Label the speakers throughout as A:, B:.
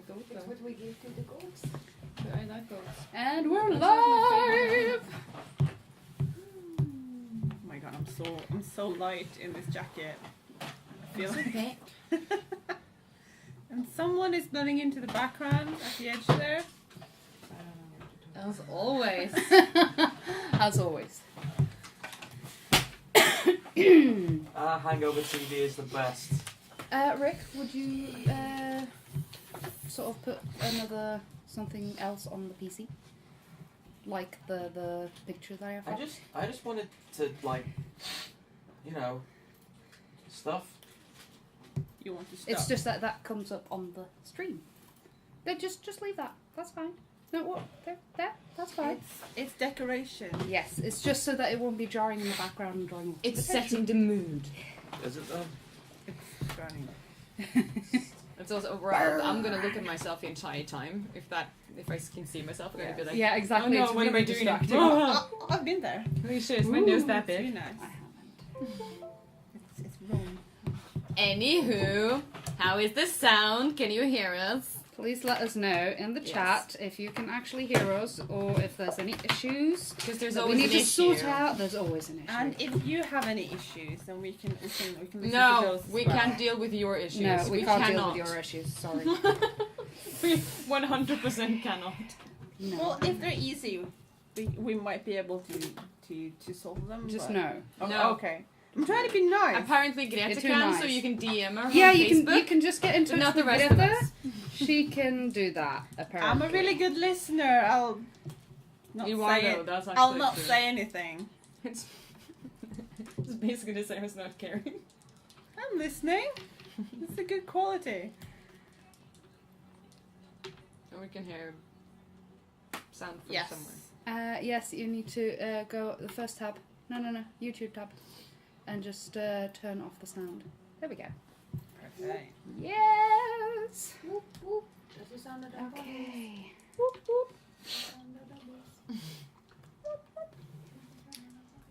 A: It's what we give to the goats.
B: I like goats.
C: And we're live!
D: Oh my god, I'm so light in this jacket. I feel like and someone is blending into the background at the edge there.
C: As always. As always.
E: Hangover TV is the best.
C: Rick, would you sort of put something else on the PC? Like the picture that I have?
E: I just wanted to, like, stuff.
D: You want to stop?
C: It's just that comes up on the stream. Then just leave that. That's fine. No, what? There, that's fine.
D: It's decoration.
C: Yes, it's just so that it won't be jarring in the background and drawing.
B: It's setting the mood.
E: Is it though?
D: It's running.
B: It's also overall. I'm gonna look at myself the entire time. If I can see myself, I'm gonna be like,
C: yeah, exactly.
B: Oh no,
C: it's
B: what
C: really
B: am I doing?
C: distracting.
D: I've been there.
B: Holy shit, is my nose that
D: It's really
B: big?
D: nice.
C: I haven't.
D: It's wrong.
B: Anywho, how is the sound? Can you hear us?
C: Please let us know in the chat if you can actually hear us or if there's any issues.
B: Because there's
C: that
B: always
C: we need
B: an
C: to sort
B: issue.
C: out. There's always an issue.
D: And if you have any issues, then we can listen to
B: No,
D: those as
B: we
D: well.
B: can't deal with your issues.
C: no, we can't deal
B: cannot.
C: with your issues. Sorry.
B: We 100% cannot.
C: No.
D: Well, if they're easy, we might be able to solve them.
C: Just
D: but...
C: no.
D: Oh,
B: No.
D: Okay. I'm trying to be nice.
B: Apparently Greta
C: You're too
B: can,
C: nice.
B: so you can DM her
C: Yeah,
B: on
C: you
B: Facebook.
C: can just get in touch
B: Not the
C: with
B: rest of
C: Greta.
B: us.
C: She can do that. Apparently.
D: I'm a really good listener. I'll not
B: You
D: say
B: are
D: it.
B: though, that's actually
D: I'll not
B: true.
D: say anything.
B: It's basically the same as not caring.
D: I'm listening. It's a good quality.
B: And we can hear sound from
D: Yes.
B: somewhere.
C: Yes, you need to go the first tab. No, YouTube tab, and just turn off the sound. There we go.
D: Perfect.
C: Yes.
A: Whoop, whoop. Does it sound like that?
C: Okay.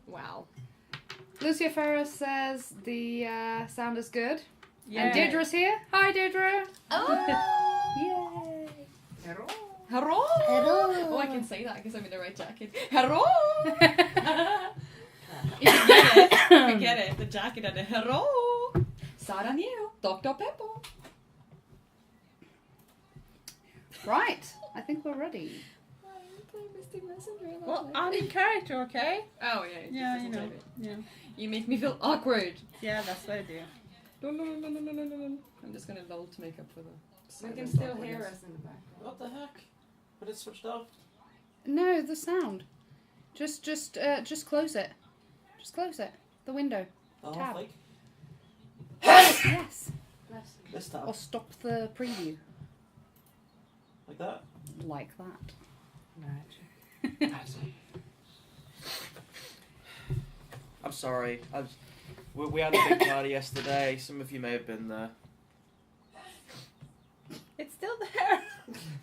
B: Wow.
C: Lucia Ferris says the sound is good.
D: Yeah.
C: And Deirdre's here. Hi, Deirdre.
B: Oh!
C: Yay.
A: Hello.
B: Hello!
A: Hello.
B: Oh, I can say that because I'm in the right jacket. Hello! If you get it, if you get it, the jacket and the hello! Sara Neo, Dr. Peppo.
C: Right. I think we're ready.
D: Well, I'm in character, okay?
B: Oh, yeah.
D: Yeah, you know. Yeah.
B: You make me feel awkward.
D: Yeah, that's what I do.
B: I'm just gonna lull to make up for the.
A: We can
B: silent
A: still
B: awkwardness.
A: hear us in the background.
E: What the heck? But it's switched off.
C: No, the sound. Just close it. Just close it. The window.
E: The
C: Tab.
E: half like
C: Yes.
A: Bless you.
E: this tab,
C: Or stop the preview.
E: like that.
C: Like that.
E: I'm sorry. We had a big party yesterday. Some of you may have been there.
D: It's still there.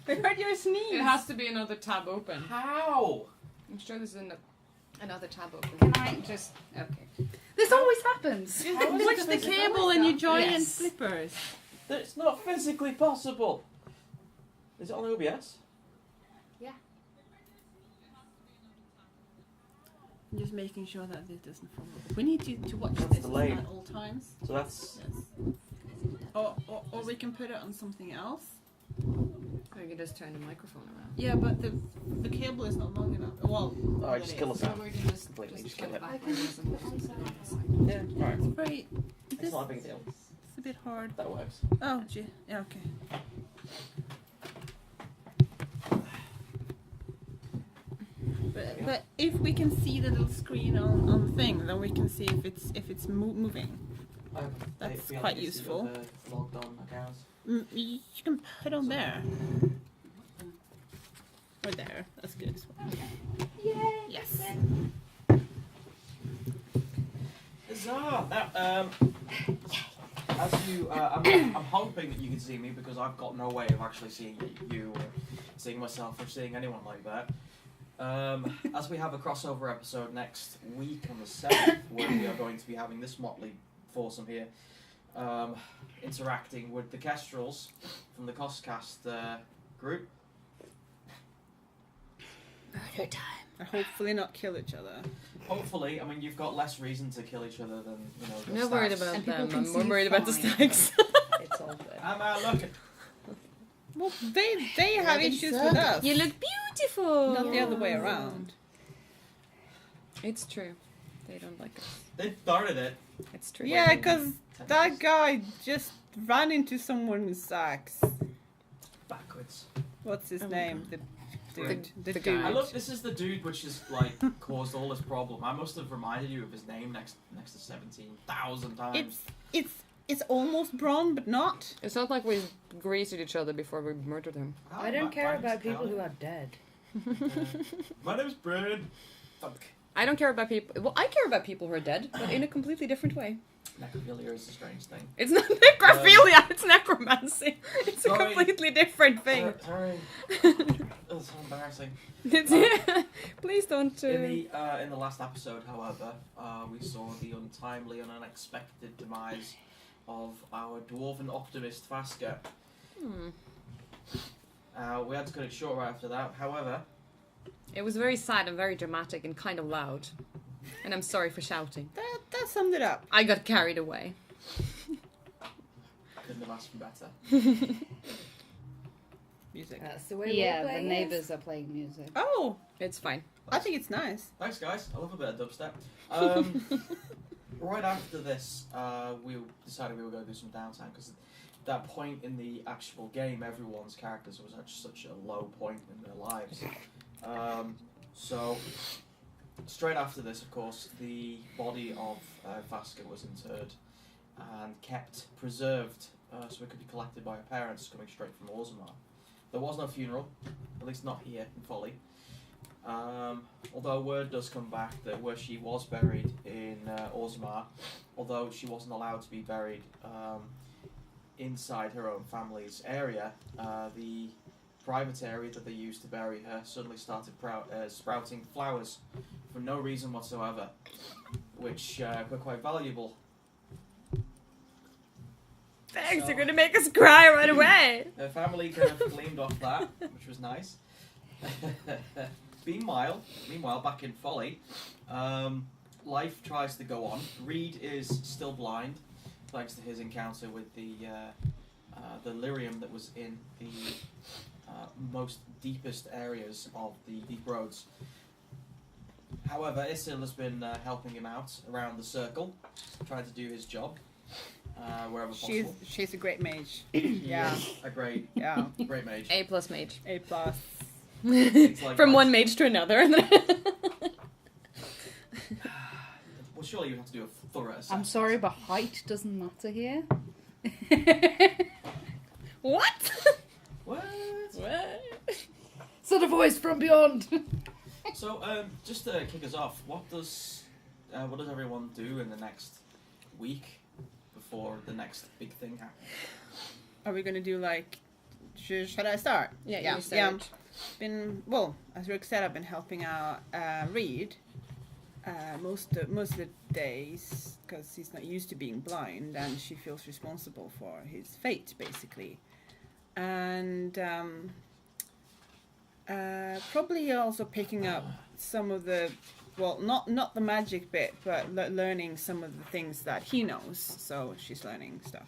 D: I heard your sneeze.
B: It has to be another tab open.
E: How?
B: I'm sure there's another tab open.
C: Can I just... Okay. This always happens.
D: Just
E: How is
D: watch
E: it
D: the
E: physical?
D: cable and you join in
C: Yes.
D: slippers.
E: It's not physically possible. Is it on OBS?
D: I'm just making sure that this doesn't fall off. We need you to watch
E: That's
D: this
E: delayed.
D: at all times.
E: So that's.
D: Yes. Or we can put it on something else.
B: Or you can just turn the microphone around.
D: Yeah, but the cable is not long enough. Well,
E: Alright, just kill us
B: So
E: out.
B: we can just
E: Completely, just
B: kill
E: kill
B: it
E: it.
B: back.
E: Yeah, alright.
D: it's very.
E: It's not a big deal.
D: It's a bit hard.
E: That works.
D: Oh, gee. Yeah, okay. But if we can see the little screen on the thing, then we can see if it's moving. That's
E: We have
D: quite
E: to see
D: useful.
E: the logged on accounts.
D: You can put on there. Or there. That's good as well.
C: Yay.
D: Yes.
E: Huzzah! Now, as you, I'm hoping that you can see me because I've got no way of actually seeing you or seeing myself or seeing anyone like that. As we have a crossover episode next week on the 7th, where we are going to be having this motley foursome here, interacting with the Kestrels from the Costcast group.
C: Murder time.
D: And hopefully not kill each other.
E: Hopefully, I mean, you've got less reason to kill each other than, you know, the
B: I'm not worried
E: stags.
B: about
C: And people
B: them.
C: can
B: I'm more
C: see
B: worried about the
C: fine.
B: stags.
C: It's all good.
E: I'm looking.
D: Well, they have
C: Look,
D: issues
C: it's
D: with
C: up.
D: us.
B: You look beautiful.
D: Not the other way around.
B: It's true. They don't like us.
E: They started it.
B: It's true.
D: Yeah, because that guy just ran into someone's axe.
E: Backwards.
D: What's his
B: Oh my
D: name? The dude.
B: The
D: dude.
B: guy.
E: I look, this is the dude which has, like, caused all this problem. I must have reminded you of his name next to 17,000 times.
D: It's almost Bron, but not.
B: It's not like we greeted each other before we murdered him.
A: I don't care about people who are dead.
E: My name's Brian. Fuck.
B: I don't care about people. Well, I care about people who are dead, but in a completely different way.
E: Necrophilia is a strange thing.
B: It's not necrophilia, it's necromancy. It's a
E: Sorry.
B: completely different thing.
E: Sorry. That's so embarrassing.
B: Please don't.
E: In the last episode, however, we saw the untimely and unexpected demise of our dwarven optimist Vaska. We had to cut it short right after that. However,
B: It was very sad and very dramatic and kind of loud. And I'm sorry for shouting.
D: That summed it up.
B: I got carried away.
E: couldn't have asked for better.
D: Music.
A: That's the way we're
C: Yeah, the
A: playing
C: neighbours are playing music.
D: Oh,
B: It's fine.
D: I think it's nice.
E: Thanks, guys. I love a bit of dubstep. Right after this, we decided we were going to do some downtime because at that point in the actual game, everyone's characters was at such a low point in their lives. So, straight after this, of course, the body of Vaska was interred and kept preserved so it could be collected by her parents coming straight from Orzammar. There was no funeral, at least not here in Folly. Although word does come back that where she was buried in Orzammar, although she wasn't allowed to be buried inside her own family's area, the private area that they used to bury her suddenly started sprouting flowers for no reason whatsoever, which were quite valuable.
B: Thanks,
E: So-
B: you're gonna make us cry right away.
E: Her family kind of gleamed off that, which was nice. Meanwhile, back in Folly, life tries to go on. Reed is still blind, thanks to his encounter with the lyrium that was in the most deepest areas of the deep roads. However, Isil has been helping him out around the circle, trying to do his job wherever possible.
D: She's a great mage.
E: Yeah, a great
D: Yeah.
E: mage.
B: A+ mage.
D: A+.
E: It's like
B: From
E: my-
B: one mage to another.
E: Well, surely you have to do a thorough assessment.
C: I'm sorry, but height doesn't matter here.
B: What?
E: What?
B: What?
C: So the voice from beyond.
E: So, just to kick us off, what does everyone do in the next week before the next big thing happens?
D: Are we gonna do like? Should I start?
B: Yeah, you start.
D: Yeah. As Rick said, I've been helping out Reed most of the days because he's not used to being blind, and she feels responsible for his fate, basically. And probably also picking up some of the, not the magic bit, but learning some of the things that he knows. So she's learning stuff.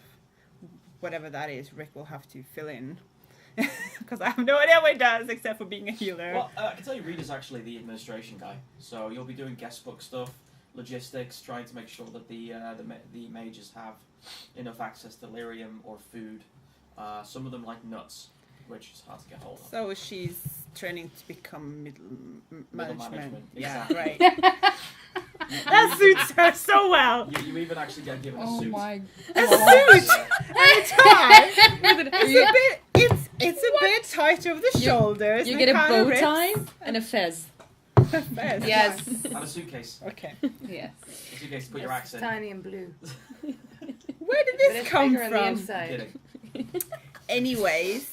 D: Whatever that is, Rick will have to fill in. Because I have no idea what he does except for being a healer.
E: Well, I can tell you, Reed is actually the administration guy. So you'll be doing guest book stuff, logistics, trying to make sure that the mages have enough access to lyrium or food. Some of them like nuts, which is hard to get hold of.
D: So she's training to become middle management. Yeah,
E: exactly.
D: right. That suits her so well.
E: You even actually get given a
C: Oh
E: suit.
C: my
D: A suit and a tie.
B: You-
D: It's a bit tight over the shoulders.
B: You
D: and
B: get a
D: kind
B: bow
D: of rips.
B: tie and a fez.
D: Fez.
C: Yes.
E: And a suitcase.
D: Okay.
C: Yes.
E: A suitcase to put your
A: It's
E: axe in.
A: tiny and blue.
D: Where did
A: But
D: this
A: it's
D: come
A: bigger on the
D: from?
A: inside.
E: Kidding.
D: Anyways,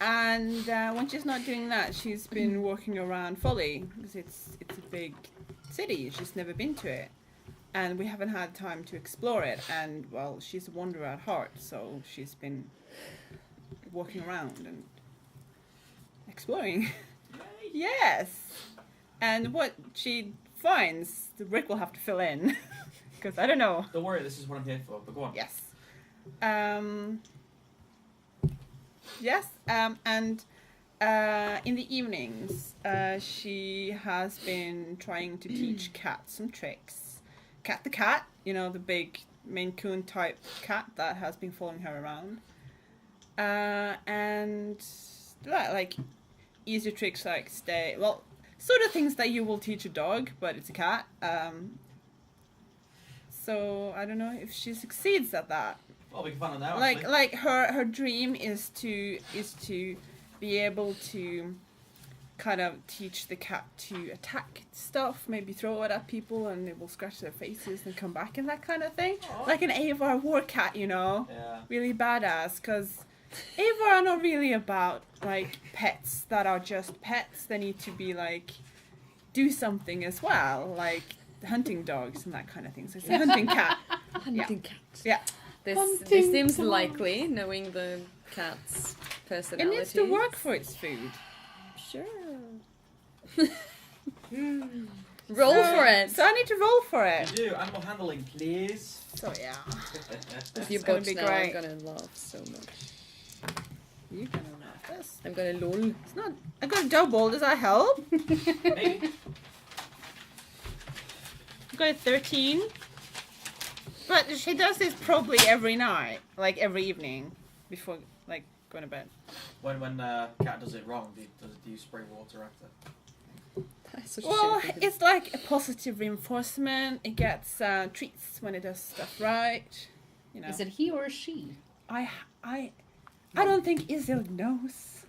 D: and when she's not doing that, she's been walking around Folly because it's a big city. She's never been to it, and we haven't had time to explore it. And well, she's a wanderer at heart, so she's been walking around and exploring. Yes. And what she finds, Rick will have to fill in, because I don't know.
E: Don't worry, this is what I'm here for. But go on.
D: Yes. Yes. And in the evenings, she has been trying to teach Cat some tricks. Cat the cat, you know, the big Maine Coon type cat that has been following her around. And like easy tricks like sort of things that you will teach a dog, but it's a cat. So I don't know if she succeeds at that.
E: Well, we can find out now.
D: Like her dream is to be able to kind of teach the cat to attack stuff, maybe throw it at people and it will scratch their faces and come back and that kind of thing.
E: Aww.
D: Like an Avar war cat, you know?
E: Yeah.
D: Really badass, because Avar are not really about like pets that are just pets. They need to be like do something as well, like hunting dogs and that kind of thing. So it's a hunting cat.
B: Hunting cat.
D: Yeah.
B: This
A: Hunting
B: seems
A: cat.
B: likely, knowing the cat's
D: It
B: personality.
D: needs to work for its food.
B: Sure. Roll for it.
D: So I need to roll for
E: You
D: it.
E: do. Animal handling, please.
D: So yeah.
B: With your
D: gonna
B: books
D: be
B: now,
D: great.
B: I'm gonna laugh so much.
D: You're gonna love this.
B: I'm gonna lol.
D: It's not. I got a double. Does that help?
E: Maybe.
D: I got a 13. But she does this probably every night, like every evening, before like going to bed.
E: When cat does it wrong, do you spray water after?
B: That's such a
D: Well,
B: shitty thing.
D: it's like a positive reinforcement. It gets treats when it does stuff right. You know.
C: Is it he or she?
D: I don't think Isil knows.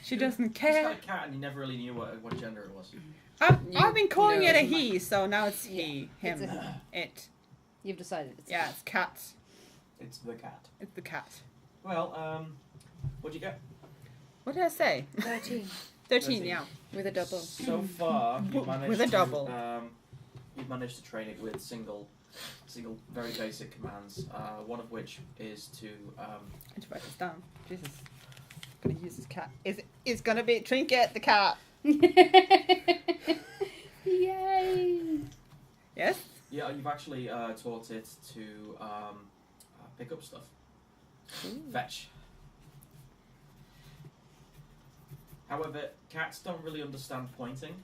D: She doesn't
E: He's
D: care.
E: got a cat and he never really knew what gender it was.
D: I've been calling
B: know.
D: it a he, so now it's he, him,
C: It's a he.
D: it.
C: You've decided it's
D: Yeah, it's cat.
E: It's the cat.
D: It's the cat.
E: Well, what'd you get?
D: What did I say?
A: 13.
D: 13, yeah.
B: With a double.
E: So far, you've managed
D: With a double.
E: You've managed to train it with single, very basic commands. One of which is to
D: I just write this down. Jesus. I'm gonna use this cat. It's gonna be Trinket the cat.
C: Yay!
D: Yes?
E: yeah. You've actually taught it to pick up stuff. Fetch. However, cats don't really understand pointing,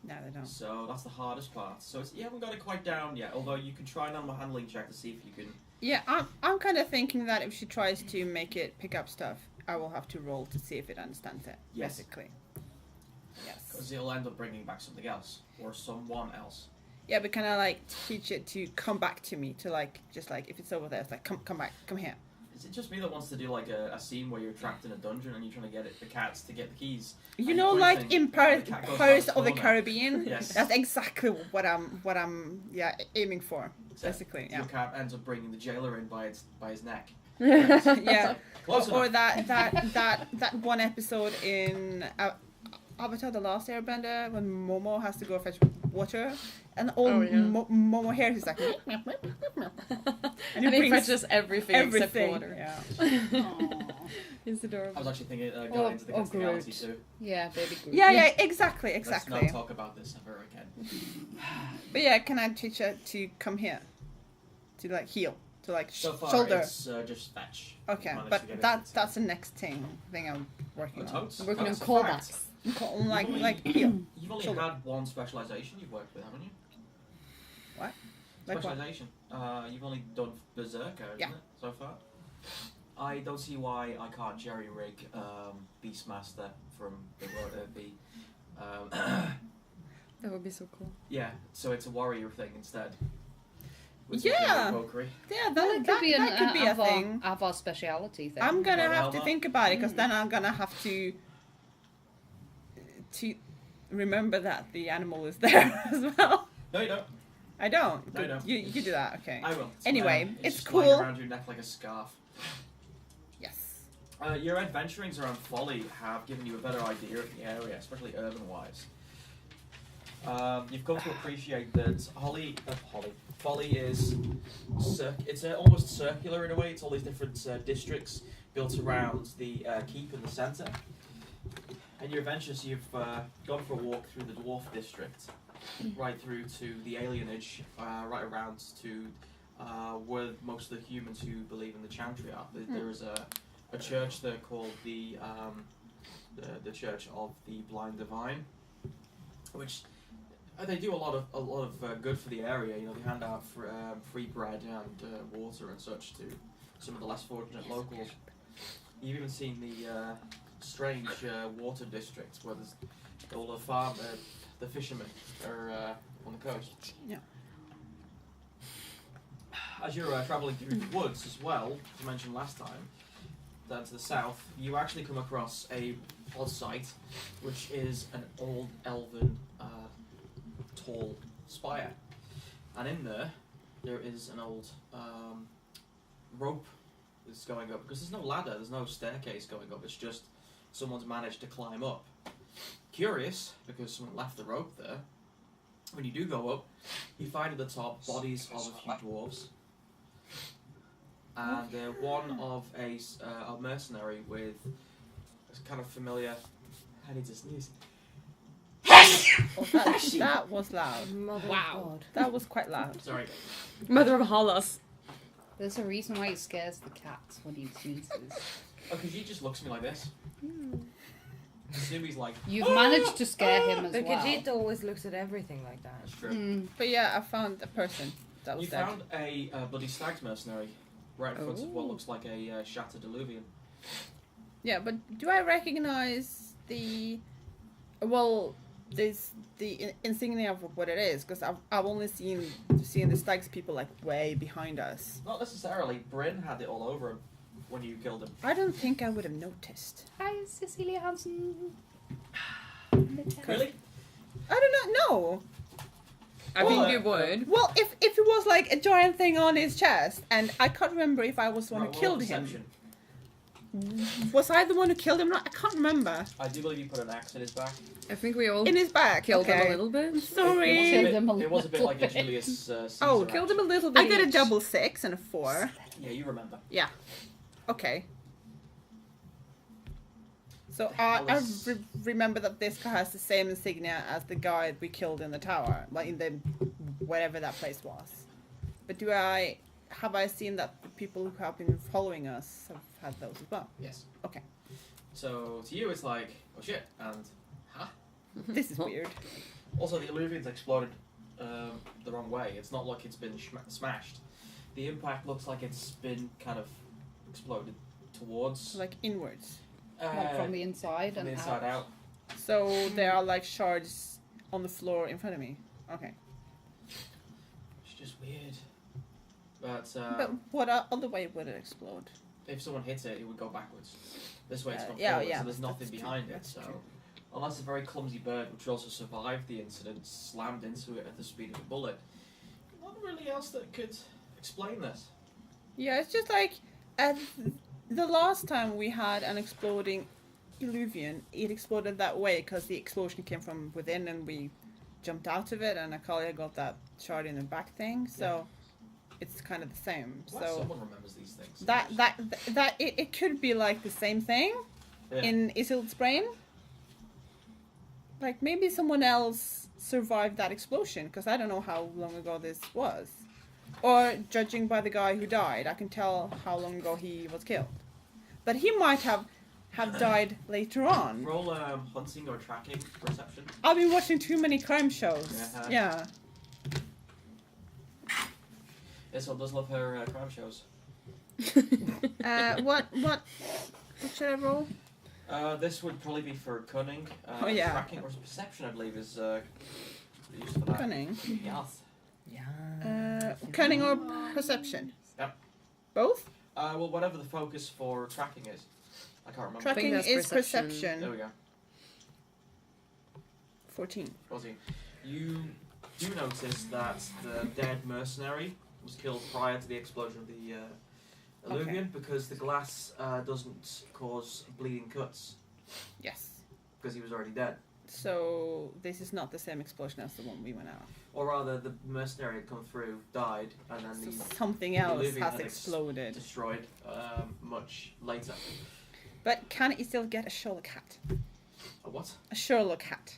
D: No, they don't.
E: so that's the hardest part. So you haven't got it quite down yet, although you can try an animal handling check to see if you can...
D: Yeah, I'm kind of thinking that if she tries to make it pick up stuff, I will have to roll to see if it understands it.
E: Yes.
D: Basically. Yes.
E: Because it'll end up bringing back something else, or someone else.
D: Yeah, but can I like teach it to come back to me? To like, just like if it's over there, it's like come back, come here.
E: Is it just me that wants to do like a scene where you're trapped in a dungeon and you're trying to get the cats to get the keys?
D: You
E: And
D: know,
E: you're
D: like
E: pointing,
D: in
E: and the cat goes
D: Pirates
E: around
D: of the
E: corner.
D: Caribbean.
E: Yes.
D: That's exactly what I'm aiming for.
E: So
D: Basically, yeah.
E: Your cat ends up bringing the jailer in by his neck.
D: Yeah.
E: Close
D: Or
E: enough.
D: that one episode in Avatar: The Last Airbender when Momo has to go fetch water, and all
B: Oh, yeah.
D: Momo hears is like,
B: and he
D: brings
B: fetches everything except
D: everything.
B: water.
D: Yeah.
B: It's
E: I
B: adorable.
E: was actually thinking going
C: Or-
E: into the
C: or
E: cat's reality
C: Groot.
E: too.
C: Yeah, baby Groot.
D: Yeah, exactly.
E: Let's not talk about this ever again.
D: But yeah, can I teach her to come here, to like heal, to like
E: So far,
D: shoulder?
E: it's just fetch.
D: Okay,
E: Managed to
D: but
E: get it
D: that's the next thing I'm working
E: Oh,
D: on.
E: totes.
C: Working on
E: Totes, in
C: callbacks.
E: fact.
D: Like heal.
E: You've only
D: Shoulder.
E: had one specialization you've worked with, haven't you?
D: What? Like what?
E: Specialization. You've only done Berserker, isn't
D: Yeah.
E: it, so far? I don't see why I can't jerry rig Beastmaster from the
B: That would be so cool.
E: yeah, so it's a warrior thing instead. With
D: Yeah.
E: Pokery.
D: Yeah,
C: Well,
D: that could be a thing.
C: Avar speciality thing.
D: I'm gonna
E: Well,
D: have to
E: well,
D: think about it because then I'm gonna have to remember that the animal is there as well.
E: No, you don't.
D: I don't.
E: No, you don't.
D: You do that. Okay.
E: I will.
D: Anyway, it's
E: just
D: cool.
E: lying around your neck like a scarf.
D: Yes.
E: Your adventurings around Folly have given you a better idea of the area, especially urban-wise. You've come to appreciate that Folly is almost circular in a way. It's all these different districts built around the keep in the centre. In your adventures, you've gone for a walk through the dwarf district, right through to the alienage, right around to where most of the humans who believe in the Chantry are. There is a church there called the Church of the Blind Divine, which they do a lot of good for the area. You know, they hand out free bread and water and such to some of the less fortunate locals. You've even seen the strange water districts where there's all the fishermen are on the coast.
D: Yeah.
E: As you're travelling through the woods as well, as I mentioned last time, down to the south, you actually come across a odd sight, which is an old elven tall spire. And in there is an old rope that's going up, because there's no ladder, there's no staircase going up, it's just someone's managed to climb up. Curious, because someone left the rope there. When you do go up, you find at the top bodies of a few dwarves, and one of a mercenary with a kind of familiar. I need to sneeze.
D: Oh, that was loud.
A: Mother
B: Wow.
A: of God.
D: That was quite loud.
E: Sorry.
B: Mother of Hollis.
C: There's a reason why it scares the cats when he sneezes.
E: Oh, because he just looks at me like this. Sumi's like.
C: You've managed to scare him as
A: But
C: well.
A: Khajiit always looks at everything like that.
E: That's true.
D: But yeah, I found a person that was
E: You
D: dead.
E: found a bloody stag's mercenary right in front of what looks like a shattered illuvian.
D: Yeah, but do I recognize the? Well, there's the insignia of what it is, because I've only seen the stags people like way behind us.
E: Not necessarily. Bryn had it all over him when you killed him.
D: I don't think I would have noticed.
C: Hi, Cecilia Hansen.
E: Really?
D: I do not know.
B: I think you would.
D: Well, if it was like a giant thing on his chest, and I can't remember if I was the one who
E: Right,
D: killed
E: perception.
D: him. Was I the one who killed him? No, I can't remember.
E: I do believe you put an axe in his back.
B: I think we all
D: In his back.
B: killed
D: okay.
B: him a little bit.
D: Sorry.
C: Killed him a
E: It was a bit
C: little
E: like a
C: bit.
E: Julius Caesar.
D: Oh,
B: Killed him a little bit.
D: I got a
B: each.
D: double 6 and a 4.
E: Yeah, you remember.
D: Okay. So
E: That
D: I
E: was-
D: remember that this guy has the same insignia as the guy we killed in the tower, like in the whatever that place was. But have I seen that the people who have been following us have had those as well?
E: Yes.
D: Okay.
E: So to you, it's like, oh shit, and huh?
D: This is weird.
E: Also, the illuvian's exploded the wrong way. It's not like it's been smashed. The impact looks like it's been kind of exploded towards,
D: Like inwards.
C: Like from the inside
E: from
C: and
E: the inside out.
D: So there are like shards on the floor in front of me. Okay.
E: It's just weird. But
D: But what other way would it explode?
E: if someone hits it, it would go backwards. This way it's gone
D: yeah,
E: forward,
D: yeah,
E: so there's nothing
D: that's true,
E: behind it.
D: that's
E: So
D: true.
E: unless a very clumsy bird, which also survived the incident, slammed into it at the speed of a bullet, nothing really else that could explain this.
D: Yeah, it's just like the last time we had an exploding illuvian, it exploded that way because the explosion came from within and we jumped out of it, and Akalia got that shard in the back thing. So it's kind of the same.
E: Glad
D: So
E: someone remembers these things.
D: that it could be like the same thing
E: Yeah.
D: in Isild's brain. Like maybe someone else survived that explosion, because I don't know how long ago this was. Or judging by the guy who died, I can tell how long ago he was killed. But he might have died later on.
E: Roll hunting or tracking perception.
D: I've been watching too many crime shows.
E: Uh-huh.
D: Yeah.
E: Isol does love her crime shows.
D: What should I roll?
E: This would probably be for cunning.
D: Oh, yeah.
E: Tracking or perception, I believe, is used for that.
D: Cunning.
E: Yes.
A: Yeah.
D: Cunning or perception?
E: Yep.
D: Both?
E: Well, whatever the focus for tracking is. I can't remember.
D: Tracking
B: that's
D: is
B: perception.
D: perception.
E: There we go.
D: 14.
E: 14. You do notice that the dead mercenary was killed prior to the explosion of the illuvian, because the glass doesn't cause bleeding cuts,
D: Yes.
E: because he was already dead.
D: So this is not the same explosion as the one we went out.
E: Or rather, the mercenary had come through, died, and then
D: So
E: the
D: something else
E: living
D: has
E: had
D: exploded.
E: destroyed much later.
D: But can you still get a Sherlock hat?
E: A what?
D: A Sherlock hat.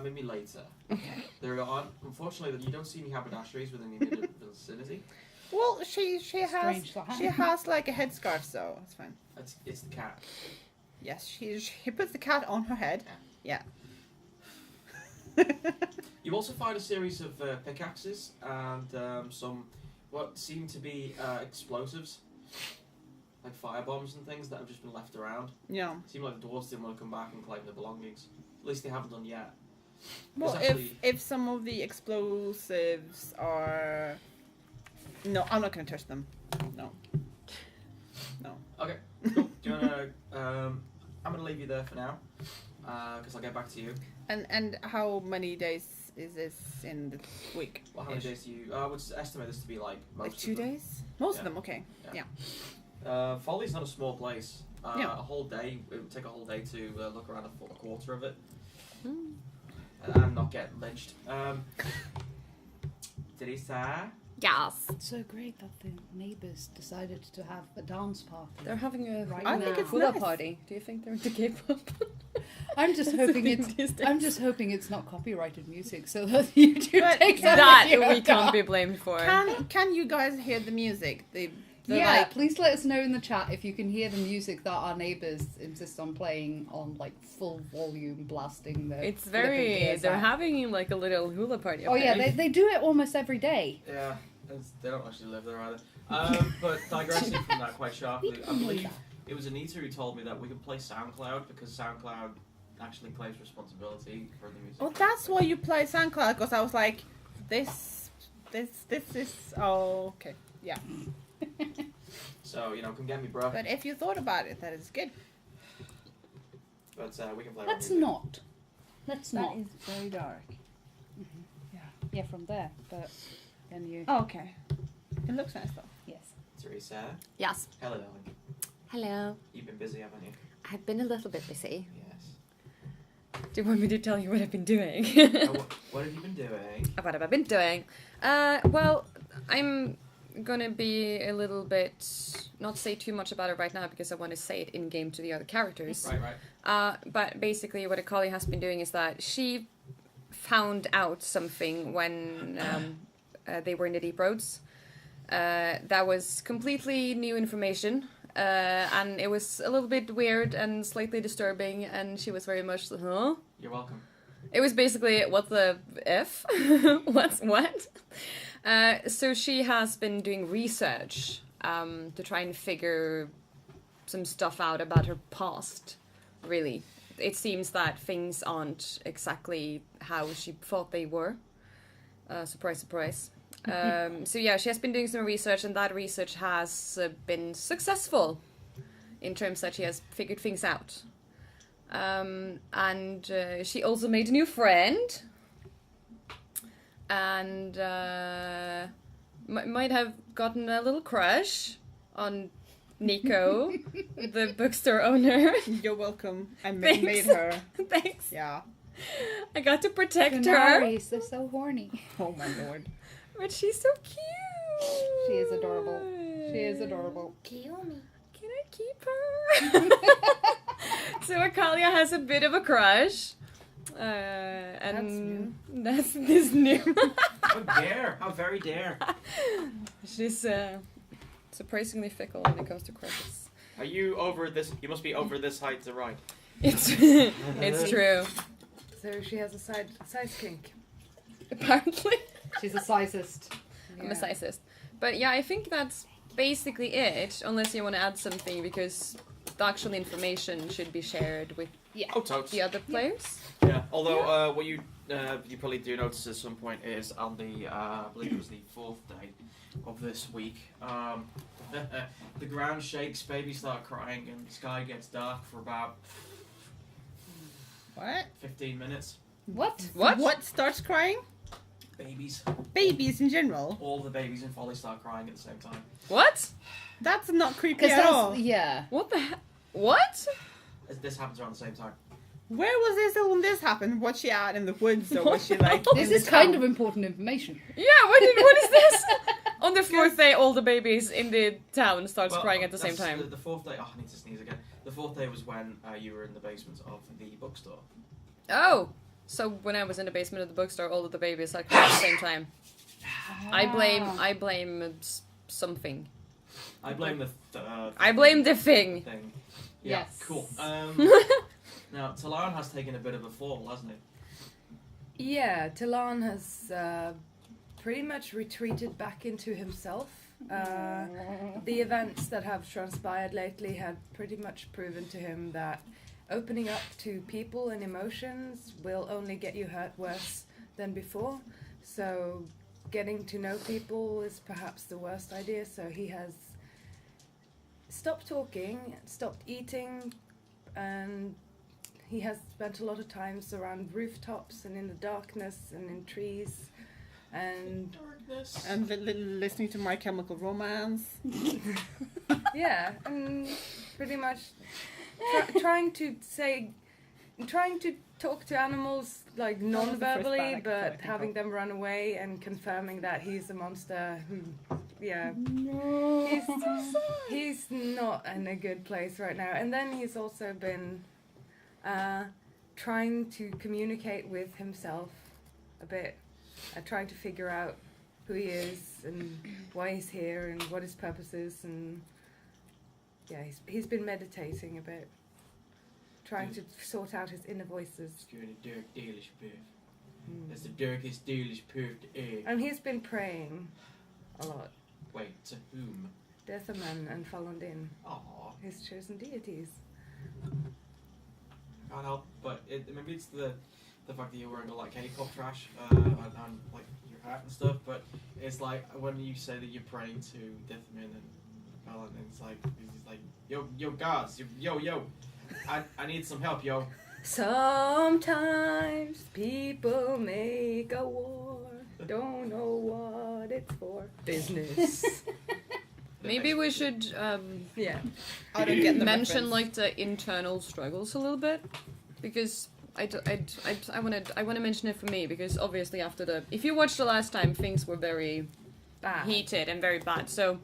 E: Maybe later.
D: Okay.
E: There are, unfortunately, you don't see any haberdasheries within the immediate vicinity.
D: Well, she has
C: Strange to have.
D: she has like a headscarf, so it's fine.
E: It's the cat.
D: Yes, she puts the cat on her head. Yeah.
E: You also find a series of pickaxes and some what seem to be explosives, like fire bombs and things that have just been left around.
D: Yeah.
E: Seem like the dwarves didn't want to come back and claim their belongings. At least they haven't done yet.
D: Well,
E: There's actually-
D: if some of the explosives are, no, I'm not gonna touch them. No.
E: Okay, cool. Do you wanna? I'm gonna leave you there for now, because I'll get back to you.
D: And how many days is this in the week?
E: Well, how many days do you? I would estimate this to be like most
D: Like
E: of
D: 2
E: them.
D: days? Most
E: Yeah.
D: of them, okay.
E: Folly's not a small place.
D: Yeah.
E: A whole day. It would take a whole day to look around a quarter of it,
B: Hmm.
E: and not get lynched. Did he say?
B: Yes.
C: It's so great that the neighbours decided to have a dance party.
B: They're having a
C: Right
D: I think
C: now.
D: it's
B: hula
D: nice.
B: party. Do you think they're into K-pop?
C: I'm just hoping
B: These
C: it's.
B: days.
C: I'm just hoping it's not copyrighted music, so that YouTube
D: But
C: takes that
B: That
C: video
B: we
C: down.
B: can't be blamed for.
D: Can you guys hear the music? The
C: Yeah,
D: like,
C: please let us know in the chat if you can hear the music that our neighbours insist on playing on like full volume, blasting the.
B: It's
C: flipping
B: very.
C: gears
B: They're
C: out.
B: having like a little hula party. up
C: Oh yeah,
B: there.
C: they do it almost every day.
E: Yeah, they don't actually live there either. But digressing from that quite sharply, I believe it was Anita who told me that we can play SoundCloud because SoundCloud actually claims responsibility for the music.
D: oh, that's why you play SoundCloud, because I was like, this is, oh, okay, yeah.
E: So come get me, bro.
D: But if you thought about it, that is good.
E: But we can play.
C: Let's
E: our music.
C: not. Let's not.
D: is very dark.
C: Yeah, from there, but then you.
D: Oh, okay. It looks nice though.
C: Yes.
E: Teresa.
B: Yes.
E: Hello, darling.
B: Hello.
E: You've been busy, haven't you?
B: I've been a little bit busy.
E: Yes.
B: Do you want me to tell you what I've been doing?
E: What have you been doing?
B: What have I been doing? Well, I'm gonna be a little bit, not say too much about it right now because I want to say it in game to the other characters.
E: Right.
B: But basically, what Akali has been doing is that she found out something when they were in the deep roads. That was completely new information. And it was a little bit weird and slightly disturbing, and she was very much, huh?
E: You're welcome.
B: It was basically, what the F? What's what? So she has been doing research to try and figure some stuff out about her past, really. It seems that things aren't exactly how she thought they were. Surprise, surprise. So yeah, she has been doing some research, and that research has been successful in terms that she has figured things out. And she also made a new friend, and might have gotten a little crush on Nico, the bookstore owner.
D: You're welcome. I
B: Thanks.
D: made her.
B: Thanks.
D: Yeah.
B: I got to protect her,
C: Canaries, they're so horny.
D: Oh my lord.
B: but she's so cute.
C: She is adorable. She is adorable.
A: Kill me.
B: Can I keep her? So Akalia has a bit of a crush. And that's this new.
E: How dare! How very dare!
B: She's surprisingly fickle when it comes to crushes.
E: Are you over this? You must be over this height to ride.
B: It's true.
A: So she has a size kink.
B: Apparently,
C: She's a sizist.
B: I'm a sizist. But yeah, I think that's basically it. Unless you want to add something, because the actual information should be shared with
E: Oh, totes.
B: the other players.
E: Yeah. Although what you probably do notice at some point is on the I believe it was the 4th day of this week. The ground shakes, babies start crying, and the sky gets dark for about
D: What?
E: 15 minutes.
C: What?
B: What?
D: What starts crying?
E: Babies.
D: Babies in general.
E: All the babies in Folly start crying at the same time.
B: What?
D: That's not creepy
C: Because
D: at all.
C: that's yeah.
B: What the heck? What?
E: This happens around the same time.
D: Where was this when this happened? Was she out in the woods or was she like?
C: This
D: in
C: is
D: the
C: kind
D: town?
C: of important information.
B: Yeah, what is this? On the fourth day, all the babies in the town starts crying at the same
E: that's
B: time.
E: The fourth day. Oh, I need to sneeze again. The fourth day was when you were in the basement of the bookstore.
B: Oh, so when I was in the basement of the bookstore, all of the babies started crying at the same time. I blame something.
E: I blame the.
B: I blame the thing.
E: Thing. Yeah,
C: Yes.
E: cool. Now Talon has taken a bit of a fall, hasn't he?
A: Yeah, Talon has pretty much retreated back into himself. The events that have transpired lately have pretty much proven to him that opening up to people and emotions will only get you hurt worse than before. So getting to know people is perhaps the worst idea. So he has stopped talking, stopped eating, and he has spent a lot of times around rooftops and in the darkness and in trees and
E: Darkness.
D: And listening to My Chemical Romance.
A: yeah, and pretty much trying to talk to animals like
D: was the first bad I
A: non-verbally,
D: could
A: but
D: think
A: having
D: of.
A: them run away and confirming that he's a monster who, yeah, he's not in a good place right now. And then he's also been trying to communicate with himself a bit, trying to figure out who he is and why he's here and what his purpose is, and yeah, he's been meditating a bit, trying to sort out his inner voices.
E: It's going to dark, dealish perf.
A: Mm.
E: It's the darkest, dealish perf to
A: And he's been praying a lot.
E: Wait, to whom?
A: Deatherman and Falondin,
E: Aww.
A: his chosen deities.
E: Can't help, but maybe it's the fact that you're wearing all like K-pop trash and like your hat and stuff. But it's like when you say that you're praying to Deathman and Paladin, it's like he's like, yo guards, yo, I need some help, yo.
A: Sometimes people make a war, don't know what it's for. Business.
B: Maybe we should
A: Yeah.
D: I don't get the
B: mention
D: reference.
B: like the internal struggles a little bit, because I want to mention it for me, because obviously after if you watched the last time, things were very
A: Bad.
B: heated and very bad. So,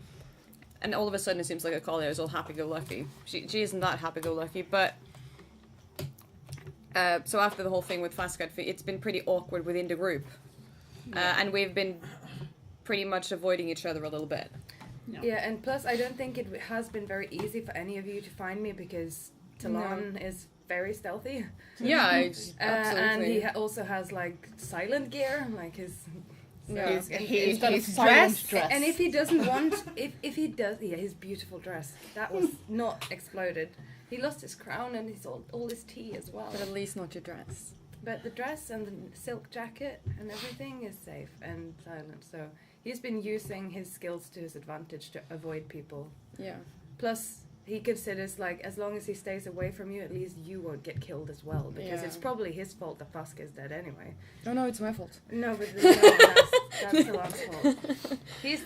B: and all of a sudden it seems like Akalia is all happy-go-lucky. She isn't that happy-go-lucky, but so after the whole thing with Fastcat, it's been pretty awkward within the group, and we've been pretty much avoiding each other a little bit.
A: Yeah, and plus I don't think it has been very easy for any of you to find me because Talon is very stealthy.
B: Yeah,
A: And he
B: absolutely.
A: also has like silent gear, like his...
B: Yeah.
C: He's got a
D: his
C: silent dress.
A: And if he doesn't want, if he does, yeah, his beautiful dress that was not exploded. He lost his crown and all his tea as well.
B: But at least not your dress.
A: But the dress and the silk jacket and everything is safe and silent. So he's been using his skills to his advantage to avoid people.
B: Yeah.
A: Plus, he considers like as long as he stays away from you, at least you won't get killed as well. Because
B: Yeah.
A: it's probably his fault that Faska is dead anyway.
B: Oh no, it's my fault.
A: No, but that's Talon's fault. He's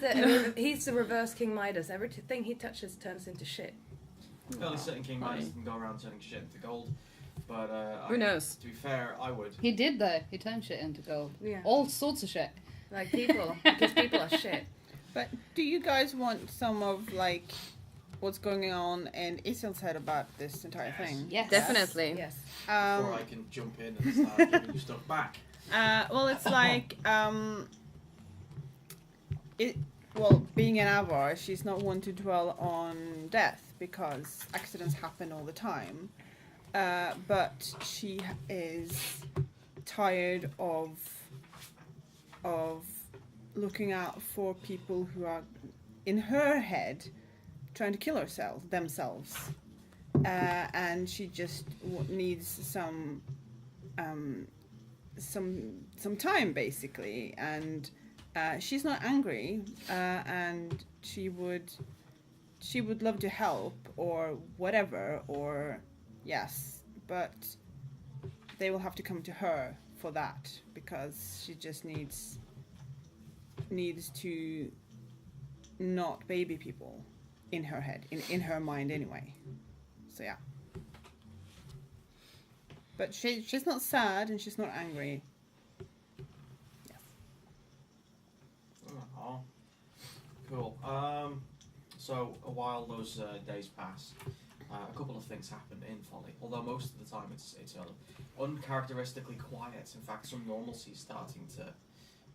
A: the reverse King Midas. Everything he touches turns into shit.
E: Well, he's certain King Midas
B: Funny.
E: can go around turning shit into gold, but
B: Who knows?
E: To be fair, I would.
C: He did though. He turned shit into gold.
A: Yeah.
C: All sorts of shit.
A: Like people, because people are shit.
D: But do you guys want some of like what's going on in Isil's head about this entire thing?
C: Yes.
B: Definitely.
A: Yes.
E: Before I can jump in and start giving you stuff back.
D: Well, it's like being an Avar, she's not one to dwell on death because accidents happen all the time. But she is tired of looking out for people who are in her head trying to kill themselves, and she just needs some time basically, and she's not angry, and she would love to help or whatever, or yes, but they will have to come to her for that because she just needs to not baby people in her head, in her mind anyway. So yeah. But she's not sad and she's not angry.
E: Oh, cool. So while those days pass, a couple of things happen in Folly. Although most of the time it's uncharacteristically quiet. In fact, some normalcy is starting to.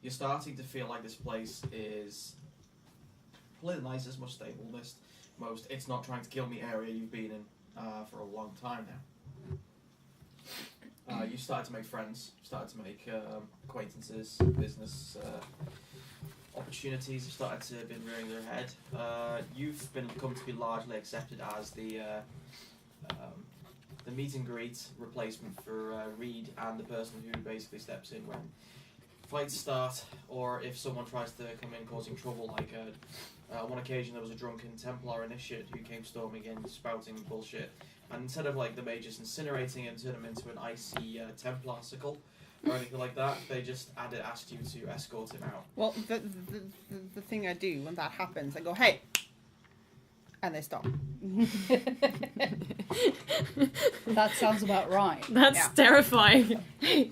E: You're starting to feel like this place is politicized, much stableness. Most. It's not trying to kill me area you've been in for a long time now. You started to make friends. Started to make acquaintances, business. Opportunities have started to have been rearing their head. You've come to be largely accepted as the meet and greet replacement for Reed and the person who basically steps in when fights start, or if someone tries to come in causing trouble. Like on one occasion, there was a drunken Templar initiate who came storming in, spouting bullshit, and instead of like the mages incinerating him, turn him into an icy Templar sickle or anything like that, they just asked you to escort him out.
D: Well, the thing I do when that happens, I go, hey! And they stop.
C: That sounds about right.
B: That's terrifying.
E: Hey,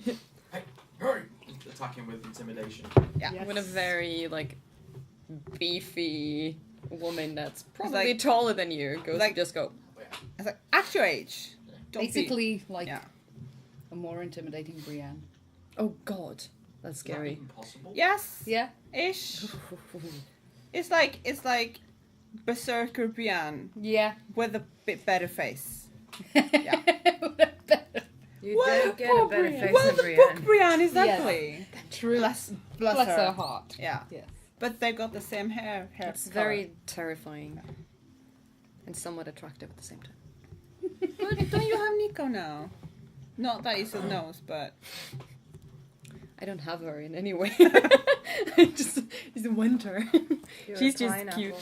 E: hurry! Attack him with intimidation.
D: Yeah.
C: Yes.
B: With a very, like, beefy woman that's probably
D: like-
B: taller than you goes
D: like-
B: just go.
D: It's like, act your age. Don't
C: Basically, like
D: Yeah.
C: a more intimidating Brienne.
B: Oh god, that's
E: Is that
B: scary.
E: even possible?
D: Yes.
C: Yeah.
D: Ish. It's like Berserker Brienne
C: Yeah.
D: with a bit better face.
A: You
D: Well,
A: don't get a better
C: Brienne.
A: face
D: Well,
A: than
D: the
A: Brienne.
D: book Brienne is ugly.
C: True.
D: Bless
C: Bless
D: her.
C: her heart.
D: Yeah.
C: Yes.
D: But they've got the same hair.
B: It's
D: color.
B: very terrifying. And somewhat attractive at the same time.
D: But don't you have Nico now? Not that he still knows, but
B: I don't have her in any way. Just winter.
A: You're
B: She's
A: a
B: just
A: pineapple.
B: cute.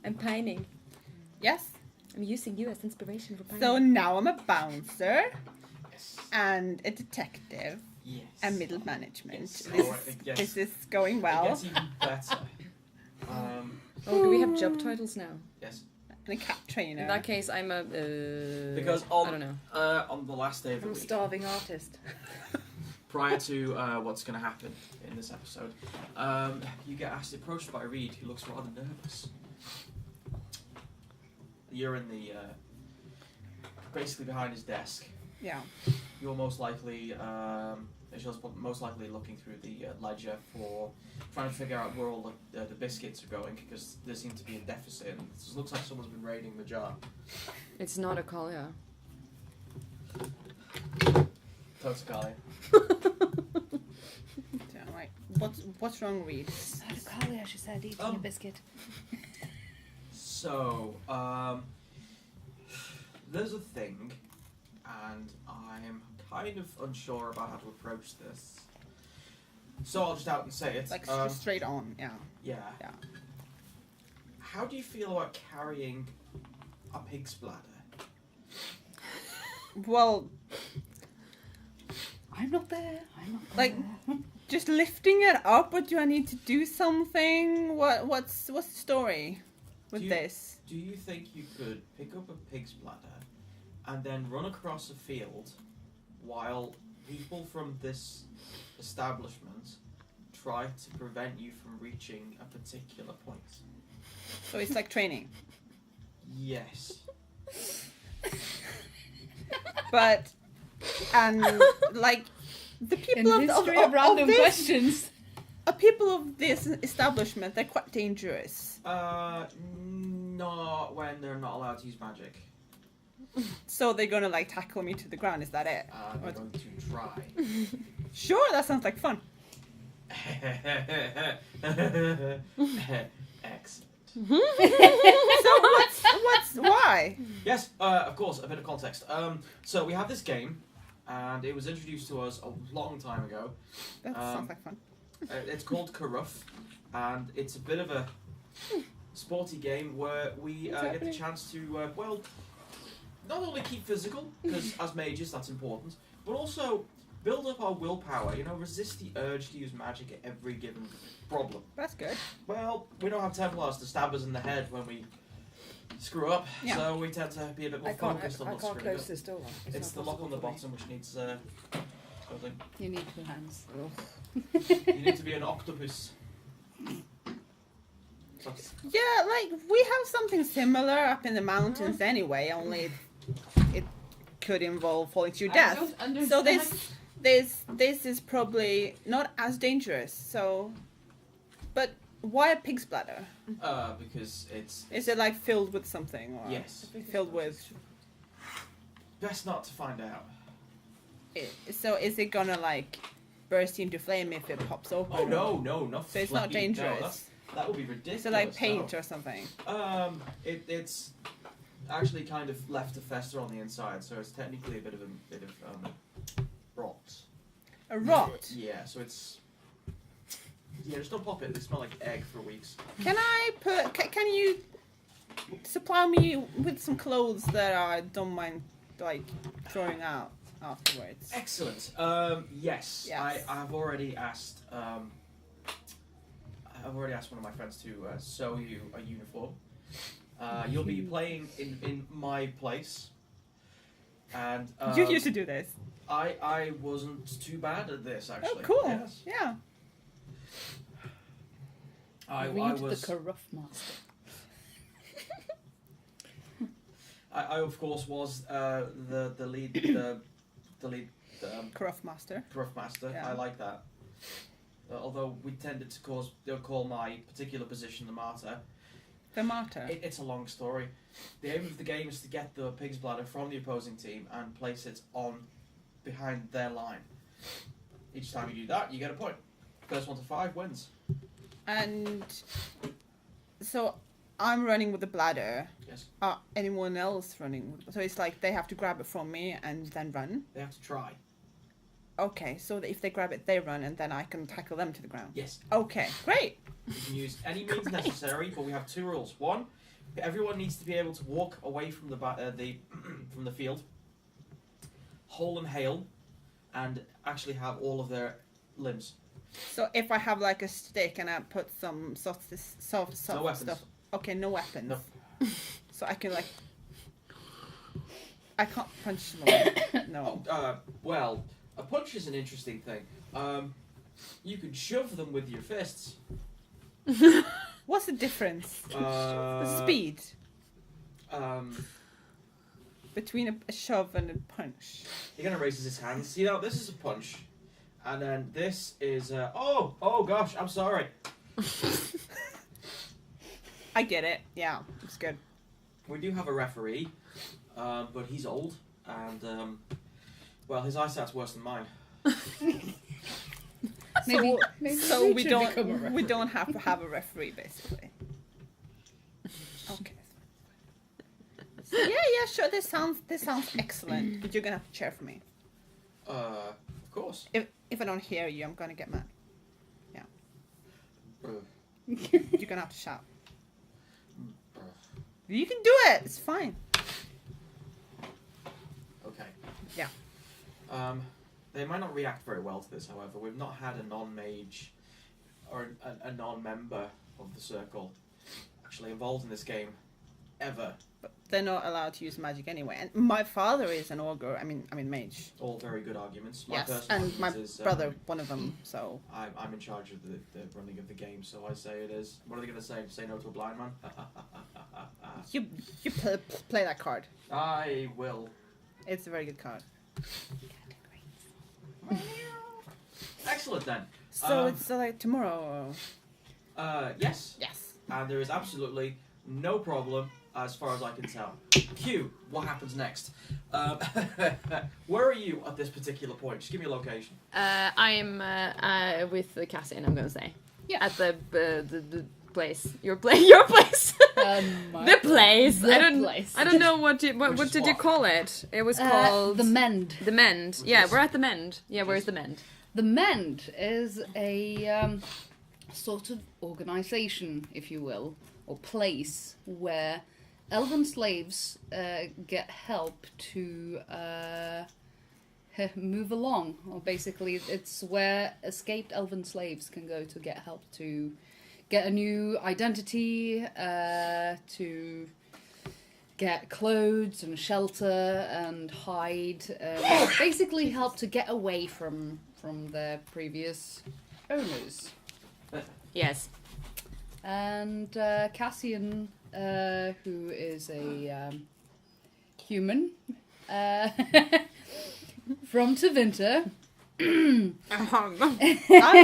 B: I'm pining.
D: yes.
B: I'm using you as inspiration for pining.
D: So now I'm a bouncer
E: Yes.
D: and a detective
E: Yes.
D: and middle management.
E: Yes. Yes.
D: This is going
E: It
D: well.
E: gets even better.
B: Oh, do we have job titles now?
E: Yes.
D: And a cat trainer.
B: In that case, I'm a.
E: Because
B: I don't know.
E: on the last day of the
A: I'm a
E: week,
A: starving artist.
E: prior to what's going to happen in this episode, you get approached by Reed, who looks rather nervous. You're in the basically behind his desk.
D: Yeah.
E: You're most likely most likely looking through the ledger for trying to figure out where all the biscuits are going, because there seems to be a deficit. And it looks like someone's been raiding the jar.
B: It's not a Kalia.
E: Totally.
D: So, like, what's wrong, Reed?
C: Carly, she said, eating a biscuit.
E: So, there's a thing, and I'm kind of unsure about how to approach this. So I'll just out and say it.
D: Like straight on, yeah.
E: Yeah.
D: Yeah.
E: How do you feel about carrying a pig's bladder?
D: Well,
C: I'm not there. I'm not
D: like,
C: there.
D: just lifting it up, or do I need to do something? What's the story with this?
E: Do you think you could pick up a pig's bladder and then run across a field while people from this establishment try to prevent you from reaching a particular point?
D: So it's like training.
E: Yes.
D: But, and, like, the people
C: In history of random
D: this,
C: questions.
D: people of this establishment, they're quite dangerous.
E: Not when they're not allowed to use magic.
D: So they're gonna, like, tackle me to the ground, is that it?
E: They're going to try.
D: Sure, that sounds like fun.
E: Excellent.
D: So why?
E: Yes, of course, a bit of context. So we have this game, and it was introduced to us a long time ago.
D: That sounds like fun.
E: It's called Karuff, and it's a bit of a sporty game where we get the chance to, not only keep physical, because as mages that's important, but also build up our willpower, resist the urge to use magic at every given problem.
D: That's good.
E: Well, we don't have Templars to stab us in the head when we screw up.
D: Yeah.
E: So we tend to be a bit more focused on
A: I
E: not
A: can't
E: screwing
A: close
E: up.
A: this door.
E: It's the
A: not
E: lock on the
A: possible
E: bottom which needs closing.
C: You need 2 hands.
E: You need to be an octopus. That's-
D: Yeah, like we have something similar up in the mountains anyway. Only it could involve falling to your death. So this is probably not as dangerous. So, but why a pig's bladder?
E: because it's
D: Is it like filled with something, or
E: yes.
D: filled with?
E: Best not to find out.
D: So is it gonna like burst into flame if it pops open?
E: Oh no, not.
D: So it's not
E: flaky. No,
D: dangerous.
E: that would be ridiculous.
D: Is it like paint
E: no.
D: or something?
E: It's actually kind of left to fester on the inside, so it's technically a bit of rot.
D: A rot?
E: Yeah, so it's. Yeah, just don't pop it. They smell like egg for weeks.
D: Can I put? Can you supply me with some clothes that I don't mind like throwing out afterwards?
E: Excellent. Yes.
D: Yes.
E: I've already asked. I've already asked one of my friends to sew you a uniform. You'll be playing in my place, and
D: You used to do this.
E: I wasn't too bad at this actually.
D: Oh, cool.
E: Yes.
D: Yeah.
E: I
C: Read
E: was.
C: the Karuff Master.
E: I of course was the lead
D: Cruff master.
E: Gruff Master.
D: Yeah.
E: I like that. Although we tended to call my particular position the martyr.
D: The martyr.
E: It's a long story. The aim of the game is to get the pig's bladder from the opposing team and place it on behind their line. Each time you do that, you get a point. First 1 to 5 wins.
D: And so I'm running with the bladder.
E: Yes.
D: Anyone else running? So it's like they have to grab it from me and then run.
E: They have to try.
D: Okay, so if they grab it, they run, and then I can tackle them to the ground.
E: Yes.
D: Okay, great.
E: You can use any means necessary, but we have 2 rules. 1, everyone needs to be able to walk away from the from the field, whole and hail, and actually have all of their limbs.
D: So if I have like a stick and I put some soft
E: No weapons.
D: stuff. Okay, no weapons.
E: No.
D: So I can like. I can't punch them. No.
E: Well, a punch is an interesting thing. You could shove them with your fists.
D: What's the difference? The
E: Uh,
D: speed
E: Um,
D: between a shove and a punch.
E: He kind of raises his hands. See now, this is a punch, and then this is oh gosh, I'm sorry.
D: I get it. Yeah, it's good.
E: We do have a referee, but he's old, and well, his eyesight's worse than mine.
D: So we don't have to have a referee basically. Okay. So, yeah, sure. This sounds excellent. But you're gonna have to cheer for me.
E: Of course.
D: If I don't hear you, I'm gonna get mad.
E: Uh,
D: You're gonna have to shout. You can do it. It's fine.
E: Okay.
D: Yeah.
E: They might not react very well to this, however. We've not had a non-mage or a non-member of the circle actually involved in this game ever.
D: But they're not allowed to use magic anyway. And my father is an ogre. I mean mage.
E: All very good arguments. My
D: Yes,
E: personal
D: and my
E: argument is,
D: brother, one of them. So
E: I'm in charge of the running of the game, so I say it is. What are they going to say? Say no to a blind man?
D: you play that card.
E: I will.
D: It's a very good card.
E: Excellent then.
D: So it's like tomorrow.
E: Yes.
D: Yes.
E: And there is absolutely no problem as far as I can tell. Q, what happens next? Where are you at this particular point? Just give me a location.
B: I'm with Cassie, I'm gonna say.
C: Yeah.
B: At the place. Your place. Your place. The place.
C: The
B: I don't.
C: place.
B: I don't know what
E: Which
B: what
E: is
B: did you
E: what?
B: call it? It was called
C: The Mend.
B: The Mend.
E: Which
B: Yeah,
E: is-
B: we're at the Mend. Yeah, where's the Mend?
C: The Mend is a sort of organization, if you will, or place where elven slaves get help to move along. Or basically, it's where escaped elven slaves can go to get help to get a new identity, to get clothes and shelter and hide. Basically help to get away from their previous owners.
B: Yes.
C: And Cassian, who is a human from Tevinter.
D: I'm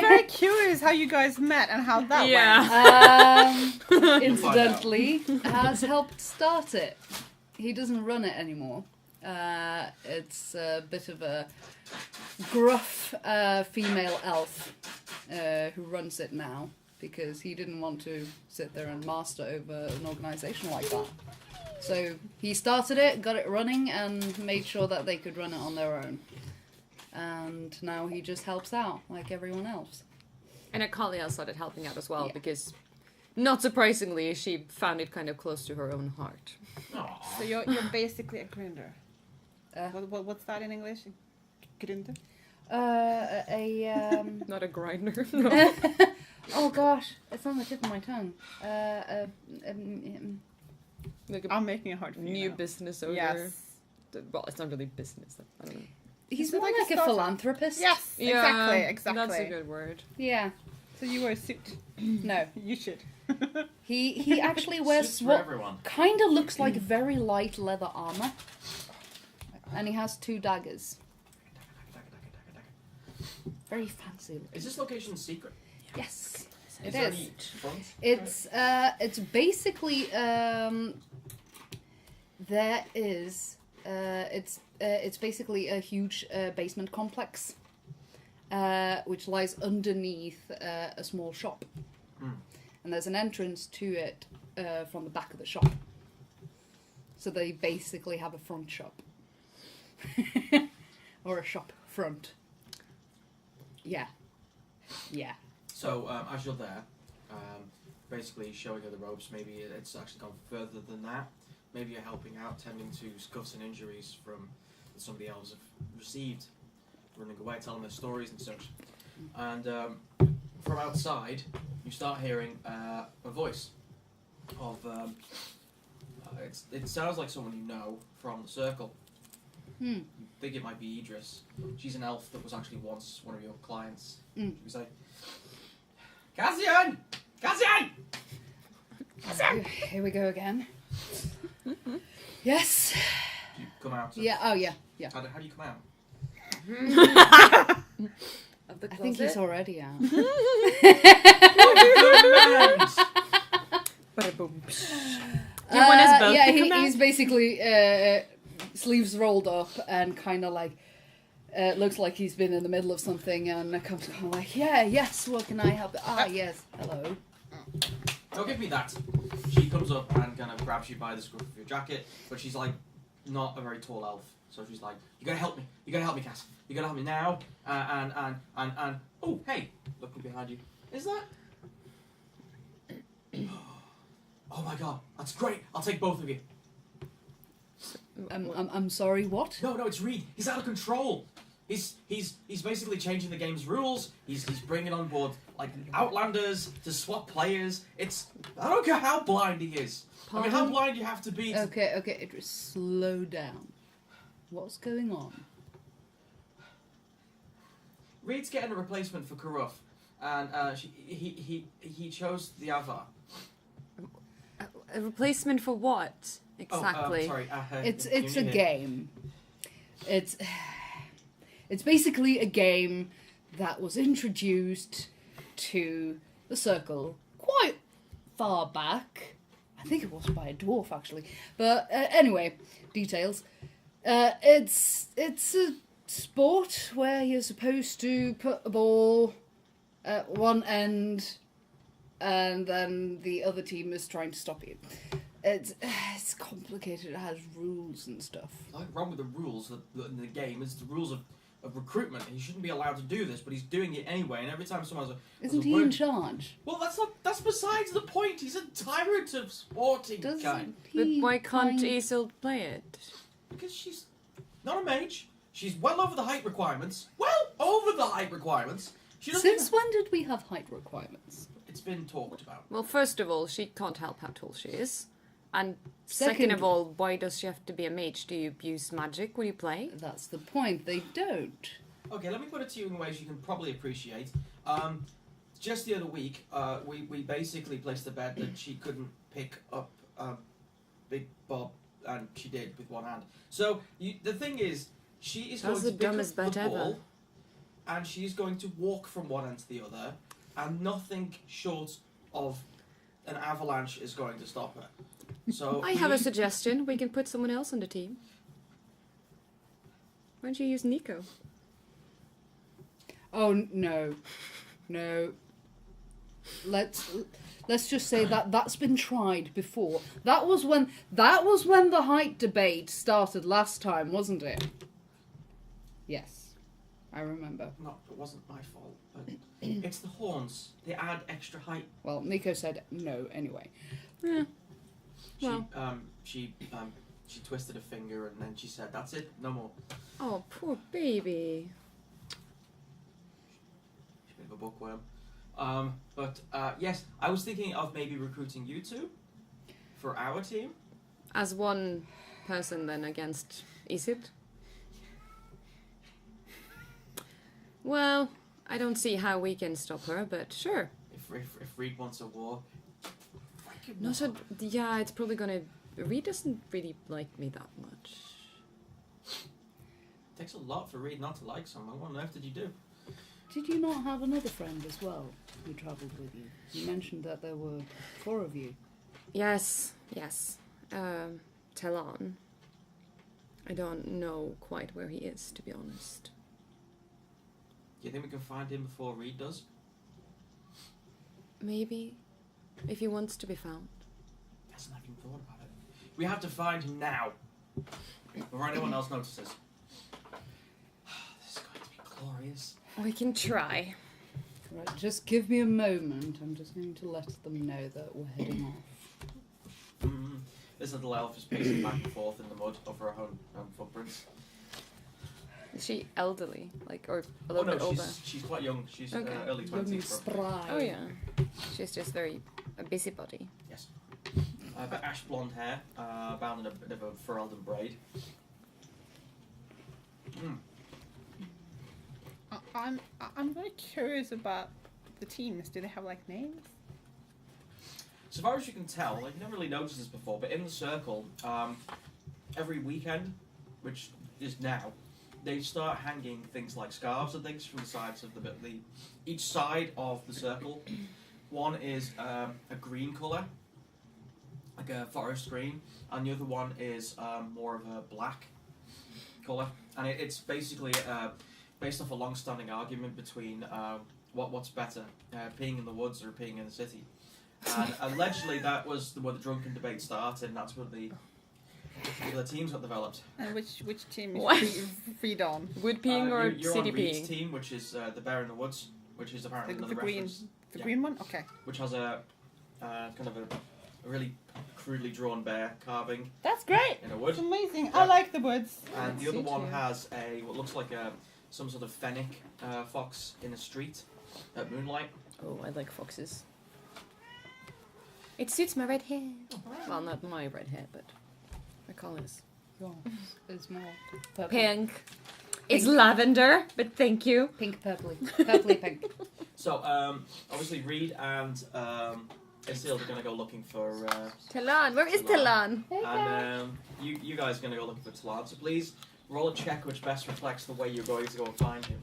D: very curious how you guys met and how that went.
C: Incidentally, has helped start it. He doesn't run it anymore. It's a bit of a gruff female elf who runs it now because he didn't want to sit there and master over an organisation like that. So he started it, got it running, and made sure that they could run it on their own. And now he just helps out like everyone else.
B: And Akalia started helping out as well
C: Yeah.
B: because, not surprisingly, she found it kind of close to her own heart.
E: Aw.
D: So you're basically a grinder. What's that in English? Grinder?
B: Not a grinder.
C: Oh gosh, it's on the tip of my tongue.
B: Like a
D: I'm making it hard for you
B: new
D: now.
B: business owner.
D: Yes.
B: Well, it's not really business. I don't know.
C: He's
D: Is it
C: more
D: like a
C: like a
D: starter?
C: philanthropist.
D: Yes,
B: Yeah,
D: exactly.
B: That's a good word.
C: Yeah.
D: So you wear a suit.
C: No.
D: You should.
C: He actually wears
E: Suits for
C: what
E: everyone.
C: kind of looks like very light leather armor, and he has 2 daggers. Very fancy looking.
E: Is this location secret?
C: Yes,
E: Is
C: it
E: there
C: is.
E: any front?
C: It's basically there is it's basically a huge basement complex which lies underneath a small shop, and there's an entrance to it from the back of the shop. So they basically have a front shop or a shop front. Yeah.
E: So as you're there, basically showing her the ropes, maybe it's actually gone further than that. Maybe you're helping out, tending to scuffs and injuries from that some of the elves have received, running away, telling their stories and such. And from outside, you start hearing a voice of. It sounds like someone you know from the circle. You think it might be Idris. She's an elf that was actually once one of your clients. She was like, Cassian! Cassian!
C: Here we go again. Yes.
E: Do you come out?
C: Yeah. Oh yeah.
E: How do you come out?
A: Of the
C: I think he's
A: closet.
C: already out.
B: Ba-da-boom. Do you want us both
C: yeah,
B: to come out?
C: he's basically sleeves rolled up and kind of like looks like he's been in the middle of something and comes kind of like, yes, what can I help? Yes, hello.
E: Don't give me that. She comes up and kind of grabs you by the scruff of your jacket, but she's like not a very tall elf. So she's like, you gotta help me. You gotta help me, Cass. You gotta help me now. And oh, hey, looking behind you. Is that? Oh my god, that's great. I'll take both of you.
C: I'm sorry, what?
E: No, it's Reed. He's out of control. He's basically changing the game's rules. He's bringing on board like outlanders to swap players. I don't care how blind he is. I mean, how
C: Pardon?
E: blind you have to be. To,
C: Okay, Idris, slow down. What's going on?
E: Reed's getting a replacement for Karuf, and he chose the Avar.
B: A replacement for what? Exactly.
E: Oh, sorry.
C: It's
E: can
C: a
E: you hear?
C: game. It's basically a game that was introduced to the circle quite far back. I think it was by a dwarf actually. But anyway, details. It's a sport where you're supposed to put a ball at one end and then the other team is trying to stop you. It's complicated. It has rules and stuff.
E: Nothing wrong with the rules in the game. It's the rules of recruitment. He shouldn't be allowed to do this, but he's doing it anyway. And every time someone has a
C: Isn't he in charge?
E: Well, that's besides the point. He's a tyrant of sporting kind.
C: Doesn't
B: But
C: he?
B: why can't
C: kind-
B: Isolde play it?
E: Because she's not a mage. She's well over the height requirements. Well over the height requirements. She doesn't.
C: Since when did we have height requirements?
E: It's been talked about.
B: Well, first of all, she can't help how tall she is. And second of all, why does she have to be a mage? Do you use magic when you play?
C: That's the point. They don't.
E: Okay, let me put it to you in ways you can probably appreciate. Just the other week, we basically placed the bet that she couldn't pick up Big Bob, and she did with one hand. So the thing is, she is
B: That's
E: going to
B: the
E: pick
B: dumbest
E: up the
B: bet
E: ball,
B: ever.
E: and she's going to walk from one end to the other, and nothing short of an avalanche is going to stop her. So
B: I have a suggestion. We can put someone else on the team. Why don't you use Nico?
C: Oh no. Let's just say that that's been tried before. That was when the height debate started last time, wasn't it? Yes, I remember.
E: No, it wasn't my fault, but it's the horns. They add extra height.
C: Well, Nico said no anyway.
B: Yeah.
E: She
B: Well.
E: she twisted a finger and then she said, "That's it, no more."
B: Oh, poor baby.
E: She's a bit of a bookworm. But yes, I was thinking of maybe recruiting you two for our team.
B: As one person then against Isid? Well, I don't see how we can stop her, but sure.
E: If Reed wants a war.
B: No, so yeah, it's probably gonna. Reed doesn't really like me that much.
E: It takes a lot for Reed not to like someone. What on earth did you do?
C: Did you not have another friend as well who travelled with you? You mentioned that there were 4 of you.
B: Yes. Talon. I don't know quite where he is, to be honest.
E: Do you think we can find him before Reed does?
B: Maybe. If he wants to be found.
E: Hasn't even thought about it. We have to find him now. Before anyone else notices. This is going to be glorious.
B: We can try.
C: Right, just give me a moment. I'm just going to let them know that we're heading off.
E: This little elf is pacing back and forth in the mud over her own footprints.
B: Is she elderly? Like, or a
E: Oh
B: little
E: no,
B: bit older?
E: she's quite young. She's
B: Okay.
E: early
C: Young
E: 20s.
C: spry.
B: Oh yeah. She's just very a busybody.
E: Yes. But ash blonde hair, bound in a bit of a Ferelden braid.
D: I'm very curious about the teams. Do they have like names?
E: So far as you can tell, like, you never really noticed this before, but in the circle, every weekend, which is now, they start hanging things like scarves and things from the sides of the each side of the circle. One is a green colour, like a forest green, and the other one is more of a black colour. And it's basically based off a long-standing argument between what's better, peeing in the woods or peeing in the city. And allegedly that was where the drunken debate started, and that's where the teams got developed.
D: And which team
B: What?
D: is Reed on?
B: Wood peeing or
E: you're
B: city
E: on Reed's
B: peeing?
E: team, which is the Bear in the Woods, which is apparently
D: The
E: another
D: green,
E: reference.
D: the
E: Yeah.
D: green one. Okay,
E: Which has a kind of a really crudely drawn bear carving
D: that's great.
E: in a wood.
D: It's amazing.
E: Yeah.
D: I like the woods.
E: And the other
B: Suits
E: one
B: you.
E: has what looks like some sort of fennec fox in a street at moonlight.
B: Oh, I like foxes. It suits my red hair. Well, not my red hair, but my colours.
C: Yours is more purple.
B: Pink. It's lavender, but thank you.
C: Pink, purpley. Purpley pink.
E: So obviously Reed and Isilda are going to go looking for
B: Talon, where is
E: Talon.
B: Talon?
E: and you guys are going to go looking for Talon. So please roll a check which best reflects the way you're going to go and find him.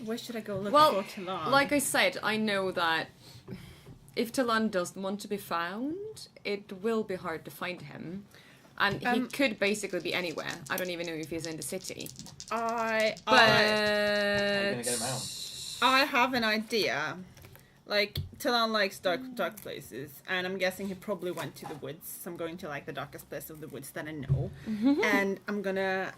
D: Where should I go look
B: Well,
D: for Talon?
B: Like I said, I know that if Talon doesn't want to be found, it will be hard to find him. And he could basically be anywhere. I don't even know if he's in the city.
D: I
E: How are you going to get him out?
D: I have an idea. Like, Talon likes dark places, and I'm guessing he probably went to the woods. So I'm going to like the darkest place of the woods that I know, and I'm gonna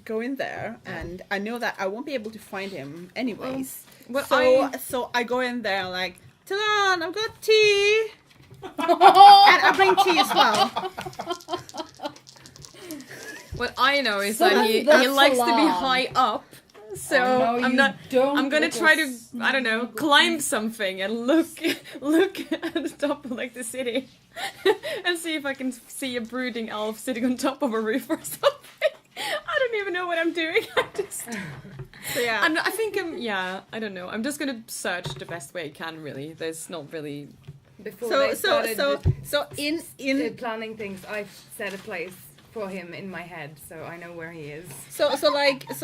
D: go in there, and I know that I won't be able to find him anyways. So I go in there like, Talon, I've got tea, and I bring tea as well.
B: What I know is
C: So
B: that he
C: that's
B: likes to be
C: Talon.
B: high up, So
C: Oh, no,
B: I'm
C: you
B: not.
C: don't,
B: I'm gonna try to,
C: little
B: I don't know,
C: snuggle
B: climb
C: thing.
B: something and look at the top of like the city, and see if I can see a brooding elf sitting on top of a roof or something. I don't even know what I'm doing.
D: So yeah.
B: I think I'm. Yeah, I don't know. I'm just gonna search the best way I can. Really, there's not really.
A: Before
D: So
A: they started
D: in
A: planning things, I've set a place for him in my head, so I know where he is.
D: so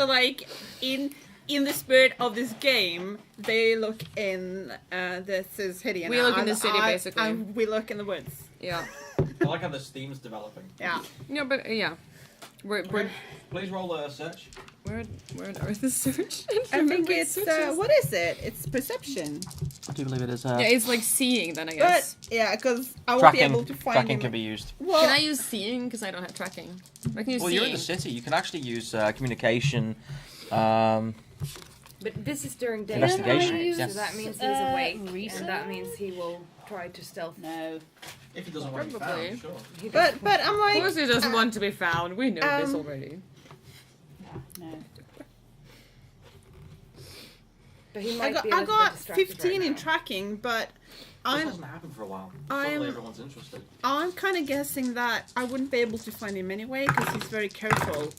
D: like in the spirit of this game, they look in this is Hideon.
B: We look in the city, basically.
D: And we look in the woods.
B: Yeah.
E: I like how this theme's developing.
D: Yeah.
B: No, but yeah. We're
E: Please roll a search.
B: where on earth is search?
D: I think it's what is it? It's perception.
E: I do believe it is.
B: Yeah, it's like seeing then, I guess.
D: But yeah, because I won't be able to find him.
E: can be used.
D: Well,
B: Can I use seeing? Because I don't have tracking. I can use
E: Well,
B: seeing.
E: you're in the city. You can actually use communication.
A: But this is during daytime,
E: Investigation,
A: right?
E: yes.
A: So that means he's awake,
C: research?
A: and that means he will try to stealth.
C: No.
E: If he doesn't want to be
B: Probably.
E: found, sure.
A: He
D: but I'm
B: Of
D: like
B: course he doesn't want to be found. We know this
D: um,
B: already.
C: No.
A: But he
D: I
A: might
D: got
A: be a little bit distracted
D: 15
A: right
D: in
A: now.
D: tracking, but
E: This
D: I'm
E: hasn't happened for a while.
D: I'm-
E: Suddenly everyone's interested.
D: kind of guessing that I wouldn't be able to find him anyway because he's very careful,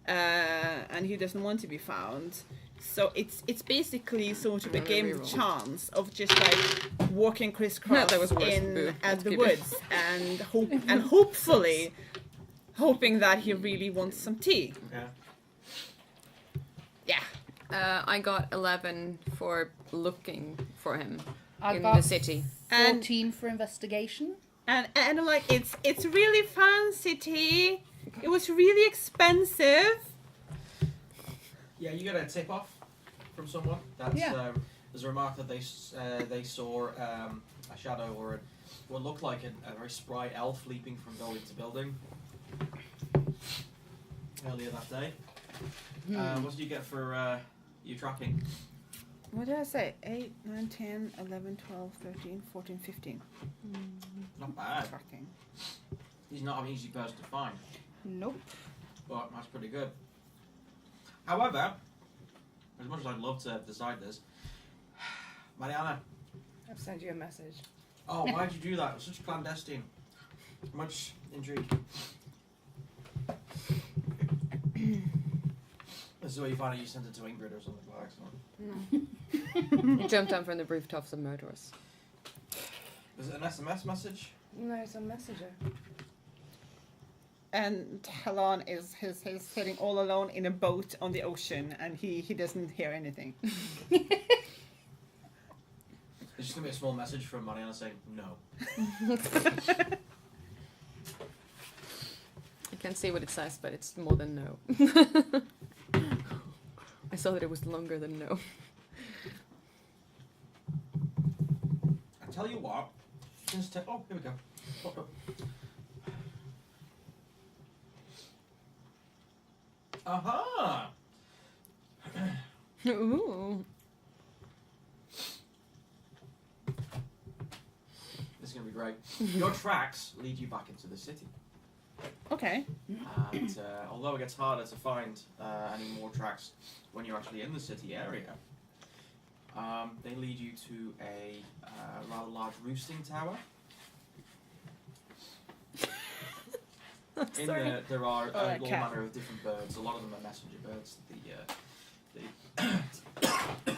D: and he doesn't want to be found. So it's basically sort of a game of chance of just like walking crisscross
B: That was worse.
D: in
B: Boo.
D: at the
B: Keep it.
D: woods and hopefully hoping that he really wants some tea.
E: Okay.
D: Yeah.
B: I got 11 for looking for him
C: I
B: in
C: got
B: the city.
C: 14 for investigation.
D: And I'm like, it's really fancy tea. It was really expensive.
E: Yeah, you get a tip off from someone. That's
C: Yeah.
E: there's a remark that they saw a shadow or what looked like a very spry elf leaping from building to building earlier that day. What did you get for your tracking?
D: What did I say? 8, 9, 10, 11, 12, 13, 14, 15.
E: Not bad.
D: Tracking.
E: He's not an easy person to find,
C: Nope.
E: but that's pretty good. However, as much as I'd love to decide this, Mariana,
A: I've sent you a message.
E: oh, why'd you do that? It was such clandestine. Much intrigue. This is where you find out you sent it to Ingrid or something by accident.
B: He jumped down from the rooftops of murderers.
E: Is it an SMS message?
A: No, it's on Messenger.
D: And Helen is he's sitting all alone in a boat on the ocean, and he doesn't hear anything.
E: It's just gonna be a small message from Mariana saying no.
B: I can't see what it says, but it's more than no. I saw that it was longer than no.
E: I tell you what, since oh, here we go. Pop up. Aha!
B: Ooh.
E: This is gonna be great. Your tracks lead you back into the city.
D: Okay.
E: And although it gets harder to find any more tracks when you're actually in the city area, they lead you to a rather large roosting tower. In there are
D: Oh,
E: all
D: cat.
E: manner of different birds. A lot of them are messenger birds that the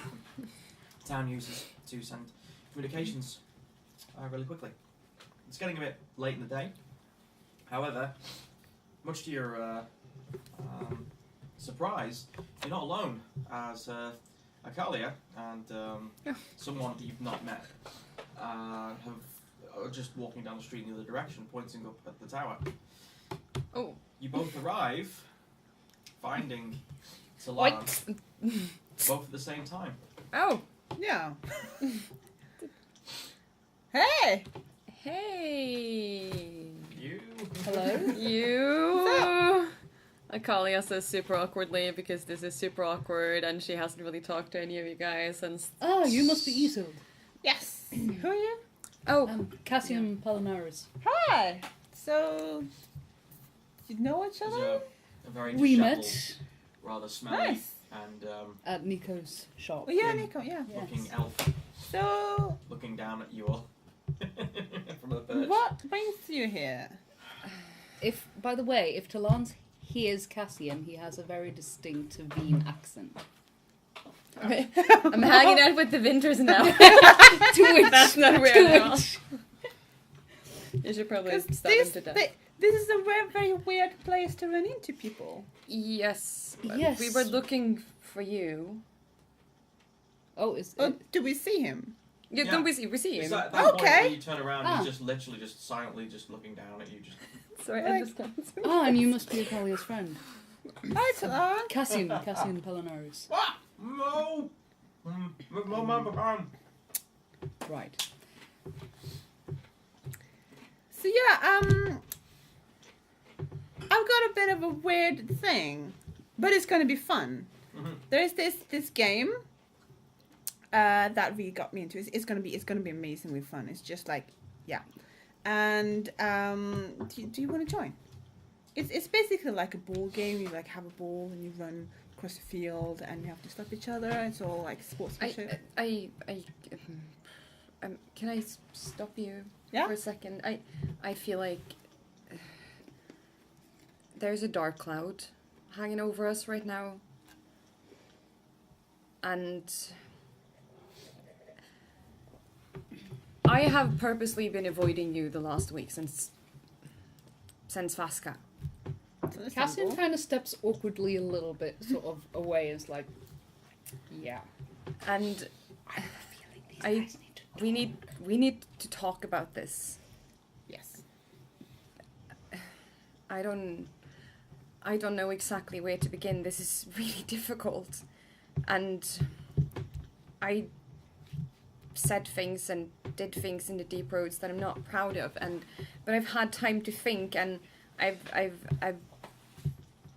E: town uses to send communications really quickly. It's getting a bit late in the day. However, much to your surprise, you're not alone, as Akalia and someone that you've not met are just walking down the street in the other direction, pointing up at the tower.
B: Oh.
E: You both arrive, finding Talan both at the same time.
B: Oh.
D: Yeah. Hey.
B: Hey.
E: You.
C: Hello?
B: You. Akalia says super awkwardly because this is super awkward and she hasn't really talked to any of you guys and.
C: Oh, you must be Isolde.
D: Yes. Who are you?
B: Oh.
C: Cassian Palinaris.
D: Hi. So, you know each
E: There's
D: other?
E: a very
C: We
E: disheveled,
C: met.
E: rather smelly
D: Nice.
E: and
C: At Nico's shop.
D: Oh, yeah, Nico, yeah.
E: looking
C: Yes.
E: elf,
D: So,
E: looking down at you all from the perch.
D: what brings you here?
C: If, by the way, if Talon hears Cassian, he has a very distinct Veen accent.
B: I'm hanging out with the Winters now.
C: To which,
B: That's not weird
C: to
B: at all.
C: which-
B: You should probably
D: 'Cause
B: stab him to death.
D: this is a very, very weird place to run into people.
B: Yes.
C: Yes.
B: We were looking for you.
C: Oh, is
D: Oh, do we see him?
B: Yeah,
E: Yeah.
B: don't we see
E: It's
B: him?
E: at that point
D: Okay.
E: where you turn around,
C: Ah.
E: he's just literally just silently just looking down at you. Just
B: Sorry,
D: Like-
B: I just can't.
C: Ah, and you must be Atalia's friend.
D: Hi, Talon.
C: Cassian Polinaris.
E: ah, no,
C: Right.
D: So yeah, I've got a bit of a weird thing, but it's gonna be fun.
E: Mhm.
D: There's this game that really got me into. It's gonna be amazingly fun. It's just like, yeah. And do you want to join? It's basically like a ball game. You like have a ball and you run across the field and you have to stop each other. It's all like sportsmanship.
B: Can I stop you
D: Yeah?
B: for a second? I feel like there's a dark cloud hanging over us right now, and I have purposely been avoiding you the last week since Vaska.
D: It's
C: Cassian
D: understandable.
C: kind of steps awkwardly a little bit, sort of away. It's like, yeah.
B: And
C: I have a feeling these
B: I-
C: guys need to.
B: we need to talk about this.
D: Yes.
B: I don't know exactly where to begin. This is really difficult. And I said things and did things in the deep roads that I'm not proud of, but I've had time to think, and I've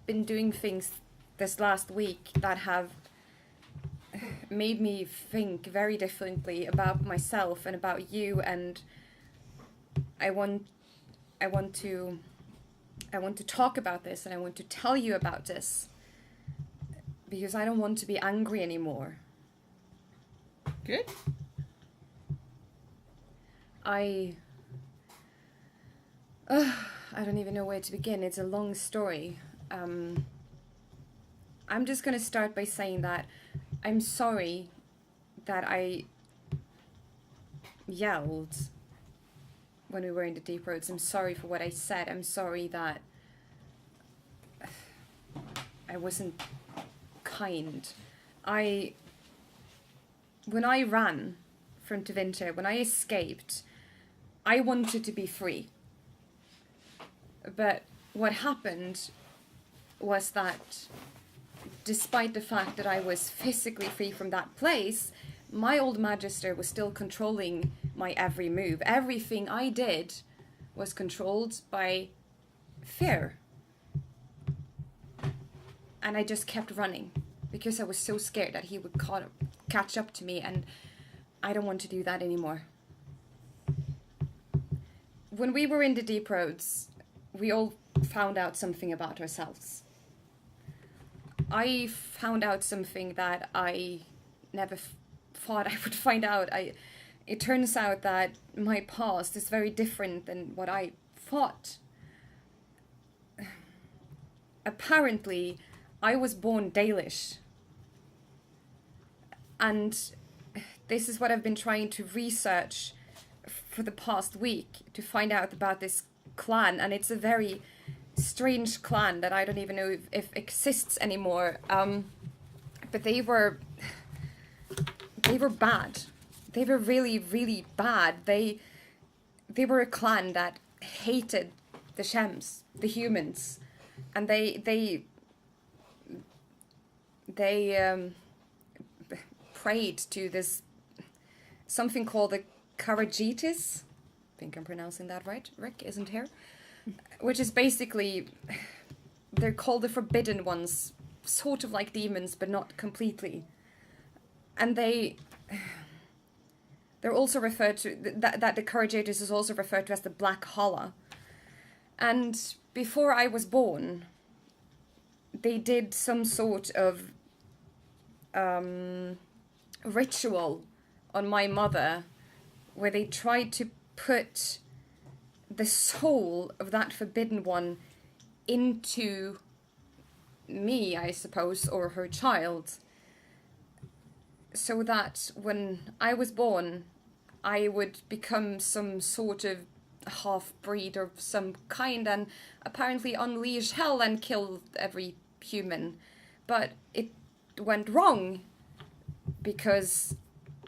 B: been doing things this last week that have made me think very differently about myself and about you, and I want to talk about this, and I want to tell you about this because I don't want to be angry anymore.
D: Good.
B: I don't even know where to begin. It's a long story. I'm just going to start by saying that I'm sorry that I yelled when we were in the deep roads. I'm sorry for what I said. I'm sorry that I wasn't kind. When I ran from Tevinter, when I escaped, I wanted to be free. But what happened was that despite the fact that I was physically free from that place, my old magister was still controlling my every move. Everything I did was controlled by fear. And I just kept running because I was so scared that he would catch up to me, and I don't want to do that anymore. When we were in the deep roads, we all found out something about ourselves. I found out something that I never thought I would find out. It turns out that my past is very different than what I thought. Apparently, I was born Dalish. And this is what I've been trying to research for the past week to find out about this clan, and it's a very strange clan that I don't even know if exists anymore. But they were bad. They were really, really bad. They were a clan that hated the Shems, the humans, and they prayed to this something called the Karajitis. I think I'm pronouncing that right. Rick isn't here. Which is basically, they're called the Forbidden Ones, sort of like demons, but not completely. And they're also referred to, that the Karajitis is also referred to as the Black Hala. And before I was born, they did some sort of ritual on my mother where they tried to put the soul of that forbidden one into me, I suppose, or her child, so that when I was born, I would become some sort of half-breed of some kind and apparently unleash hell and kill every human. But it went wrong because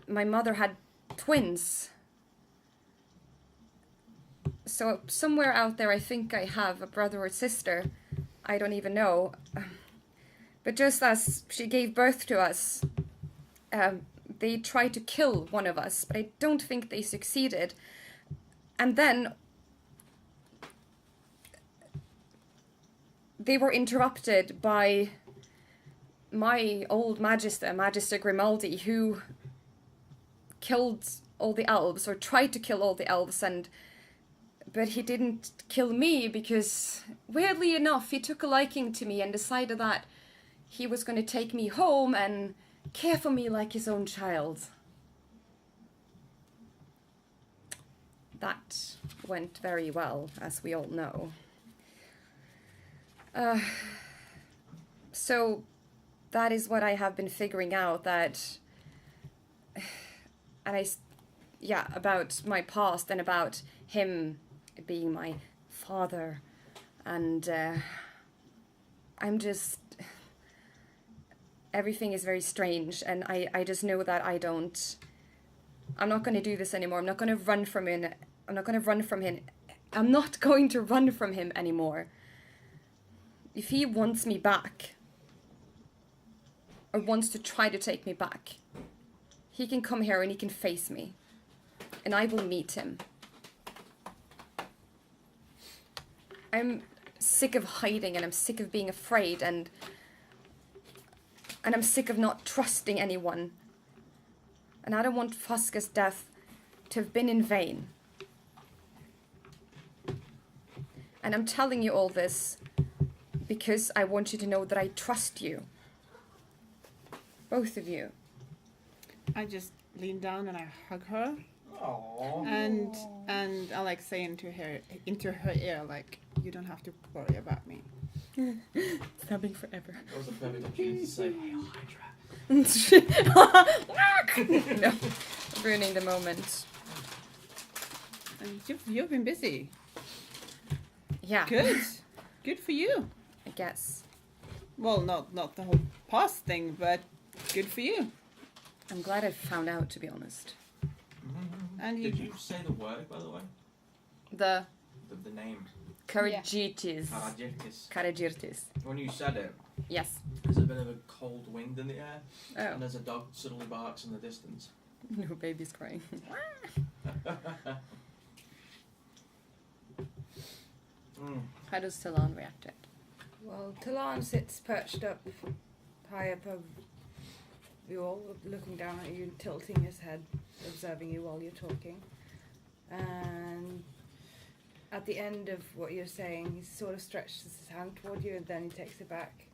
B: my mother had twins. So somewhere out there I think I have a brother or sister. I don't even know. But just as she gave birth to us, they tried to kill one of us, but I don't think they succeeded. And then they were interrupted by my old Magister Grimaldi, who killed all the elves, or tried to kill all the elves, but he didn't kill me because, weirdly enough, he took a liking to me and decided that he was going to take me home and care for me like his own child. That went very well, as we all know. So that is what I have been figuring out, about my past and about him being my father, and everything is very strange, and I just know that I'm not going to do this anymore. I'm not going to run from him. I'm not going to run from him anymore. If he wants me back, or wants to try to take me back, he can come here and he can face me, and I will meet him. I'm sick of hiding, and I'm sick of being afraid, and I'm sick of not trusting anyone. And I don't want Fosca's death to have been in vain. And I'm telling you all this because I want you to know that I trust you. Both of you.
D: I just lean down and I hug her.
E: Aww.
D: And I like say into her ear, like, you don't have to worry about me.
B: It's happening forever.
E: That was a perfect opportunity to say, "Hail Hydra."
B: No, ruining the moment.
D: And you've been busy.
B: Yeah.
D: Good for you.
B: I guess.
D: Well, not the whole past thing, but good for you.
B: I'm glad I found out, to be honest.
D: And
E: Did you say the word, by the way?
B: The
E: The name.
B: Karagitis.
E: Karagirtis. When you said it,
B: Yes.
E: there's a bit of a cold wind in the air,
B: Oh.
E: and there's a dog suddenly barks in the distance.
B: No baby's crying. How does Talon react to it?
A: Well, Talon sits perched up high above you all, looking down at you, tilting his head, observing you while you're talking. And at the end of what you're saying, he sort of stretches his hand toward you, and then he takes it back,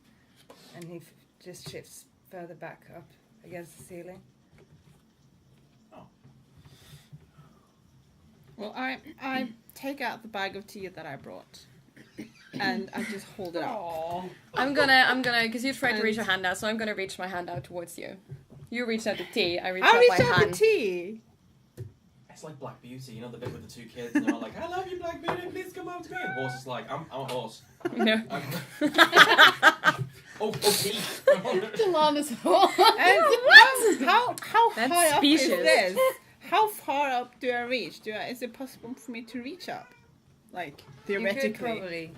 A: and he just shifts further back up against the ceiling.
D: Well, I take out the bag of tea that I brought, and I just hold it up.
B: I'm gonna, because you tried to reach your hand out, so I'm gonna reach my hand out towards you. You reach out the tea, I reach out my
D: out
B: hand.
D: the tea.
E: It's like Black Beauty, you know the bit with the two kids, and they're all like, "I love you, Black Beauty, please come home to me." And horse is like, "I'm a horse."
B: No.
E: tea.
C: Talon is horse.
D: And how
B: That's
D: high
B: specious.
D: up is this? How far up do I reach? Is it possible for me to reach up? Like, theoretically.
A: You could probably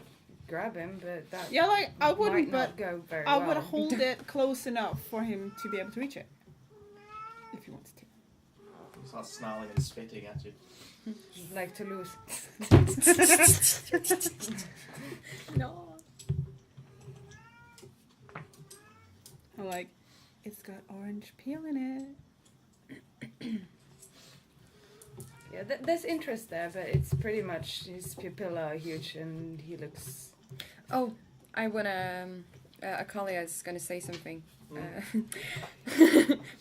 A: grab him, but that
D: Yeah, like, I wouldn't,
A: might
D: but
A: not go very
D: I
A: well.
D: would hold it close enough for him to be able to reach it. If he wants to.
E: He starts snarling and spitting at you.
A: Like to lose.
B: No.
D: I'm like, it's got orange peel in it.
A: Yeah, there's interest there, but it's pretty much his pupilla are huge, and he looks.
B: Oh, I wanna. Akalia is gonna say something.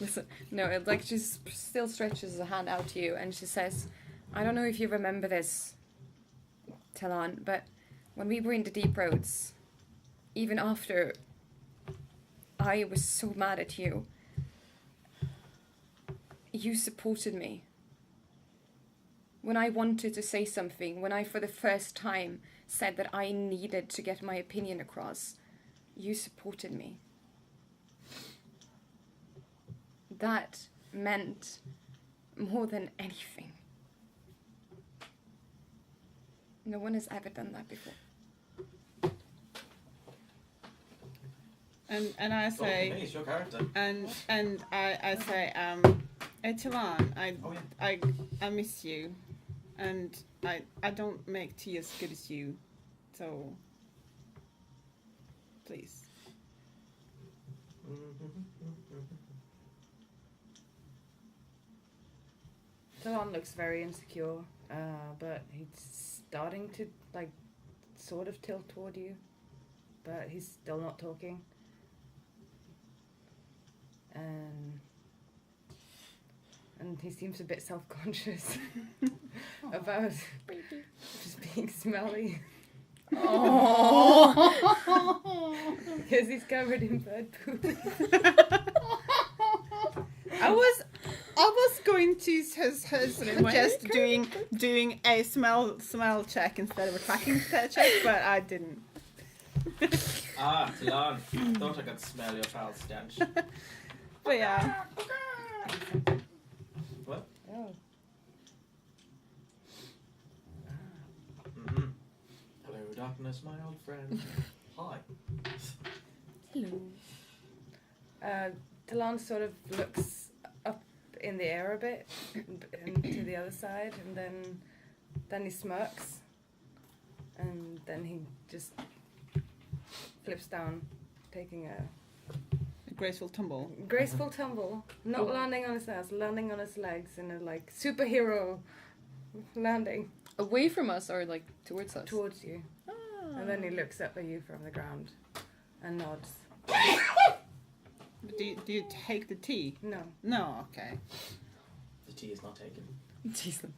B: Listen, no, it, like she still stretches a hand out to you and she says, I don't know if you remember this, Talon, but when we were in the deep roads, even after I was so mad at you, you supported me. When I wanted to say something, when I for the first time said that I needed to get my opinion across, you supported me. That meant more than anything. No one has ever done that before.
D: And I say,
E: me, it's your character.
D: and I say, Etilan, I miss you, and I don't make tea as good as you, so please.
A: Talon looks very insecure, but he's starting to like sort of tilt toward you, but he's still not talking. And he seems a bit self-conscious about just being smelly. Because he's covered in bird poop.
D: I was going to suggest doing a smell check instead of a tracking check, but I didn't.
E: Talon, thought I could smell your foul stench.
D: But yeah.
E: What?
A: Oh.
E: Mm-hmm. Hello, darkness, my old friend. Hi.
B: Hello.
A: Talon sort of looks up in the air a bit and to the other side, and then he smirks, and then he just flips down, taking a
D: Graceful tumble.
A: graceful tumble, not landing on his ass, landing on his legs in a like superhero landing
B: Away from us or like towards us?
A: towards you, and then he looks up at you from the ground and nods.
D: Do you take the tea?
A: No.
D: No, okay.
E: The tea is not taken.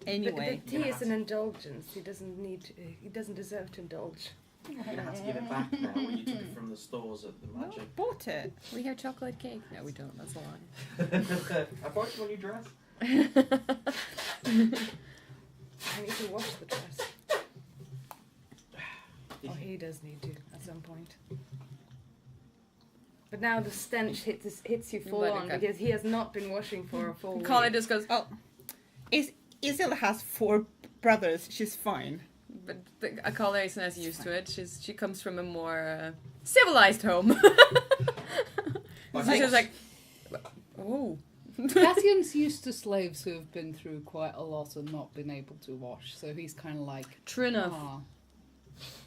D: Anyway.
A: The tea is an indulgence. He doesn't need. He doesn't deserve to indulge.
E: You're gonna have to give it back now. Where you took it from the stores at the
D: No,
E: Magic.
D: bought it.
B: We have chocolate cake. No, we don't. That's a lie.
E: I bought you a new dress.
A: I need to wash the dress. Or he does need to at some point. But now the stench hits you full on
B: Monica.
A: because he has not been washing for a full
B: Colin
A: week.
B: just goes,
D: Oh, Isil has 4 brothers. She's fine.
B: but Akala isn't as used to it. She comes from a more civilized home.
E: Like
B: She's
E: us.
B: just like, oh.
C: Cassian's used to slaves who have been through quite a lot and not been able to wash, so he's kind of like,
B: True enough.
C: "Aw."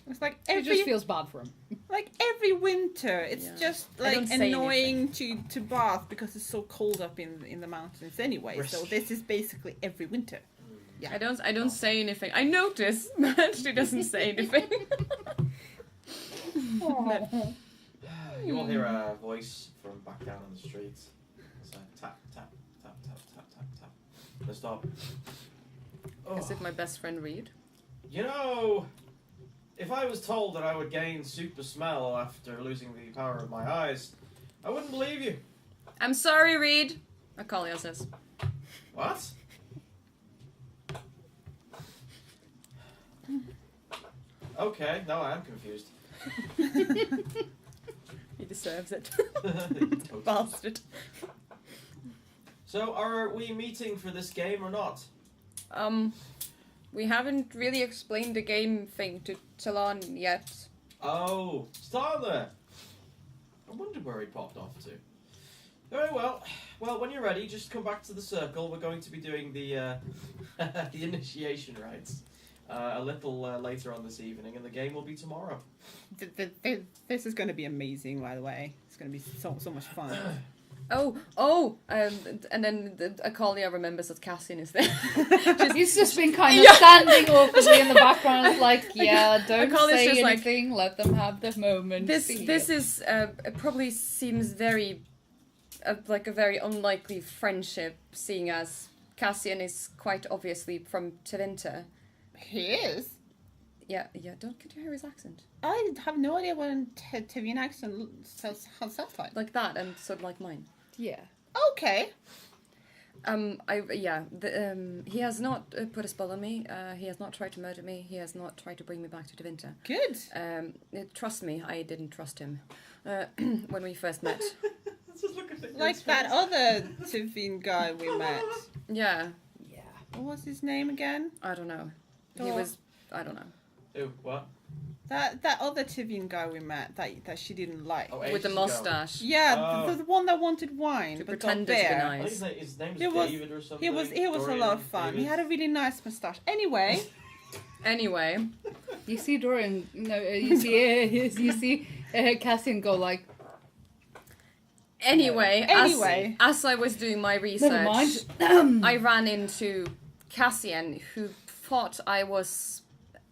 D: It's like
C: It just feels bad for him.
D: every winter. It's
B: Yeah.
D: just
B: I
D: like
B: don't say
D: annoying to bath because it's so cold up in the mountains anyway. So
E: Risky.
D: this is basically every winter. Yeah.
B: I don't say anything. I notice, but she doesn't say anything.
E: You will hear a voice from back down on the streets. It's like tap, tap, tap, tap, tap, tap, tap. They stop.
B: As
E: Oh.
B: if my best friend Reed.
E: You know, if I was told that I would gain super smell after losing the power of my eyes, I wouldn't believe you.
B: I'm sorry, Reed. Akalia says.
E: What? Okay, now I am confused.
B: He deserves it.
E: Bastard.
B: Bastard.
E: So, are we meeting for this game or not?
B: We haven't really explained the game thing to Talon yet.
E: Oh, start there. I wondered where he popped off to. Very well. Well, when you're ready, just come back to the circle. We're going to be doing the the initiation rites a little later on this evening, and the game will be tomorrow.
D: This is going to be amazing, by the way. It's going to be so much fun.
B: And then Akalia remembers that Cassian is there.
C: He's just been kind of standing awkwardly in the background. It's like, yeah, don't
B: Akalia's
C: say
B: just like,
C: anything. Let them have their moment.
B: This is probably seems very like a very unlikely friendship, seeing as Cassian is quite obviously from Tevinter.
D: He is.
B: Yeah. Could you hear his accent?
D: I have no idea what a Tavian accent sounds like.
B: Like that, and sort of like mine.
C: Yeah.
D: Okay.
B: He has not put a spell on me. He has not tried to murder me. He has not tried to bring me back to Tevinter.
D: Good.
B: Trust me, I didn't trust him when we first met.
E: Just look at it.
D: Like that other Tavian guy we met.
B: Yeah,
D: What was his name again?
B: I don't know. I don't know.
E: Ew, what?
D: That other Tavian guy we met that she didn't like.
E: Oh,
B: With
E: ages
B: the
E: ago.
B: mustache.
D: Yeah,
E: Oh.
D: the one that wanted wine
B: To
D: but got
B: pretend to be
D: beer.
E: I
B: nice.
E: think his name
D: It was-
E: David or something.
D: He was a lot of fun. He had a really nice moustache. Anyway,
B: Anyway,
C: You see Dorian, you see Cassian go like,
B: Anyway,
D: Anyway.
B: as I was doing my research,
C: never mind.
B: I ran into Cassian, who thought I was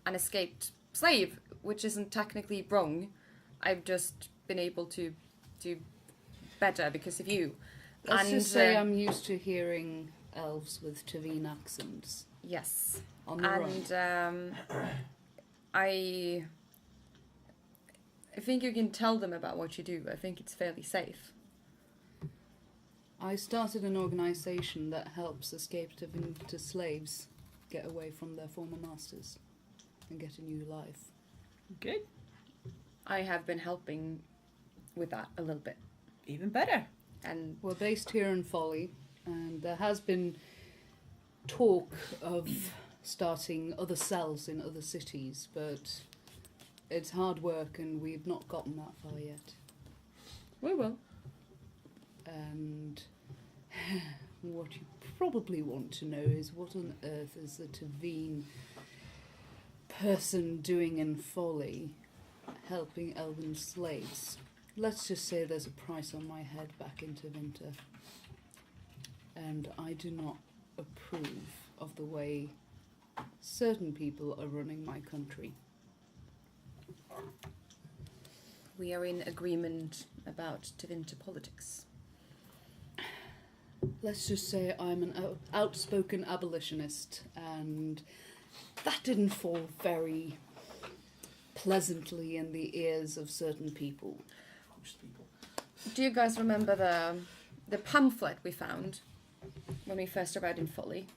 B: an escaped slave, which isn't technically wrong. I've just been able to do better because of you.
C: Let's just say I'm used to hearing elves with Tavine accents
B: Yes.
C: on the run.
B: And I think you can tell them about what you do. I think it's fairly safe.
C: I started an organization that helps escaped Tavine slaves get away from their former masters and get a new life.
D: good.
B: I have been helping with that a little bit.
D: Even better.
B: And
C: We're based here in Folly, and there has been talk of starting other cells in other cities, but it's hard work and we've not gotten that far yet.
B: we will.
C: And what you probably want to know is what on earth is the Tavine person doing in Folly, helping elven slaves? Let's just say there's a price on my head back into winter. And I do not approve of the way certain people are running my country.
B: We are in agreement about Tevinter politics.
C: Let's just say I'm an outspoken abolitionist, and that didn't fall very pleasantly in the ears of certain people.
E: Most people.
B: Do you guys remember the pamphlet we found when we first arrived in Folly?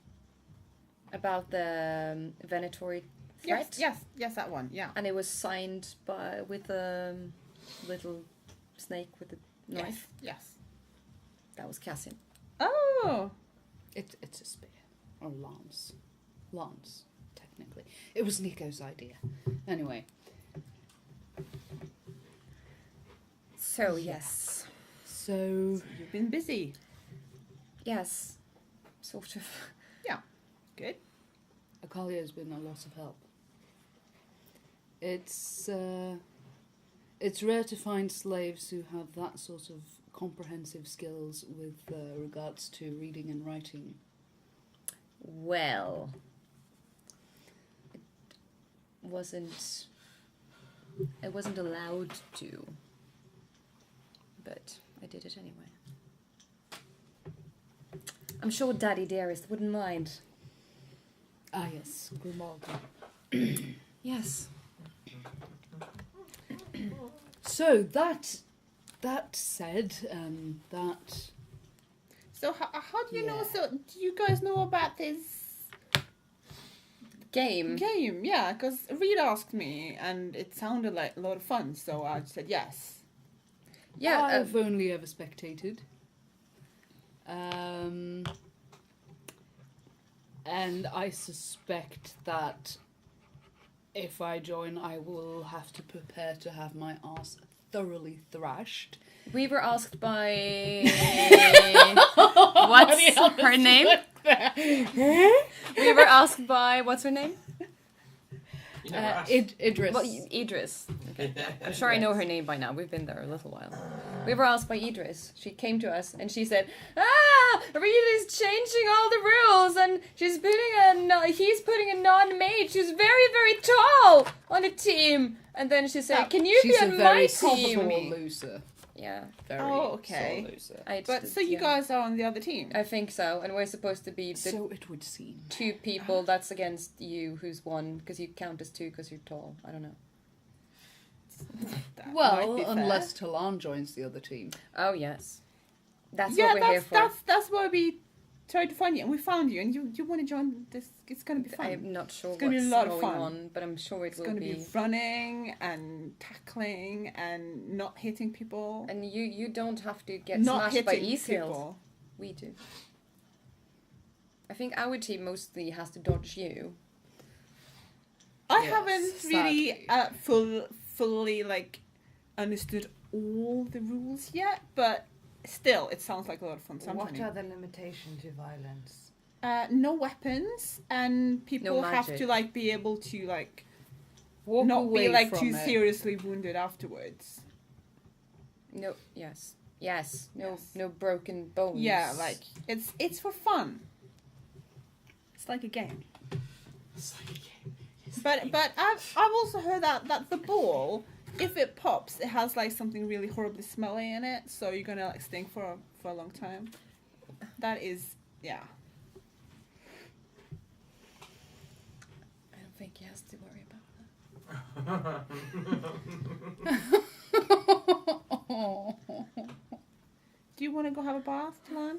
B: About the Venatori threat?
D: Yes, that one. Yeah.
B: And it was signed with a little snake with a knife.
D: Yes.
B: That was Cassian.
D: Oh.
C: It's a spear. Or lance. Lance, technically. It was Nico's idea. Anyway.
B: So, yes.
C: So,
D: You've been busy.
B: Yes. Sort of.
D: Good.
C: Akalio's been a lot of help. It's rare to find slaves who have that sort of comprehensive skills with regards to reading and writing.
B: Well, it wasn't allowed to, but I did it anyway. I'm sure Daddy Dearest wouldn't mind.
C: Ah yes, Grimaldi.
B: Yes.
C: So that said, that
D: So how do you know?
C: Yeah.
D: So do you guys know about this
B: Game.
D: game? Yeah, because Reed asked me, and it sounded like a lot of fun, so I said yes.
B: Yeah.
C: I've only ever spectated. And I suspect that if I join, I will have to prepare to have my arse thoroughly thrashed.
B: We were asked by what's her name? We were asked by what's her name?
E: You never asked.
C: Idris.
B: Well, Idris. I'm sure I know her name by now. We've been there a little while. We were asked by Idris. She came to us and she said, Reed is changing all the rules and he's putting a non-mage who's very, very tall on a team. And then she said, can you
C: She's
B: be
C: a
B: on
C: very
B: my team?
C: probable loser.
B: Yeah,
C: Very
D: okay.
C: sore loser.
D: But so you guys are on the other team.
B: I think so, and we're supposed to be the
C: So it would seem.
B: 2 people that's against you, who's 1, because you count as 2 because you're tall. I don't know.
D: That might
C: Well,
D: be fair.
C: unless Talan joins the other team.
B: Oh yes, that's
D: yeah,
B: what we're here for.
D: that's why we tried to find you, and we found you, and you want to join this. It's gonna be fun.
B: I'm not sure
D: It's
B: what's
D: gonna be a lot of
B: going
D: fun.
B: on, but I'm sure it
D: It's
B: will
D: gonna
B: be.
D: be running and tackling and not hitting people.
B: And you don't have to get
D: not
B: smashed by
D: hitting
B: E-skills.
D: people.
B: We do. I think our team mostly has to dodge you.
D: I
C: Yes,
D: haven't really
C: sadly.
D: fully like understood all the rules yet, but still, it sounds like a lot of fun. So I'm
A: What
D: joining.
A: are the limitations to violence?
D: No weapons, and people have
B: magic.
D: to like be able to like
C: Walk
D: not
C: away
D: be like
C: from
D: too
C: it.
D: seriously wounded afterwards.
B: No. Yes. Yes. No.
D: Yes.
B: No broken bones.
D: Yeah, like it's for fun. It's like a game.
E: It's like a game. It's
D: But I've also heard that the ball, if it pops, it has like something really horribly smelly in it, so you're gonna like stink for a long time. That is, yeah.
B: I don't think he has to worry about
D: Do you want to go have a bath, Talan?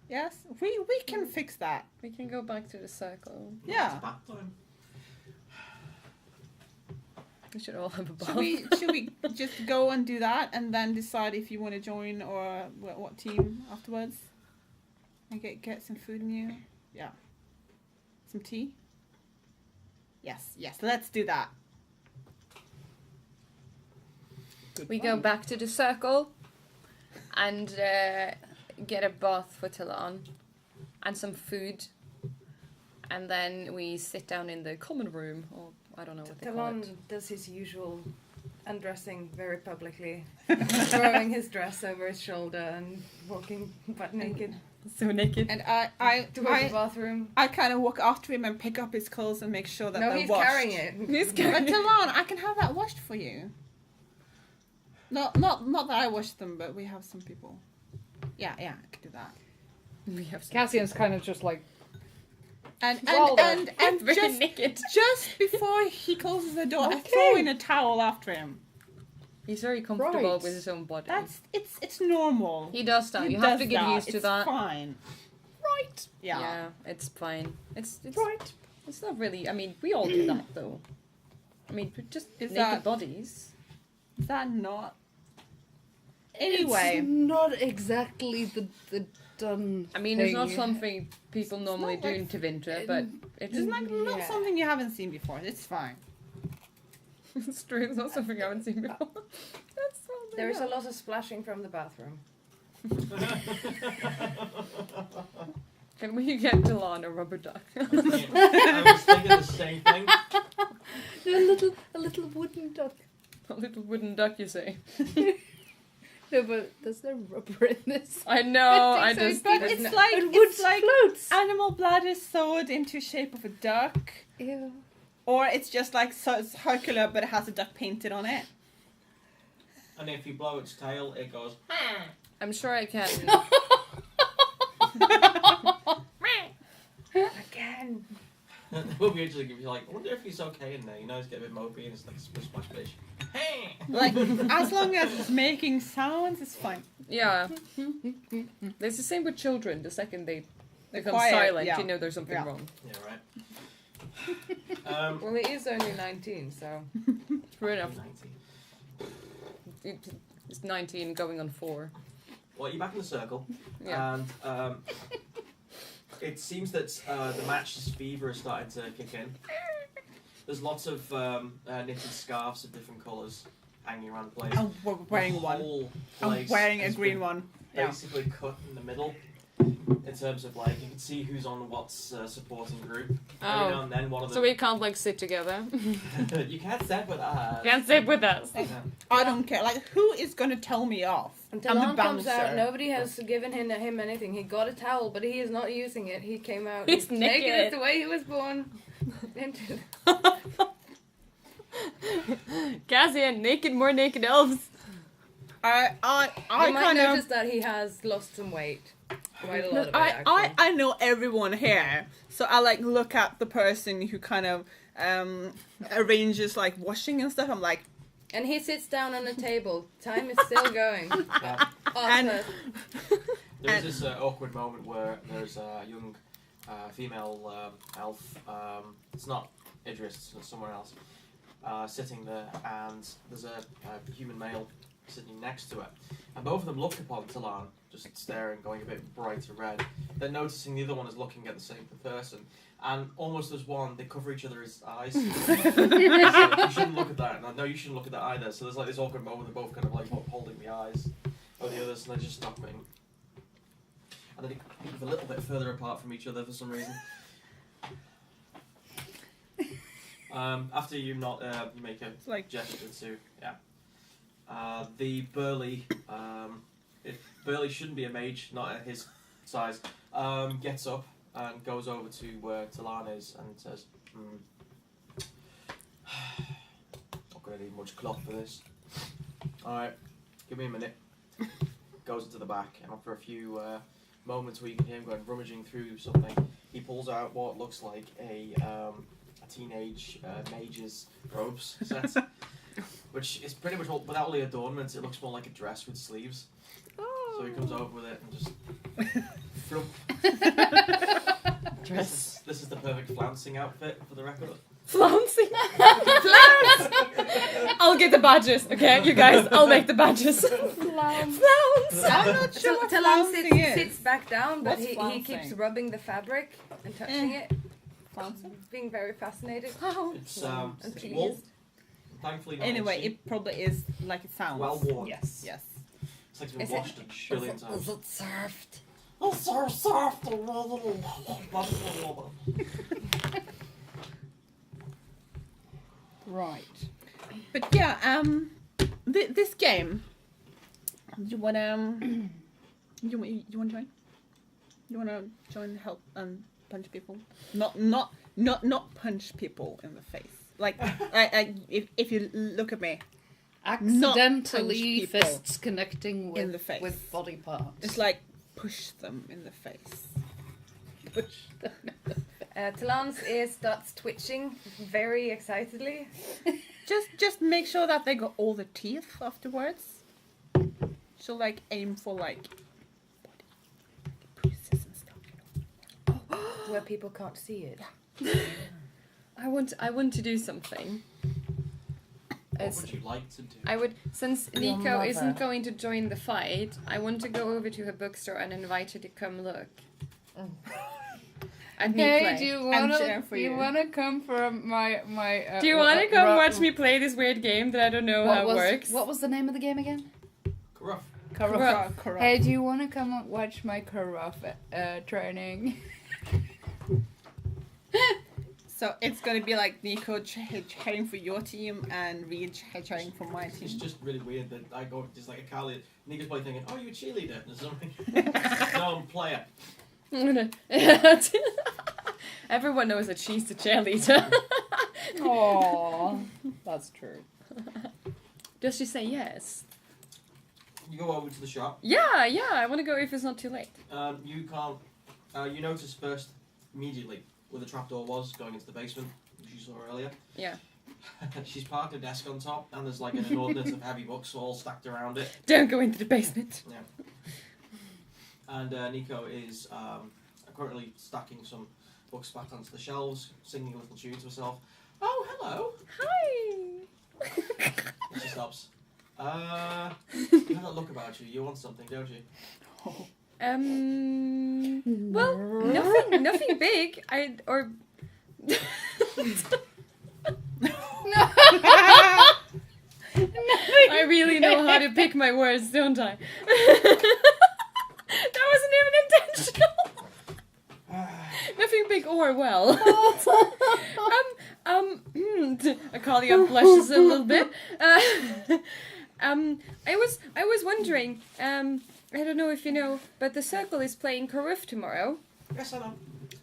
D: Yes, we can fix that.
B: We can go back to the circle.
D: Yeah.
E: It's bath time.
B: We should all have a bath.
D: Should we just go and do that and then decide if you want to join or what team afterwards? And get some food in you? Yeah. Some tea? Yes, let's do that. Good
B: We
D: plan.
B: go back to the circle and get a bath for Talan and some food. And then we sit down in the common room, or I don't know what they call
A: Talon
B: it.
A: does his usual undressing very publicly, throwing his dress over his shoulder and walking butt naked
B: So naked.
D: And I
A: to the bathroom.
D: kind of walk after him and pick up his clothes and make sure that
A: No,
D: they're
A: he's
D: washed.
A: carrying it.
B: He's
D: But
B: carrying it.
D: Talon, I can have that washed for you. Not that I wash them, but we have some people. Yeah, I can do that.
B: We have some
C: Cassian's kind of just like,
D: And
C: Well,
D: and
B: very
D: just
B: naked.
D: just before he closes the door, I
C: Okay.
D: throw in a towel after him.
B: He's very comfortable
C: Right.
B: with his own body.
D: It's normal.
B: He does that.
D: He
B: You have
D: does
B: to get
D: that.
B: used to
D: It's
B: that.
D: Fine.
C: right.
D: Yeah.
B: It's fine. It's
C: Right.
B: It's not really. I mean, we all do that though. I mean, we're just
D: Is
B: naked
D: that-
B: bodies.
D: Is that not? Anyway,
C: It's not exactly the done.
B: I mean, it's not
C: thing.
B: something people normally
D: not
B: do
D: like-
B: in Tevinter, but
D: it's
B: it's
D: not
A: Yeah.
D: something you haven't seen before. It's fine.
B: it's true. It's not something I haven't seen before. That's so
A: There is a lot of splashing from the bathroom.
B: Can we get Delan a rubber duck?
E: I was thinking the same thing.
C: A little wooden duck.
B: A little wooden duck, you say?
C: No, but there's no rubber in this.
B: I know. I
C: think so,
B: just.
D: But
B: there's
D: it's
B: no-
D: like
C: And wood
D: it's like
C: floats.
D: animal bladder sewed into shape of a duck,
C: Ew.
D: or it's just like circular, but it has a duck painted on it.
E: And if you blow its tail, it goes.
B: I'm sure I can.
A: Again.
E: It will be interesting if you're like, I wonder if he's okay in there. You know, he's getting a bit mopey and it's like a splish splash fish. Hey!
D: Like as long as it's making sounds, it's fine.
B: Yeah. It's the same with children. The second they become
D: quiet,
B: silent,
D: yeah.
B: you know there's something
D: Yeah.
B: wrong.
E: Yeah, right.
A: Well, he is only 19, so.
B: True enough.
E: 19.
B: It's 19 going on 4.
E: Well, you're back in the circle.
B: Yeah.
E: And it seems that the match's fever is starting to kick in. There's lots of knitted scarves of different colours hanging around the place.
D: I'm wearing
E: The
D: one.
E: whole
D: I'm
E: place
D: wearing a
E: has
D: green
E: been
D: one. Yeah.
E: Basically cut in the middle. In terms of like, you can see who's on what's supporting group. Every now and then one of
B: So
E: them.
B: we can't like sit together.
E: You can't step with us.
B: Can't sit with us.
E: Yeah.
D: I don't care. Like, who is gonna tell me off?
A: Until
D: I'm the
A: Talon comes
D: bouncer.
A: out, nobody has given him anything. He got a towel, but he is not using it. He came out
B: He's naked.
A: as the way he was born. Into
B: Cassian, naked, more naked elves.
D: I
A: You might
D: kind
A: notice
D: of.
A: that he has lost some weight. Quite a lot of it, actually.
D: I know everyone here, so I like look at the person who kind of arranges like washing and stuff. I'm like,
A: And he sits down on a table. Time is still going.
D: And-
A: Arthur.
E: There's this awkward moment where there's a young female elf. It's not Idris, it's someone else. Sitting there, and there's a human male sitting next to it. And both of them look upon Talan, just staring, going a bit brighter red. Then noticing the other one is looking at the same person. And almost as one, they cover each other's eyes. So, you shouldn't look at that. And I know you shouldn't look at that either. So there's like this awkward moment, they're both kind of like holding the eyes of the others, and they just stop moving. And then they move a little bit further apart from each other for some reason. After you not, you make a
D: like
E: gesture to, the burly, burly shouldn't be a mage, not at his size, gets up and goes over to where Talan is and says, not going to need much cloth for this. Alright, give me a minute. Goes into the back, and after a few moments where you can hear him going rummaging through something, he pulls out what looks like a teenage mage's robes set, which is pretty much all, without all the adornments, it looks more like a dress with sleeves. So he comes over with it and just flump.
B: Dress.
E: This is the perfect flouncing outfit for the record.
B: Flouncing. Flounce. I'll get the badges. Okay, you guys. I'll make the badges. Flounce.
D: I'm not sure what
A: Talan
D: flouncing is.
A: sits back down, but
D: What's
A: he
D: flouncing?
A: keeps rubbing the fabric and touching it,
D: Flouncing?
A: being very fascinated
E: It's
A: and
E: it's
A: pleased.
E: wool. Thankfully not
D: Anyway,
E: itchy.
D: it probably is like it sounds.
E: Well worn.
D: Yes. Yes.
E: It's like it's been
A: Is it-
E: washed a billion times.
A: Is it soft?
E: Oh, so soft.
C: Right.
D: But yeah, this game. You wanna you want to join? You wanna join? Help and punch people? Not punch people in the face. Like if you look at me,
C: Accidentally
D: punch people
C: fists connecting
D: in the face.
C: with body parts.
D: it's like push them in the face.
A: Talan's ear starts twitching very excitedly.
D: Just make sure that they got all the teeth afterwards. So like aim for like bruises and stuff.
A: Where people can't see it.
B: I want to do something.
E: What would you like to do?
B: I would, since
A: Your
B: Nico
A: mother.
B: isn't going to join the fight, I want to go over to her bookstore and invite her to come look. At me
C: Hey,
B: play.
C: do you
D: And
C: wanna
D: cheer for you.
C: come for my
B: Do you want to come watch me play this weird game that I don't know how it works?
C: What was the name of the game again?
E: Gruff.
D: Corrupt.
C: Hey, do you want to come and watch my Karaf training?
D: So it's gonna be like Nico cheering for your team and Reed cheering for my
E: It's
D: team.
E: just really weird that I go just like a Cali. Nigga's probably thinking, "Oh, you're a cheerleader" or something. No, I'm a player.
B: Everyone knows that she's the cheerleader.
C: Aww, that's true.
B: Does she say yes?
E: You go over to the shop.
B: Yeah, I want to go if it's not too late.
E: You can't. You notice first immediately where the trapdoor was going into the basement, which you saw earlier.
B: Yeah.
E: She's parked a desk on top, and there's like an inordinate of heavy books all stacked around it.
B: Don't go into the basement.
E: Yeah. And Nico is currently stacking some books back onto the shelves, singing a little tune to herself. Oh, hello.
B: Hi.
E: And she stops. You have that look about you. You want something, don't you?
B: Well, nothing big. I really know how to pick my words, don't I? That wasn't even intentional. Nothing big or well. Akalia blushes a little bit. I was wondering. I don't know if you know, but the Circle is playing Karuf tomorrow.
E: Yes, I know.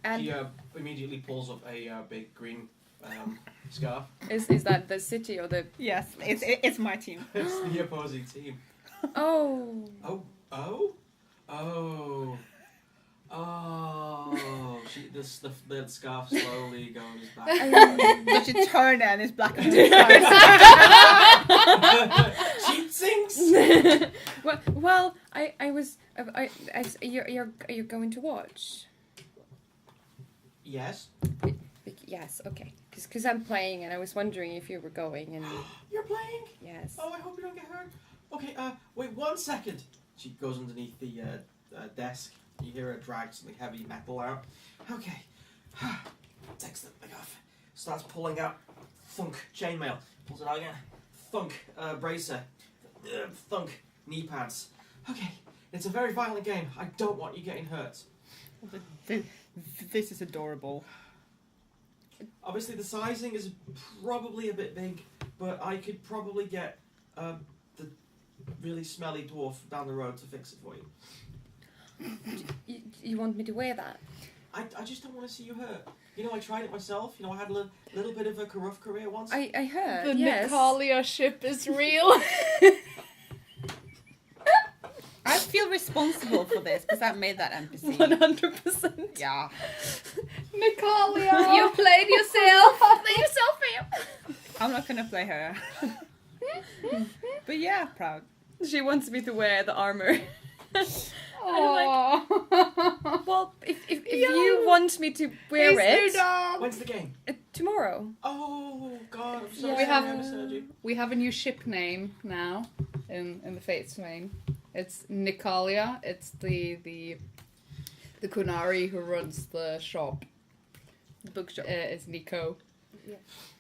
B: And
E: She immediately pulls up a big green scarf.
B: is that the city or the?
D: Yes, it's my team.
E: It's the opposing team.
B: Oh.
E: Oh. The scarf slowly goes back.
D: So she turned and it's black and
E: She sinks.
B: well, I was, you're going to watch.
E: Yes.
B: Yes, okay. Because I'm playing and I was wondering if you were going and...
E: You're playing?
B: Yes.
E: Oh, I hope you don't get hurt. Okay, wait 1 second. She goes underneath the desk. You hear her drag something heavy metal out. Okay. Takes the thing off. Starts pulling out. Thunk. Chainmail. Pulls it out again. Thunk. Bracer. Thunk. Knee pads. Okay. It's a very violent game. I don't want you getting hurt.
D: This is adorable.
E: Obviously, the sizing is probably a bit big, but I could probably get the really smelly dwarf down the road to fix it for you.
B: You want me to wear that?
E: I just don't want to see you hurt. You know, I tried it myself. You know, I had a little bit of a rough career once.
B: I heard,
C: The
B: yes.
C: Nicalia ship is real.
D: I feel responsible for this because I made that NPC.
B: 100%.
D: Yeah.
C: Nicalia.
B: You played yourself. Play yourself, ma'am.
D: I'm not gonna play her. But yeah, proud.
B: She wants me to wear the armor.
C: Aww.
B: Well, if you want me to wear it
E: When's the game?
B: tomorrow.
E: Oh God, I'm so
B: Yeah.
E: sorry I misheard you.
C: We have a new ship name now in the Fateswain. It's Nicalia. It's the Kunari who runs the shop.
B: The bookshop.
C: It's Nico.
B: Yeah.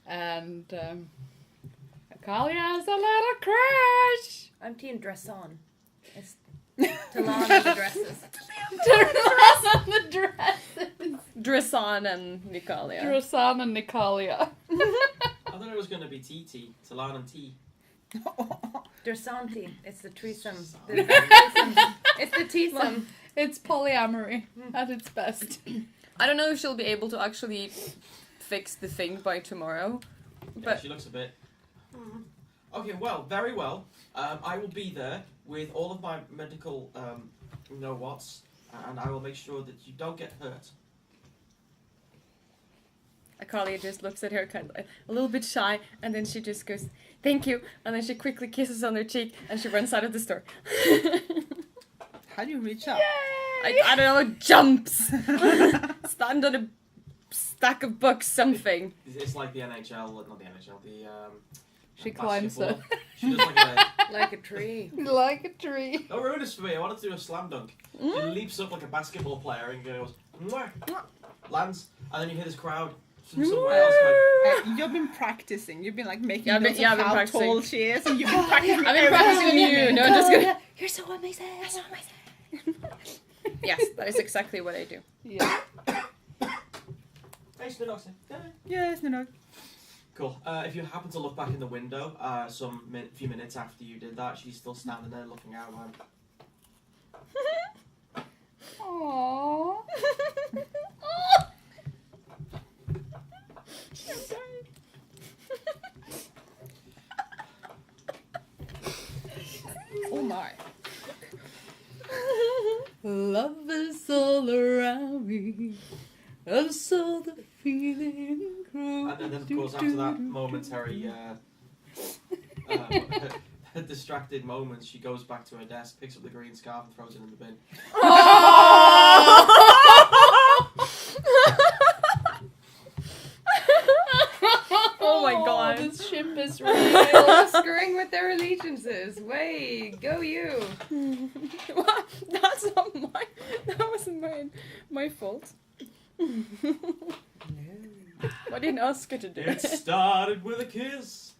C: And Nicalia has a little crush.
A: I'm team dress on. It's Talon and the dresses.
C: The dresses.
B: Dressan and Nicalia.
C: Drosan and Nicalia.
E: I thought it was going to be TT, Talon and T.
A: Dressanti. It's the threesome. It's the threesome.
C: It's polyamory at its best.
B: I don't know if she'll be able to actually fix the thing by tomorrow.
E: Yeah,
B: But
E: she looks a bit. Okay, well, very well. I will be there with all of my medical know-whats, and I will make sure that you don't get hurt.
B: Akalia just looks at her kind of a little bit shy, and then she just goes, "Thank you," and then she quickly kisses on her cheek, and she runs out of the store.
D: How do you reach up?
B: I don't know, jumps! Stand on a stack of books, something.
E: It's like the NHL, not the NHL,
C: She climbs
E: basketball.
C: up.
E: She does like a...
A: Like a tree.
C: Like a tree.
E: Don't ruin this for me, I wanted to do a slam dunk. She leaps up like a basketball player and goes, "Mwah!" Lands, and then you hear this crowd from somewhere else going,
D: You've been practicing. You've been like making
B: Yeah, I've been-
D: notes
B: yeah,
D: of
B: I've been
D: how
B: practicing.
D: tall she is, and you've been practicing.
B: I've been practicing you. No, I'm just kidding.
C: You're so amazing. You're so amazing.
B: Yes, that is exactly what I do.
C: Yeah.
E: "Hey, Sninoxy."
D: Yes, no.
E: Cool. If you happen to look back in the window, few minutes after you did that, she's still standing there looking out like,
C: Aww.
D: Oh my.
C: Love is all around me. I saw the feeling grow.
E: and then of course after that momentary distracted moment, she goes back to her desk, picks up the green scarf and throws it in the bin.
B: Oh my god.
C: This ship is real.
A: Screwing with their allegiances. Way, go you.
B: What? That's not mine. That wasn't my fault. I didn't ask her to do
E: It
B: it.
E: started with a kiss.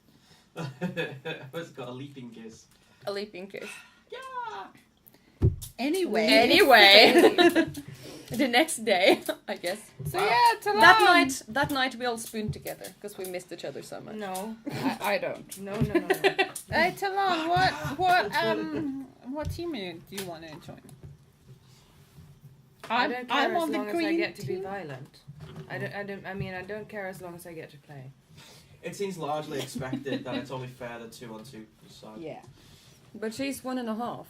E: It's got a leaping kiss.
B: A leaping kiss.
E: Yeah.
D: Anyway.
B: The next day, I guess.
C: So yeah, Talon.
B: That night we all spooned together because we missed each other so much.
A: No.
C: I don't.
A: No.
D: Hey, Talon, what team do you want to join?
A: I don't care
D: I'm
A: as
D: on the
A: long as I
D: green
A: get to be
D: team.
A: violent. I don't care as long as I get to play.
E: It seems largely expected that it's only fair that 2 on 2 decide.
C: Yeah.
B: But she's 1.5.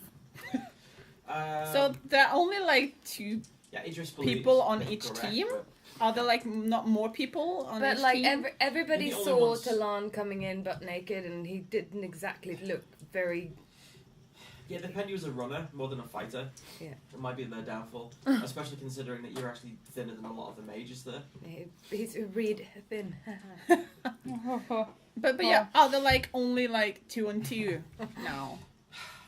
D: So there are only like 2
E: yeah, Idris
D: people
E: believes
D: on
E: that's
D: each
E: correct,
D: team?
E: but-
D: Are there like not more people on
A: But
D: each
A: like
D: team?
A: everybody
E: You're the only
A: saw
E: ones-
A: Talon coming in butt naked, and he didn't exactly look very.
E: Yeah, they depend you as a runner more than a fighter.
A: Yeah.
E: It might be their downfall, especially considering that you're actually thinner than a lot of the mages there.
A: He's reed thin.
D: But yeah, are there like only like 2 and 2 now?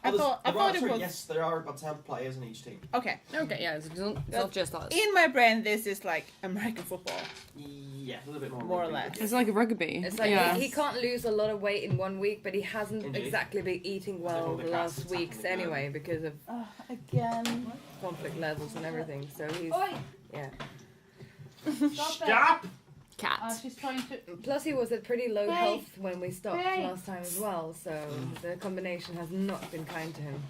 D: I thought it was
E: Yes, there are about 10 players in each team.
D: okay.
B: Okay, yeah, it's not just us.
D: In my brain, this is like American football.
E: Yeah, a little bit more.
D: More or
E: rugby,
D: less.
E: but
B: It's like rugby.
A: It's like
B: yeah.
A: he can't lose a lot of weight in 1 week, but he hasn't
E: Indeed.
A: exactly been eating well
E: all
A: the
E: the
A: last
E: cats
A: weeks
E: happening,
A: anyway because of
D: Again.
A: conflict levels and everything. So he's yeah.
E: Stop!
B: Cat.
C: She's trying to.
A: Plus he was at pretty low
C: Hey.
A: health when we stopped
C: Hey.
A: last time as well. So the combination has not been kind to him.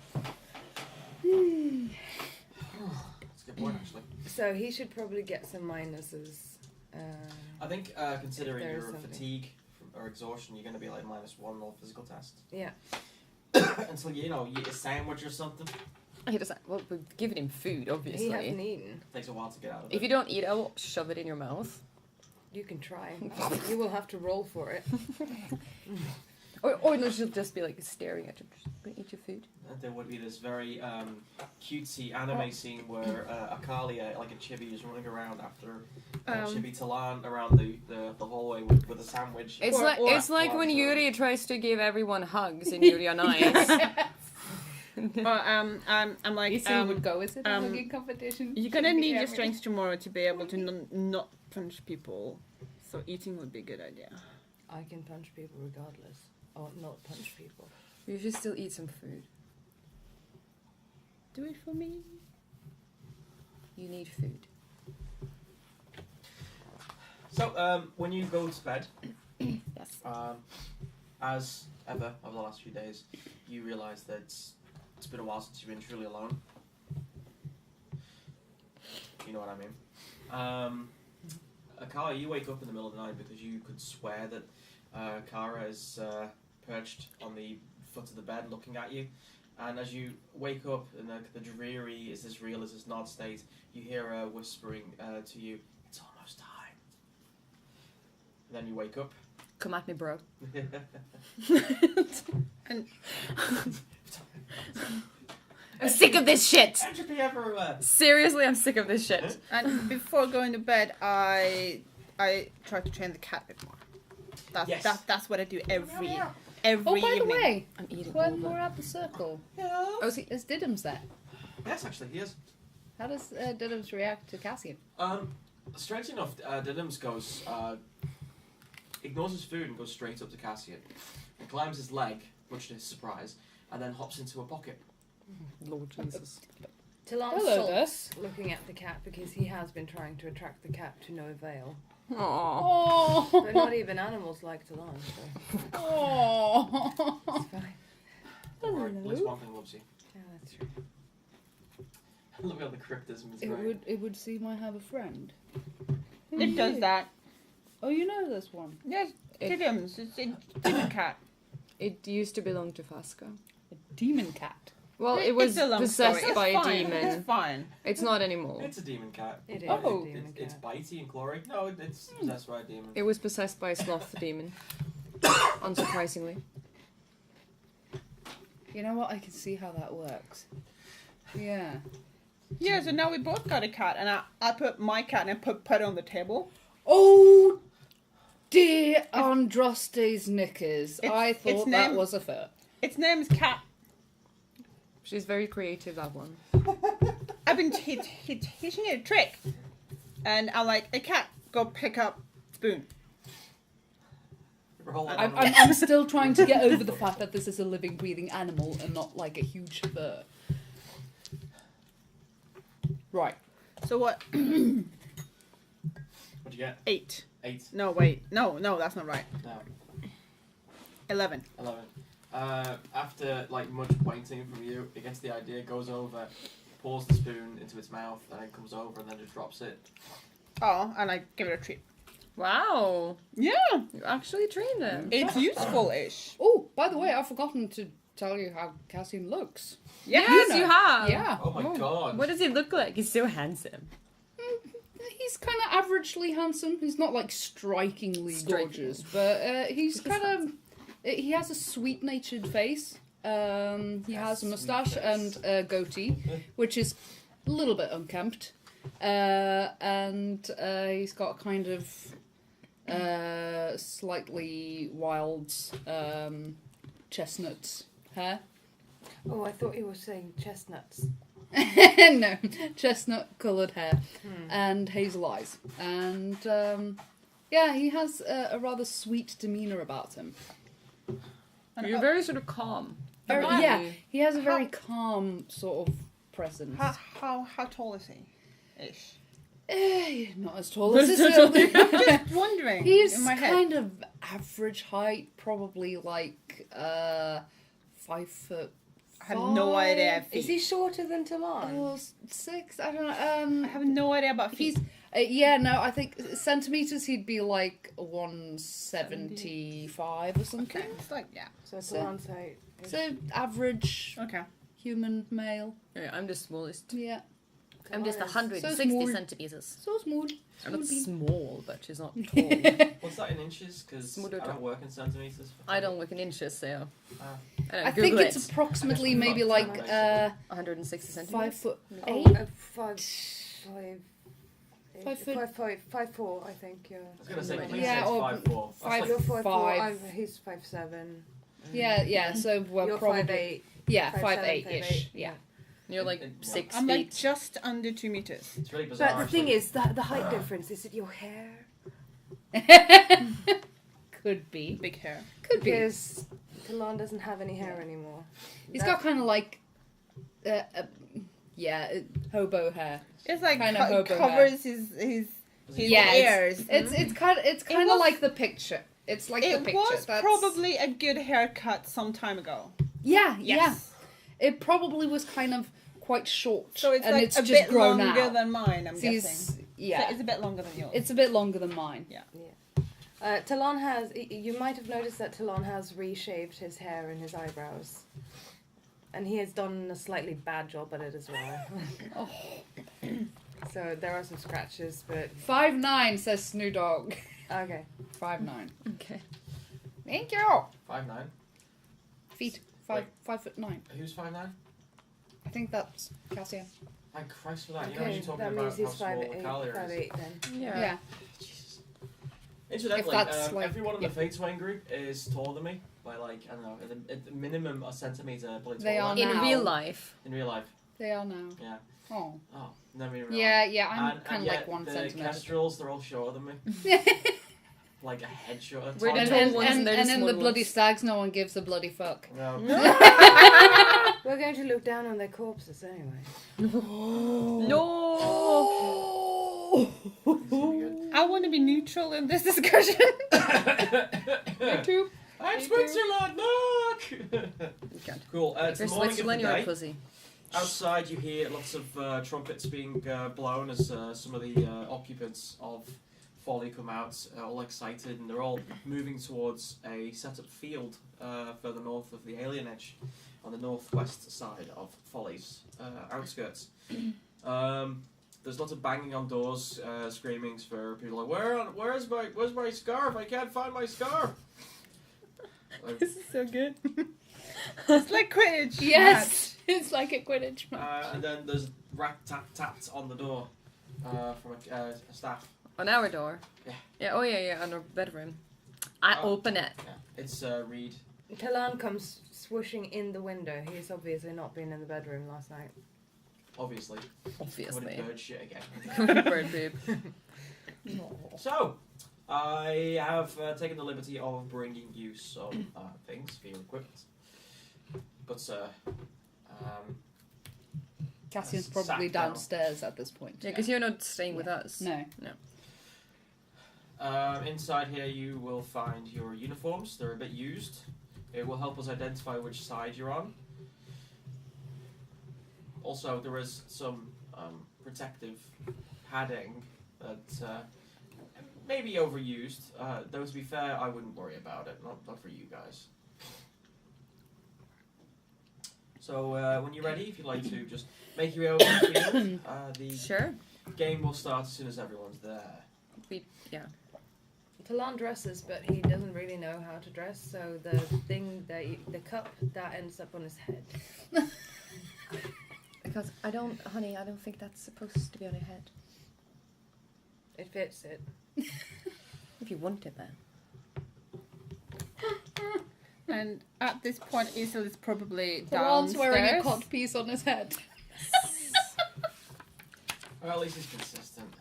E: That's a good point, actually.
A: So he should probably get some minuses.
E: I think considering
A: If there is
E: your
A: something.
E: fatigue or exhaustion, you're going to be like -1 on physical test.
A: Yeah.
E: Until you eat a sandwich or something.
B: He doesn't. Well, we've given him food, obviously.
A: He hasn't eaten.
E: Takes a while to get out of it.
B: If you don't eat, I will shove it in your mouth.
A: You can try. You will have to roll for it.
B: Or no, she'll just be like staring at you. Just gonna eat your food.
E: There would be this very cutesy anime scene where Akalia, like a chibi, is running around after Chibi Talon around the hallway with a sandwich.
B: It's
D: Or-
B: like when Yuri tries to give everyone hugs in Yuri on Ice.
D: I'm like,
C: You see, would go. Is it a
D: um,
C: hugging competition?
D: you're gonna
C: Should be
D: need your
C: every-
D: strength tomorrow to be able to not punch people. So eating would be a good idea.
A: I can punch people regardless. Or not punch people.
B: You should still eat some food.
D: Do it for me.
B: You need food.
E: So, when you go to bed,
B: Yes.
E: as ever over the last few days, you realise that it's been a while since you've been truly alone. You know what I mean. Akara, you wake up in the middle of the night because you could swear that Kara is perched on the foot of the bed looking at you. And as you wake up in the dreary, is this real, is this not state, you hear her whispering to you, it's almost time. And then you wake up.
B: Come at me, bro.
D: And
B: I'm sick of this shit.
E: Entropy everywhere.
B: Seriously, I'm sick of this shit.
D: and before going to bed, I try to train the cat a bit more.
E: Yes.
D: That's what I do every
C: Oh,
D: evening.
C: by the way,
B: I'm eating all
C: when
B: the...
C: we're at the circle,
B: Oh, is he...
C: is Diddums there?
E: Yes, actually, he is.
C: How does Diddums react to Cassian?
E: Strangely enough, Diddums goes, ignores his food and goes straight up to Cassian, and climbs his leg, much to his surprise, and then hops into a pocket.
B: Lord Jesus.
A: Talon
C: Hello,
A: sulks looking at the cat because he has been trying to attract the cat to no avail.
B: Aww.
C: Oh,
A: But not even animals like Talon, so
C: oh.
A: it's fine.
E: Don't worry, at least one thing loves you.
A: Yeah, that's true.
E: Look at the cryptism. It's great.
C: It would seem I have a friend.
D: It does that.
C: Oh, you know this one.
D: Yes,
B: It-
D: Diddums. It's a demon cat.
B: It used to belong to Fasca.
C: A demon cat.
B: Well, it was
D: It's a long
B: possessed
D: story.
B: by
D: It's
B: a
D: fine.
B: demon.
D: It's fine.
B: It's not anymore.
E: It's a demon cat.
A: It is
C: Oh.
A: a demon
E: It's
A: cat.
E: bitey and glory. No, it's possessed by a demon.
B: It was possessed by a sloth demon. Unsurprisingly.
C: You know what? I can see how that works. Yeah.
D: Yeah, so now we both got a cat, and I put my cat and I put it on the table.
C: Oh, dear Andraste's knickers.
D: It's-
C: I
D: its
C: thought that
D: name-
C: was a fur.
D: Its name is Cat.
B: She's very creative, that one.
D: I've been teaching it a trick, and I'm like, a cat, go pick up spoon.
E: Roll it
C: I'm,
E: on.
C: I'm still trying to get over the fact that this is a living, breathing animal and not like a huge fur. Right.
D: So what?
E: What'd you get?
D: 8.
E: 8.
D: No, wait. No, that's not right.
E: No.
D: 11.
E: 11. After like much pointing from you, it gets the idea, goes over, pours the spoon into its mouth, and then comes over and then just drops it.
D: Oh, and I give it a treat.
B: Wow.
D: Yeah,
B: You actually trained him.
D: it's useful-ish.
C: Oh, by the way, I've forgotten to tell you how Cassian looks.
B: Yes, you have.
C: Yeah.
E: Oh my god.
B: What does he look like? He's so handsome.
C: He's kind of averagely handsome. He's not like strikingly gorgeous, but he's kind of. He has a sweet-natured face. He has a mustache and a goatee, which is a little bit unkempt, and he's got kind of slightly wild chestnut hair.
A: Oh, I thought you were saying chestnuts.
C: No, chestnut-coloured hair and hazel eyes, and yeah, he has a rather sweet demeanour about him.
B: You're very sort of calm.
C: Yeah, he has a very calm sort of presence.
D: How tall is he? Ish.
C: Not as tall as this building.
D: Just wondering.
C: He's
D: in my head.
C: kind of average height, probably like 5 foot.
D: I have no idea.
A: Is he shorter than Talon?
C: Or 6? I don't know.
D: I have no idea about feet.
C: He's yeah, no, I think centimeters he'd be like 175 or something.
D: Okay. It's like
A: So Talon's height.
C: So average
D: Okay.
C: human male.
B: Yeah, I'm the smallest.
C: Yeah.
B: I'm just
A: Talon is
B: 160
C: small.
B: centimeters.
C: So small.
B: I'm not
C: Small
B: small, but she's not tall.
E: What's that in inches? Because
B: Smudo
E: I don't work in centimeters.
B: I don't look in inches, so I don't
C: I
B: Google
C: think
B: it.
C: it's approximately
E: I'm just
C: maybe
E: fucked,
C: like
E: I'm
B: 160
C: 5
B: centimeters.
C: foot
A: Oh,
C: 8.
A: 5'4", I think. Yeah.
E: I was gonna say, please
C: Yeah,
E: say
C: or
E: 5'4".
C: five-
A: You're 5'4".
C: five.
A: He's 5'7".
C: Yeah. So we're
A: You're
C: probably
A: 5'8".
C: yeah
A: 5'7",
C: 5'8" ish. Yeah.
B: You're like
E: It-
B: 6
D: I'm like
B: feet.
D: just under 2 meters.
E: It's really bizarre.
A: But the thing
E: actually.
A: is, the height difference, is it your hair?
C: Could be.
D: Big hair.
C: Could be.
A: Because Talon doesn't have any hair anymore.
C: He's got kind of like, hobo hair.
D: It's like
C: Kind of hobo
D: covers his
C: Yeah,
D: ears.
C: It's kind of
D: was-
C: like the picture. It's like the
D: It
C: picture.
D: was
C: That's-
D: probably a good haircut some time ago.
C: yeah.
D: Yes.
C: It probably was kind of quite short,
D: So it's
C: and
D: like
C: it's
D: a
C: just
D: bit
C: grown
D: longer
C: out.
D: than mine, I'm
C: So
D: guessing.
C: yeah,
D: So it's a bit longer than yours.
C: it's a bit longer than mine.
A: Talon has... You might have noticed that Talon has reshaved his hair and his eyebrows. And he has done a slightly bad job at it as well.
C: Oh.
A: So there are some scratches, but...
C: 5'9" says Snoo Dog.
A: Okay.
C: 5'9".
B: Okay.
C: Thank you.
E: 5'9".
C: Feet. 5'9".
E: Who's 5'9"?
C: I think that's Cassia.
E: Thank Christ for that. You know,
A: Okay,
E: you're talking
A: that
E: about
A: means
E: how
A: he's
E: small the Kalia is.
A: 5'8" then.
C: Yeah.
E: Jesus. Incidentally,
C: that's like-
E: everyone in the Fateswain group is taller than me by like, I don't know, at the minimum a centimetre bloody
C: They
E: taller
C: are
B: In
C: now.
B: real life.
E: in real life.
C: They are now.
E: Yeah.
C: Oh.
E: Oh, never even realised.
C: Yeah. I'm
E: And
C: kind of
E: yet
C: like 1
E: the
C: centimeter.
E: Kestrels, they're all shorter than me. Like a head shorter.
B: We're the
C: And,
B: tall
C: and,
B: ones
C: and,
B: and they're the
C: and in the
B: small
C: bloody
B: ones.
C: stags, no one gives a bloody fuck.
E: No.
A: We're going to look down on their corpses anyway.
B: No.
D: I want to be neutral in this discussion.
C: Too.
E: I'm Switzerland, look!
B: can't.
E: Cool. It's the
B: You're
E: morning of the
B: Switzerland, you're a
E: day.
B: pussy.
E: Outside, you hear lots of trumpets being blown as some of the occupants of Folly come out, all excited, and they're all moving towards a set-up field further north of the Alien Edge, on the northwest side of Folly's outskirts. There's lots of banging on doors, screamings for people like, "Where's my scarf? I can't find my scarf." Like,
B: This is so good.
D: It's like Quidditch.
C: Yes, it's like a Quidditch match.
E: and then there's rat-tat-tat on the door from a staff.
B: On our door.
E: Yeah.
B: Yeah. Oh yeah. On our bedroom. I
E: Oh.
B: open it.
E: Yeah, it's Reed.
A: Talon comes swooshing in the window. He's obviously not been in the bedroom last night.
E: Obviously.
B: Obviously.
E: Covered in bird shit again.
B: Bird poop.
E: So, I have taken the liberty of bringing you some things for your equipment. But,
C: Cassian's
E: Sat
C: probably
E: down.
C: downstairs at this point.
B: Yeah, because you're not staying with us.
C: No.
E: inside here you will find your uniforms. They're a bit used. It will help us identify which side you're on. Also, there is some protective padding that may be overused. Though, to be fair, I wouldn't worry about it. Not for you guys. So when you're ready, if you'd like to just make your way over to the field, the
B: Sure.
E: game will start as soon as everyone's there.
A: Talon dresses, but he doesn't really know how to dress, so the thing that the cup that ends up on his head.
B: Because I don't think that's supposed to be on your head.
A: It fits it.
B: If you want it, then.
D: And at this point, Isel is probably
C: Talon's
D: downstairs.
C: wearing a codpiece on his head.
E: Well, at least he's consistent.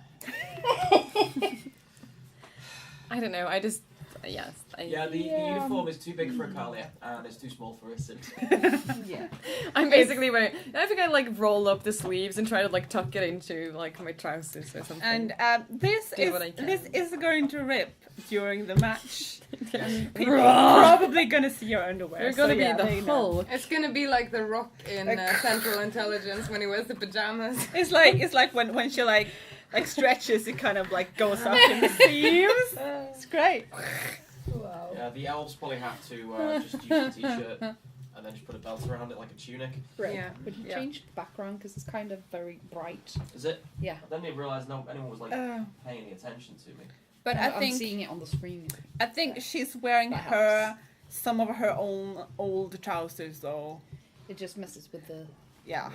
B: I don't know. I just yes.
E: Yeah, the uniform is too big for a Kalia, and it's too small for a Sid.
C: Yeah.
B: I'm basically wearing. I think I like roll up the sleeves and try to like tuck it into like my trousers or something.
D: And this
B: Do what I can.
D: is going to rip during the match. And people are probably gonna see your underwear.
B: You're gonna
D: so yeah,
B: be
D: there
B: the
D: you know.
B: Hulk.
A: It's gonna be like the Rock in Central Intelligence when he wears the pajamas.
D: It's like when she like stretches, it kind of like goes up in the seams. It's great.
A: Wow.
E: Yeah, the elves probably have to just use a t-shirt and then just put a belt around it like a tunic.
C: Right.
A: Yeah.
C: Would you
A: Yeah.
C: change the background because it's kind of very bright?
E: Is it?
C: Yeah.
E: I didn't even realise anyone was like paying any attention to me.
D: But
C: I'm
D: I
C: seeing it on the screen.
D: think she's wearing
C: That
D: some of her own old trousers though.
C: It just messes with the.
D: Yeah.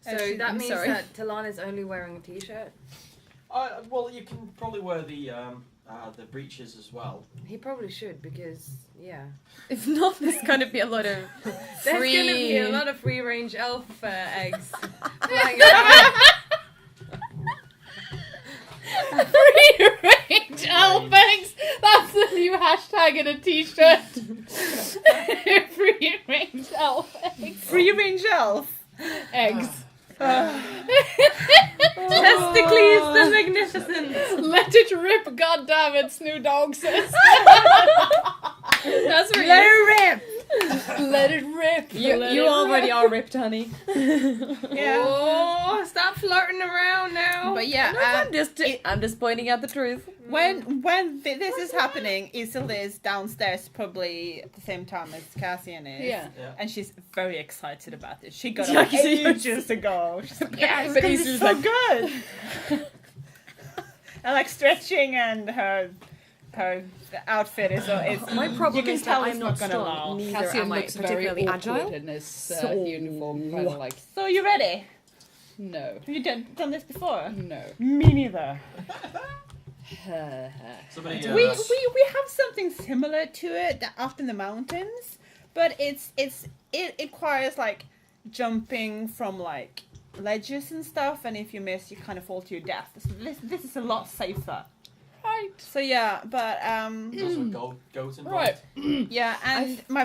A: So that
B: I'm
A: means
B: sorry.
A: that Talon is only wearing a t-shirt.
E: Well, you can probably wear the breeches as well.
A: He probably should because
B: If not, there's gonna be a lot of
A: there's
B: free.
A: gonna be a lot of free-range elf eggs flying around.
C: Free range elf-eggs! That's the new hashtag in a t-shirt. Free range elf-eggs.
D: Free range elf.
C: Eggs.
A: Testicles the magnificent.
C: Let it rip, goddammit, Snoo Dog says.
B: That's where
D: Let her rip.
C: Let it rip.
B: you already are ripped, honey.
D: Yeah.
A: Oh, stop flirting around now.
D: But yeah,
B: I'm just pointing out the truth.
D: when this is happening, Isel is downstairs probably at the same time as Cassian is.
C: Yeah.
D: And she's very excited about this. She got
B: Yeah,
D: up
B: 'cause she-
D: ages ago. She's like, yeah,
B: But
D: but
B: he's
D: it's
B: just
D: so
B: like-
D: good. And like stretching and her outfit is
B: My problem
D: you can
B: is
D: tell
B: that
D: it's
B: I'm
D: not
B: not
D: gonna
B: strong.
D: last.
B: Neither
C: Cassian
B: am I
C: looks very
B: particularly
C: awkward
B: agile.
C: in his
B: So-
C: uniform, kind of like,
D: So you ready?
C: no,
D: Have you done this before?
C: no.
D: Me neither.
E: Somebody,
D: We have something similar to it up in the mountains, but it requires like jumping from like ledges and stuff, and if you miss, you kind of fall to your death. So this is a lot safer.
C: Right.
D: So yeah, but
E: also goat involved.
C: Right.
D: yeah, and my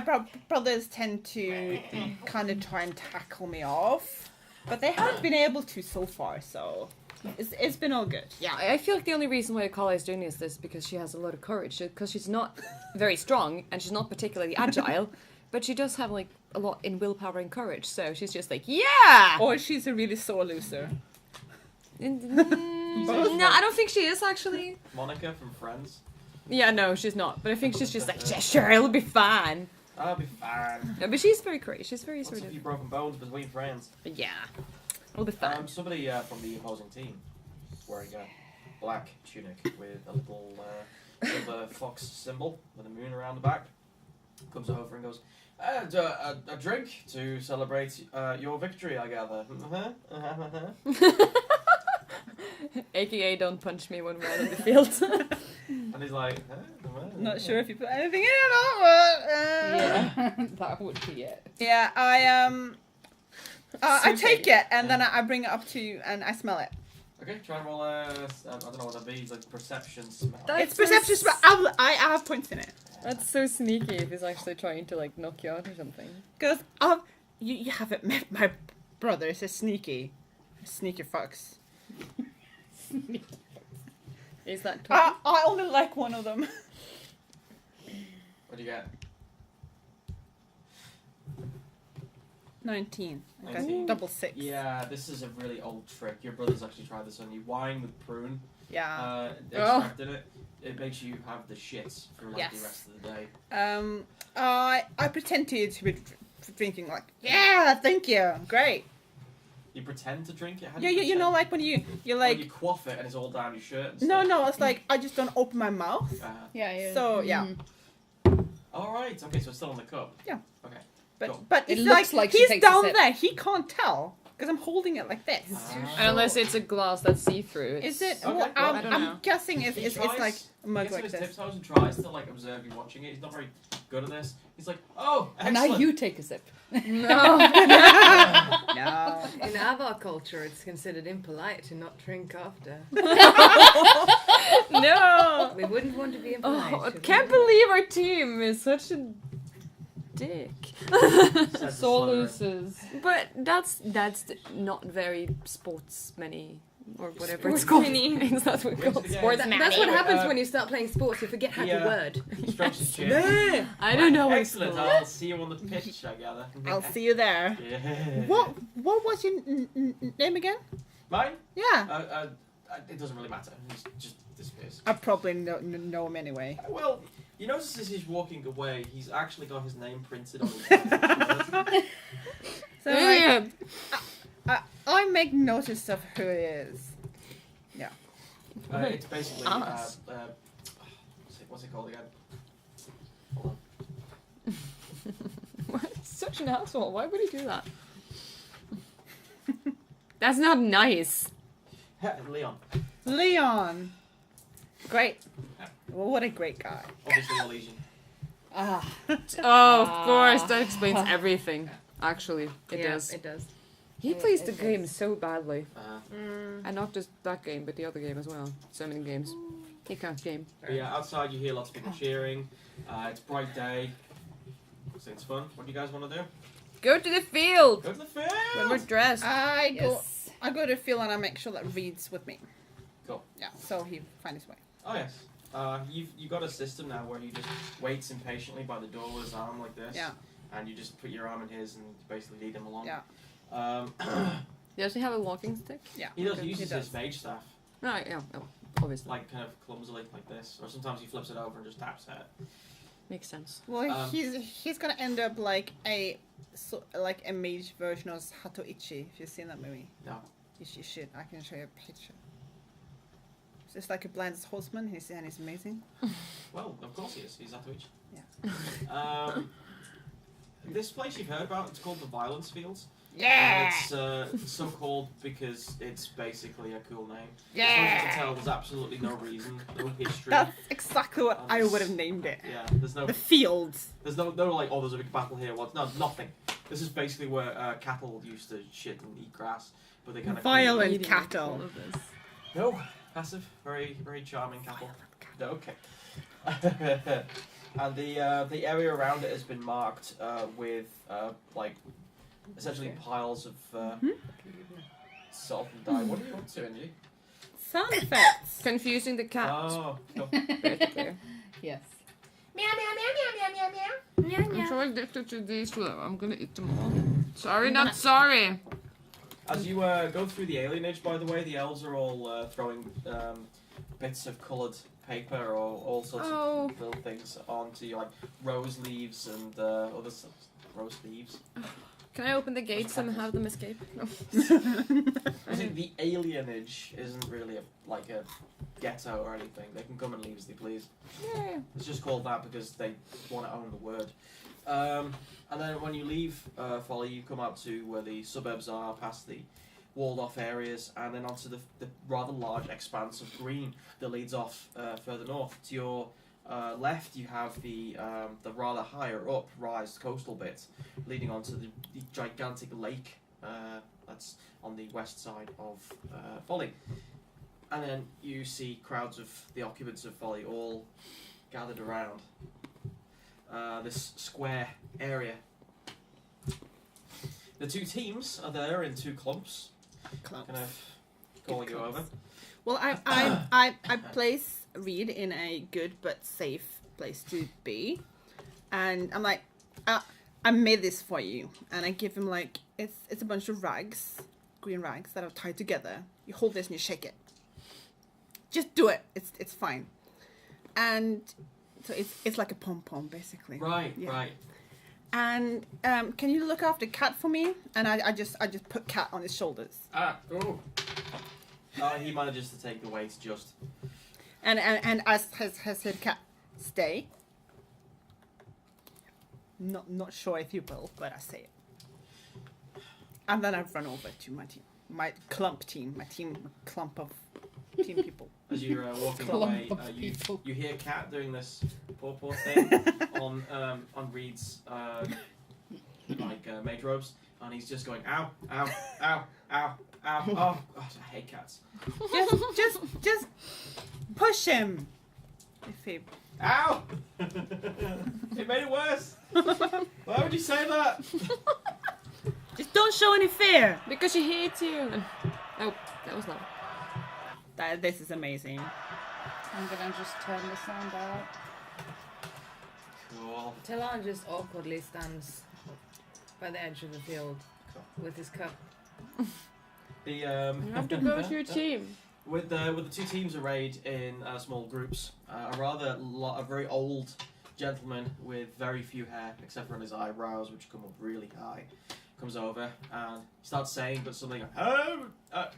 D: brothers tend to kind of try and tackle me off, but they haven't been able to so far. So it's been all good.
B: Yeah, I feel like the only reason why Akala is doing this because she has a lot of courage. Because she's not very strong and she's not particularly agile, but she does have like a lot in willpower and courage. So she's just like, yeah.
D: Or she's a really sore loser.
B: No, I don't think she is actually.
E: Monica from Friends.
B: Yeah, no, she's not. But I think she's just like, yeah, sure, it'll be fine.
E: I'll be fine.
B: No, but she's very courageous. She's very
E: What's
B: sort
E: a
B: of.
E: few broken bones between friends?
B: Yeah, it'll be fine.
E: Somebody from the opposing team wearing a black tunic with a little silver fox symbol with a moon around the back comes over and goes, a drink to celebrate your victory, I gather.
B: AKA, don't punch me when we're out in the field.
E: And he's like,
D: Not sure if you put anything in or not, but
C: Yeah, that would be it.
D: yeah, I take it and then I bring it up to you and I smell it.
E: Okay, try and roll I don't know what that'd be, like perception smell.
D: It's perception, but I have points in it.
B: That's so sneaky if he's actually trying to like knock you out or something.
D: Because you haven't met my brothers, they're sneaky fucks.
B: Is that
D: I only like one of them.
E: What do you get?
D: 19. I got
E: 19.
D: double 6.
E: Yeah, this is a really old trick. Your brothers actually tried this on you. Wine with prune
D: Yeah.
E: extract in it. it makes you have the shits for like
D: Yes.
E: the rest of the day.
D: I pretend to be drinking like, yeah, thank you, great.
E: You pretend to drink it. How do
D: Yeah,
E: you
D: you know, like when you're like,
E: you quaff it and it's all down your shirt. And
D: no,
E: stuff.
D: no, it's like I just don't open my mouth.
C: Yeah.
D: So yeah,
E: All right. Okay, so it's still in the cup.
D: Yeah.
E: Okay.
D: but
E: Cool.
D: but
C: It
D: it's
C: looks like she
D: he's
C: takes a
D: down
C: sip.
D: there. He can't tell because I'm holding it like this.
B: Unless it's a glass that's see-through.
D: Is it?
E: Okay,
D: Well,
E: well,
B: I don't know.
D: I'm guessing
E: He
D: it's
E: tries-
D: like a mug
E: Gets on
D: like
E: his
D: this.
E: tiptoes and tries to like observe you watching it. He's not very good at this. He's like, oh,
C: And
E: excellent.
C: now you take a sip.
B: No.
D: No.
A: In Avar culture, it's considered impolite to not drink after.
B: No.
A: We wouldn't want to be impolite.
B: Oh, I
A: should
B: can't
A: we?
B: believe our team is such a dick.
E: Says the
C: Sole
E: Slytherin.
C: loses.
B: But that's not very sportsman-y or whatever it's called. Is that what it's called?
E: Yeah.
B: Sportsman.
A: That's what
E: Anyway,
A: happens when you start playing sports. You forget how
E: Yeah.
A: to word.
E: He strokes his chin.
B: I don't know what it's
E: Excellent.
B: called.
E: I'll see you on the pitch, I gather.
D: I'll see you there.
E: Yeah.
D: What was your name again?
E: Mine?
D: Yeah,
E: It doesn't really matter. He just disappears.
D: I probably know him anyway.
E: Well, you notice as he's walking away, he's actually got his name printed on his head.
D: So like, I make notice of who it is.
E: It's basically
B: Us.
E: what's it called again? Hold
B: What? Such an asshole. Why would he do that? That's not nice.
E: on. Leon.
D: Leon. Great. Well, what a great guy.
E: Obviously Elysian.
C: Ah.
B: Oh, of course. That explains everything. Actually, it
A: Yeah,
B: does.
A: It does.
B: He plays the game so badly.
A: Mm.
B: And not just that game, but the other game as well. So many games. He can't game.
E: But yeah, outside you hear lots of people cheering. It's bright day. So it's fun. What do you guys want to do?
B: Go to the field!
E: Go to the
B: When we're
E: field!
B: dressed.
D: I
C: Yes.
D: go to Phil and I make sure that Reed's with me.
E: Cool.
D: Yeah, so he finds his way.
E: Oh yes. You've got a system now where he just waits impatiently by the door with his arm like this.
D: Yeah.
E: And you just put your arm in his and basically lead him along.
D: Yeah.
B: Does he have a walking stick?
D: Yeah.
E: He does
B: Okay.
E: uses
D: He does.
E: his mage staff,
B: Right, yeah. Oh, obviously.
E: like kind of clumsily, like this, or sometimes he flips it over and just taps it.
B: Makes sense.
D: Well,
E: Um,
D: he's gonna end up like a mage version of Hatoichi. If you've seen that movie.
E: No.
D: You should. I can show you a picture. It's just like a blind horseman. He's amazing.
E: Well, of course he is. He's Atoichi.
D: Yeah.
E: This place you've heard about, it's called the Violence Fields.
D: Yeah.
E: It's so called because it's basically a cool name. As far as you can tell, there's absolutely no reason, no history.
D: That's exactly what I would have named it.
E: Yeah, there's no
D: The fields.
E: like, oh, there's a big battle here. What? No, nothing. This is basically where cattle used to shit and eat grass, but they kind of
D: Violent
B: Eating
D: cattle.
B: all of this.
E: No, passive, very very charming cattle. Okay. And the area around it has been marked with like essentially piles of salt and dye. What are you up to, Angie?
D: Sound effects.
B: Confusing the cat.
E: Oh, cool.
B: Very clear.
C: Yes.
B: I'm so addicted to these two. I'm gonna eat them all. Sorry, not sorry.
E: As you go through the alienage, by the way, the elves are all throwing bits of coloured paper or all sorts
B: Oh.
E: of little things onto you, like rose leaves and other stuff. Rose leaves.
B: Can I open the gates and have them escape? No.
E: I think the alienage isn't really like a ghetto or anything. They can come and leave as they please.
B: Yeah.
E: It's just called that because they want to own the word. And then when you leave Folly, you come out to where the suburbs are, past the walled off areas, and then onto the rather large expanse of green that leads off further north. To your left, you have the rather higher up rise coastal bit, leading onto the gigantic lake that's on the west side of Folly. And then you see crowds of the occupants of Folly all gathered around this square area. The two teams are there in two clumps, kind of calling you over.
D: Well, I place Reed in a good but safe place to be, and I'm like, I made this for you, and I give him like it's a bunch of rags, green rags that are tied together. You hold this and you shake it. Just do it. It's fine. and so it's like a pom pom basically.
E: Right,
D: Yeah.
E: right.
D: And can you look after Cat for me? And I just put Cat on his shoulders.
E: Oh. He manages to take the weight just.
D: And as has said, Cat, stay. Not sure if you will, but I say it. And then I run over to my team, my clump of team people.
E: As you're walking
C: Clump
E: away,
C: of people.
E: you hear Cat doing this poor thing on Reed's mage robes, and he's just going ow, ow, ow, ow, ow. Oh, God, I hate cats.
D: Just push him. If he
E: Ow! It made it worse. Why would you say that?
D: just don't show any fear.
B: Because she hates you. Oh, that was loud.
D: This is amazing.
C: I'm gonna just turn the sound out.
E: Cool.
A: Talon just awkwardly stands by the edge of the field with his cup.
E: The
B: You have to go to your team.
E: With the two teams arrayed in small groups, a very old gentleman with very few hair, except for on his eyebrows, which come up really high, comes over and starts saying, but something like,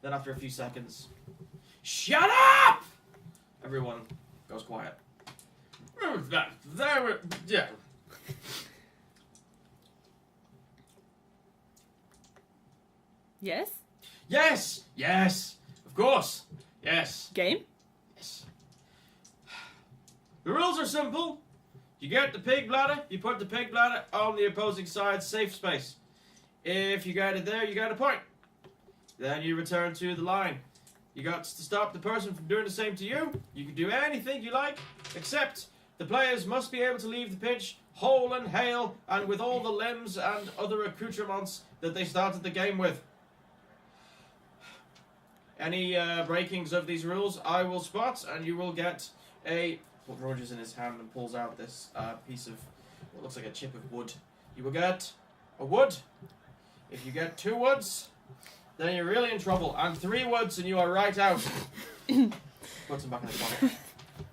E: Then after a few seconds, shut up! Everyone goes quiet. Yeah.
D: Yes.
E: Yes! Yes! Of course! Yes!
D: Game.
E: Yes. The rules are simple. You get the pig bladder, you put the pig bladder on the opposing side's safe space. If you get it there, you get a point. Then you return to the line. You got to stop the person from doing the same to you. You can do anything you like, except the players must be able to leave the pitch whole and hale and with all the limbs and other accoutrements that they started the game with. Any breakings of these rules, I will spot, and you will get a... What Roger's in his hand and pulls out this piece of what looks like a chip of wood. You will get a wood. If you get 2 woods, then you're really in trouble. And 3 woods, and you are right out. Puts them back in his pocket.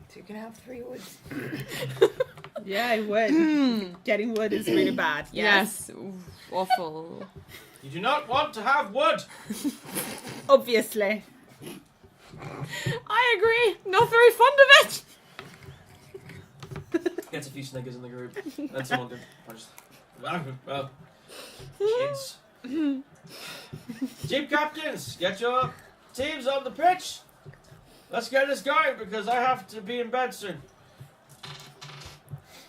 A: So you can have 3 woods.
D: Yeah, I would. Getting wood is really bad.
B: Yes. Oof, awful.
E: You do not want to have wood.
D: Obviously.
B: I agree. Not very fond of it.
E: Gets a few sniggers in the group. And someone just... Well, kids. Team captains, get your teams on the pitch. Let's get this going because I have to be in bed soon.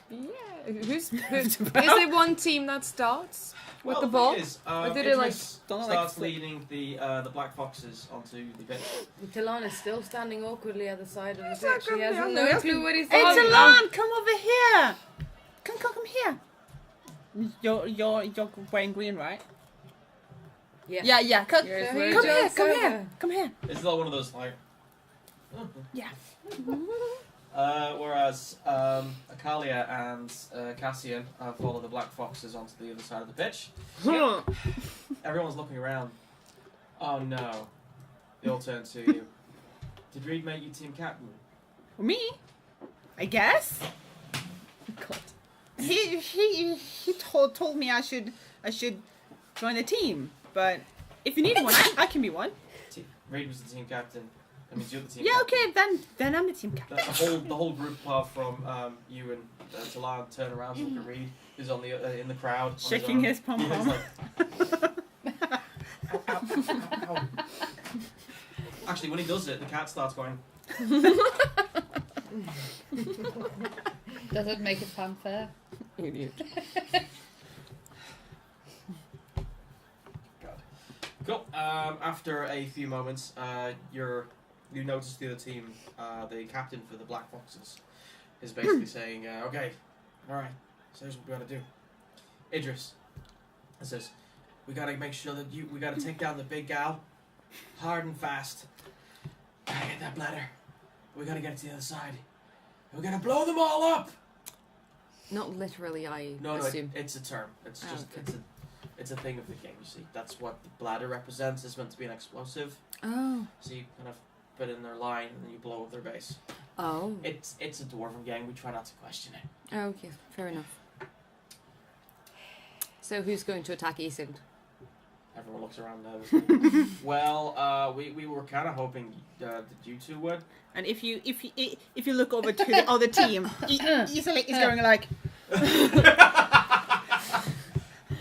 B: Yeah. Is there one team that starts with the ball?
E: Thing is,
B: Or did it, like,
E: Idris
D: don't like
E: starts
D: flip?
E: leading the Black Foxes onto the pitch.
A: Talon is still standing awkwardly at the side of the
B: not
A: pitch. He
B: gonna
A: has
B: be on
A: no
B: the
A: clue what he's
D: Hey,
A: doing.
D: Talon, come over here. Come here. You're wearing green, right?
A: Yeah.
D: Yeah. Come,
A: Yours
D: come
A: were
D: here.
A: just
D: Come
A: over.
D: here. Come here.
E: It's not one of those like.
D: Yeah.
E: Whereas Akalia and Cassian follow the Black Foxes onto the other side of the pitch. Everyone's looking around. Oh no. They all turn to you. Did Reed make you team captain?
D: Me? I guess.
C: God.
D: He told me I should join the team, but if you need one, I can be one.
E: Reed was the team captain. That means you're the team
D: Yeah,
E: captain.
D: okay, then I'm the team captain.
E: The whole group, apart from you and Talon, turn around to look at Reed, who's on the in the crowd, on
D: Shaking
E: own.
D: his pom
E: Yeah,
D: pom.
E: he's like, ow, ow, ow, ow. Actually, when he does it, the cat starts going.
C: Does it make it fanfare?
B: Idiot.
E: God. Cool. After a few moments, you notice the other team, the captain for the Black Foxes, is basically saying, "Okay, all right. So here's what we got to do." Idris says, "We got to make sure that we got to take down the big gal, hard and fast. Gotta get that bladder. We got to get it to the other side. We're gonna blow them all up."
B: Not literally, I
E: No,
B: assume.
E: it's a term. It's
B: Oh,
E: just
B: okay.
E: it's a It's a thing of the game, you see. That's what the bladder represents. It's meant to be an explosive.
B: Oh.
E: So you kind of put in their line and then you blow up their base.
B: Oh.
E: It's a dwarven gang. We try not to question it.
B: Okay, fair enough. So who's going to attack Isund?
E: Everyone looks around now. Well, we were kind of hoping that you two would.
D: And if you look over to the other team, he's going like.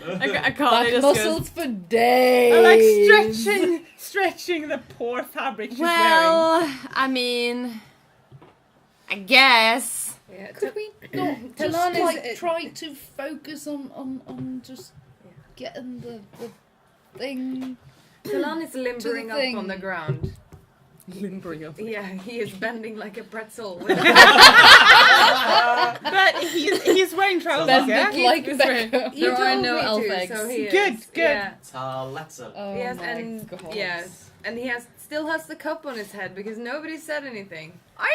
B: I can't.
C: Back
B: Just
C: muscles for days.
D: I like stretching the poor fabric she's wearing.
B: well, I mean, I guess.
A: Yeah,
C: Could we not just
A: Talon is-
C: like try to focus on just getting the thing?
A: Talon is limbering up
C: thing.
A: on the ground.
B: Limbering up.
A: Yeah, he is bending like a pretzel.
D: But he's wearing trousers,
C: Bend
D: yeah?
C: it like
B: It's
C: Becca.
A: You
B: There are
A: told
B: no
A: me
B: elf
A: to,
B: eggs.
A: so he is.
D: Good.
A: Yeah.
E: Taletsa.
C: Oh
A: Yes,
C: my
A: and
C: God.
A: yes, and he still has the cup on his head because nobody said anything.
B: I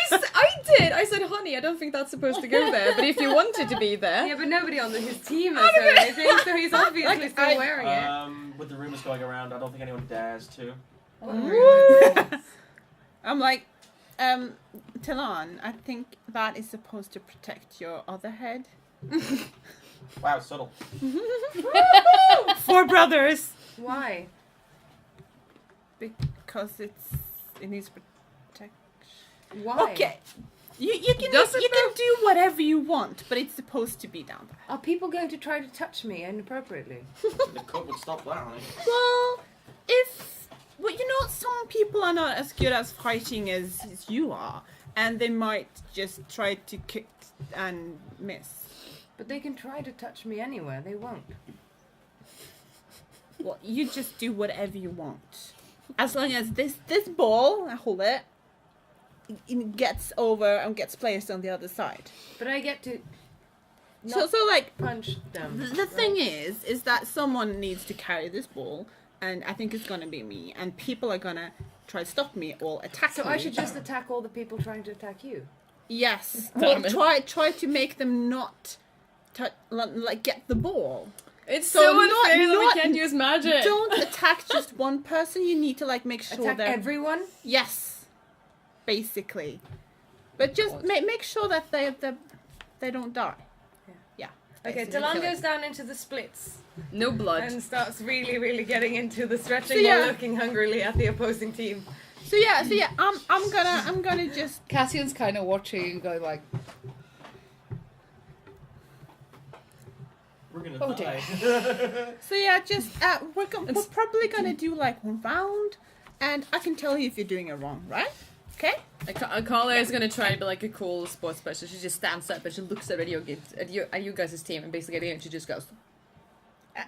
B: did. I said, honey, I don't think that's supposed to go there. But if you wanted to be there,
A: Yeah, but nobody on his team has said anything, so he's obviously still wearing it.
E: With the rumors going around, I don't think anyone dares to.
D: I'm like, Talon, I think that is supposed to protect your other head.
E: Wow, subtle.
D: 4 brothers!
A: Why?
D: Because it needs protection.
A: Why?
D: Okay. You can
B: Does it
D: you can do whatever you want, but it's supposed to be down there.
A: Are people going to try to touch me inappropriately?
E: The cup would stop that, honey.
D: Well, you know, some people are not as good as fighting as you are, and they might just try to kick and miss.
A: But they can try to touch me anywhere. They won't.
D: Well, you just do whatever you want. As long as this ball, I hold it, it gets over and gets placed on the other side.
A: But I get to
D: So like,
A: punch them.
D: the thing is that someone needs to carry this ball, and I think it's gonna be me, and people are gonna try to stop me or attack
A: So
D: me.
A: I should just attack all the people trying to attack you.
D: Yes.
B: Damn
D: Well,
B: it.
D: try to make them not like get the ball.
B: it's
D: So
B: so
D: not-
B: unfair that
D: not-
B: we can't use magic.
D: Don't attack just one person. You need to like make sure
A: Attack
D: that
A: everyone?
D: yes, basically. But just make sure that they don't die. Yeah.
A: Okay,
D: basically.
A: Talon goes down into the splits
B: No blood.
A: and starts really, really getting into the stretching
D: So, yeah.
A: while looking hungrily at the opposing team.
D: So yeah. I'm gonna just.
C: Cassian's kind of watching and going like,
E: We're gonna
C: Oh,
E: die.
D: So yeah, just we're probably gonna do like 1 round, and I can tell you if you're doing it wrong, right? Okay.
B: Akala is gonna try to be like a cool sports person. She just stands up and she looks at you guys' team, and basically at the end she just goes,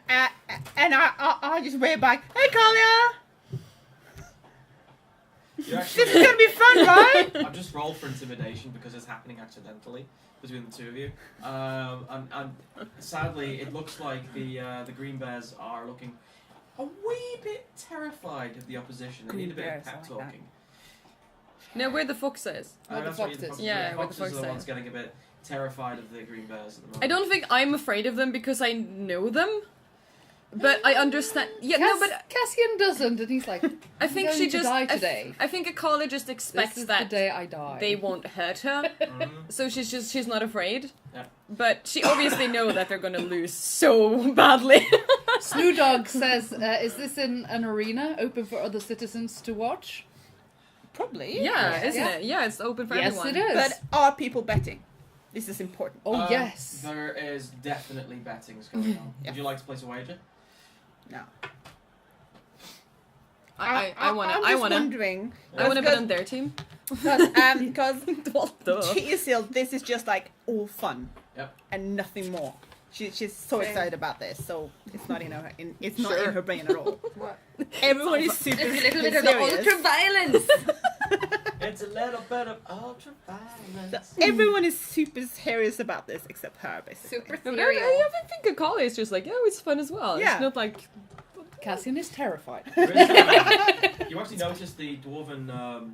D: And I'll just wave back. Hey, Kalia!
E: You actually,
D: This is gonna be fun, right?
E: I've just rolled for intimidation because it's happening accidentally between the two of you. And sadly, it looks like the Green Bears are looking a wee bit terrified of the opposition. They need a
D: Green
E: bit of
D: Bears, I
E: pep
D: like that.
E: talking.
B: "No, where the foxes."
C: Where the
E: That's what
C: foxes.
E: foxes
B: Yeah,
E: are.
B: where the
E: Foxes are the
B: foxes.
E: ones getting a bit terrified of the Green Bears at the moment.
B: I don't think I'm afraid of them because I know them. But I understand. Yeah, no, but
C: Cassian doesn't, and he's like,
B: I think
C: going
B: she
C: to
B: just.
C: die
B: I
C: today.
B: I think Akala just
C: This
B: expects
C: is
B: that
C: the day I die.
B: they won't hurt her,
E: Mhm.
B: so she's not afraid.
E: Yeah.
B: But she obviously know that they're gonna lose so badly.
C: Snoo Dog says, "Is this in an arena open for other citizens to watch?"
D: Probably.
B: Yeah, isn't
C: Yeah.
B: it? Yeah, it's open for
C: Yes,
B: everyone.
C: it is.
D: But are people betting? This is important.
C: Oh yes.
E: There is definitely bettings going on.
D: Yeah.
E: Would you like to place a wager?
D: No.
B: I
D: I'm
B: wanna
D: just wondering.
B: I wanna bet on their team.
D: Because
B: What the?
D: Teasil, this is just like all fun.
E: Yep.
D: And nothing more. She's so
A: Same.
D: excited about this, so it's not in her it's not
B: Sure.
D: in her brain at all.
A: What?
D: Everyone is super
A: A little bit of
D: serious.
A: ultra violence.
E: It's a little bit of ultra violence.
D: So everyone is super serious about this except her, basically.
A: Super
B: No, but
A: serial.
B: I think Akala is just like, oh, it's fun as well.
D: Yeah.
B: It's not like
C: Cassian is terrified.
E: There is, you actually noticed the dwarven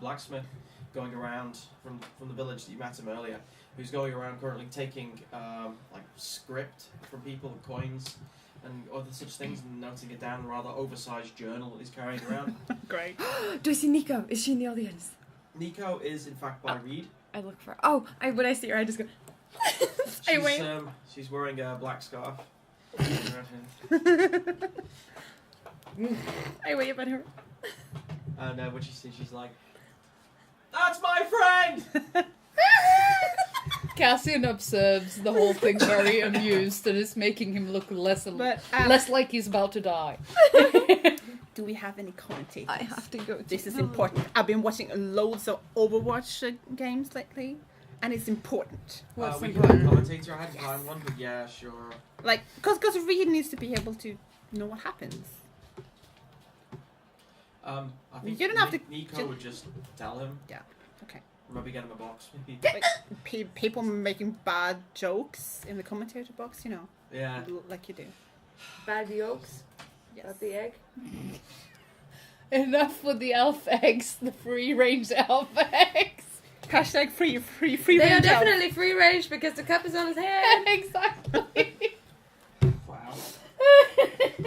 E: blacksmith going around from the village that you met him earlier, who's going around currently taking like script from people and coins and other such things, and noting it down in a rather oversized journal that he's carrying around.
D: Great.
B: Do I see Nico? Is she in the audience?
E: Nico is in fact by Reed.
B: I look for. Oh, when I see her, I just go. I wait.
E: She's wearing a black scarf.
B: I wave at her.
E: And when she sees, she's like, "That's my friend!"
C: Cassian observes the whole thing very amused, and it's making him look less like he's about to die.
D: Do we have any commentators?
B: I have to go.
D: This is important. I've been watching loads of Overwatch games lately, and it's important.
A: What's
E: We
A: important?
E: can commentator. I hadn't found one, but yeah, sure.
D: Like, because Reed needs to be able to know what happens.
E: I think
D: You don't have to-
E: Nico would just tell him.
D: Yeah. Okay.
E: Maybe get him a box. Maybe.
D: Like, people making bad jokes in the commentator box, you know,
E: Yeah.
D: like you do.
A: Bad yolks.
D: Yes.
A: About the egg.
C: Enough with the elf eggs, the free range elf eggs.
D: Hashtag free
A: They are
D: range elf.
A: definitely free range because the cup is on his head.
C: Exactly.
E: Wow.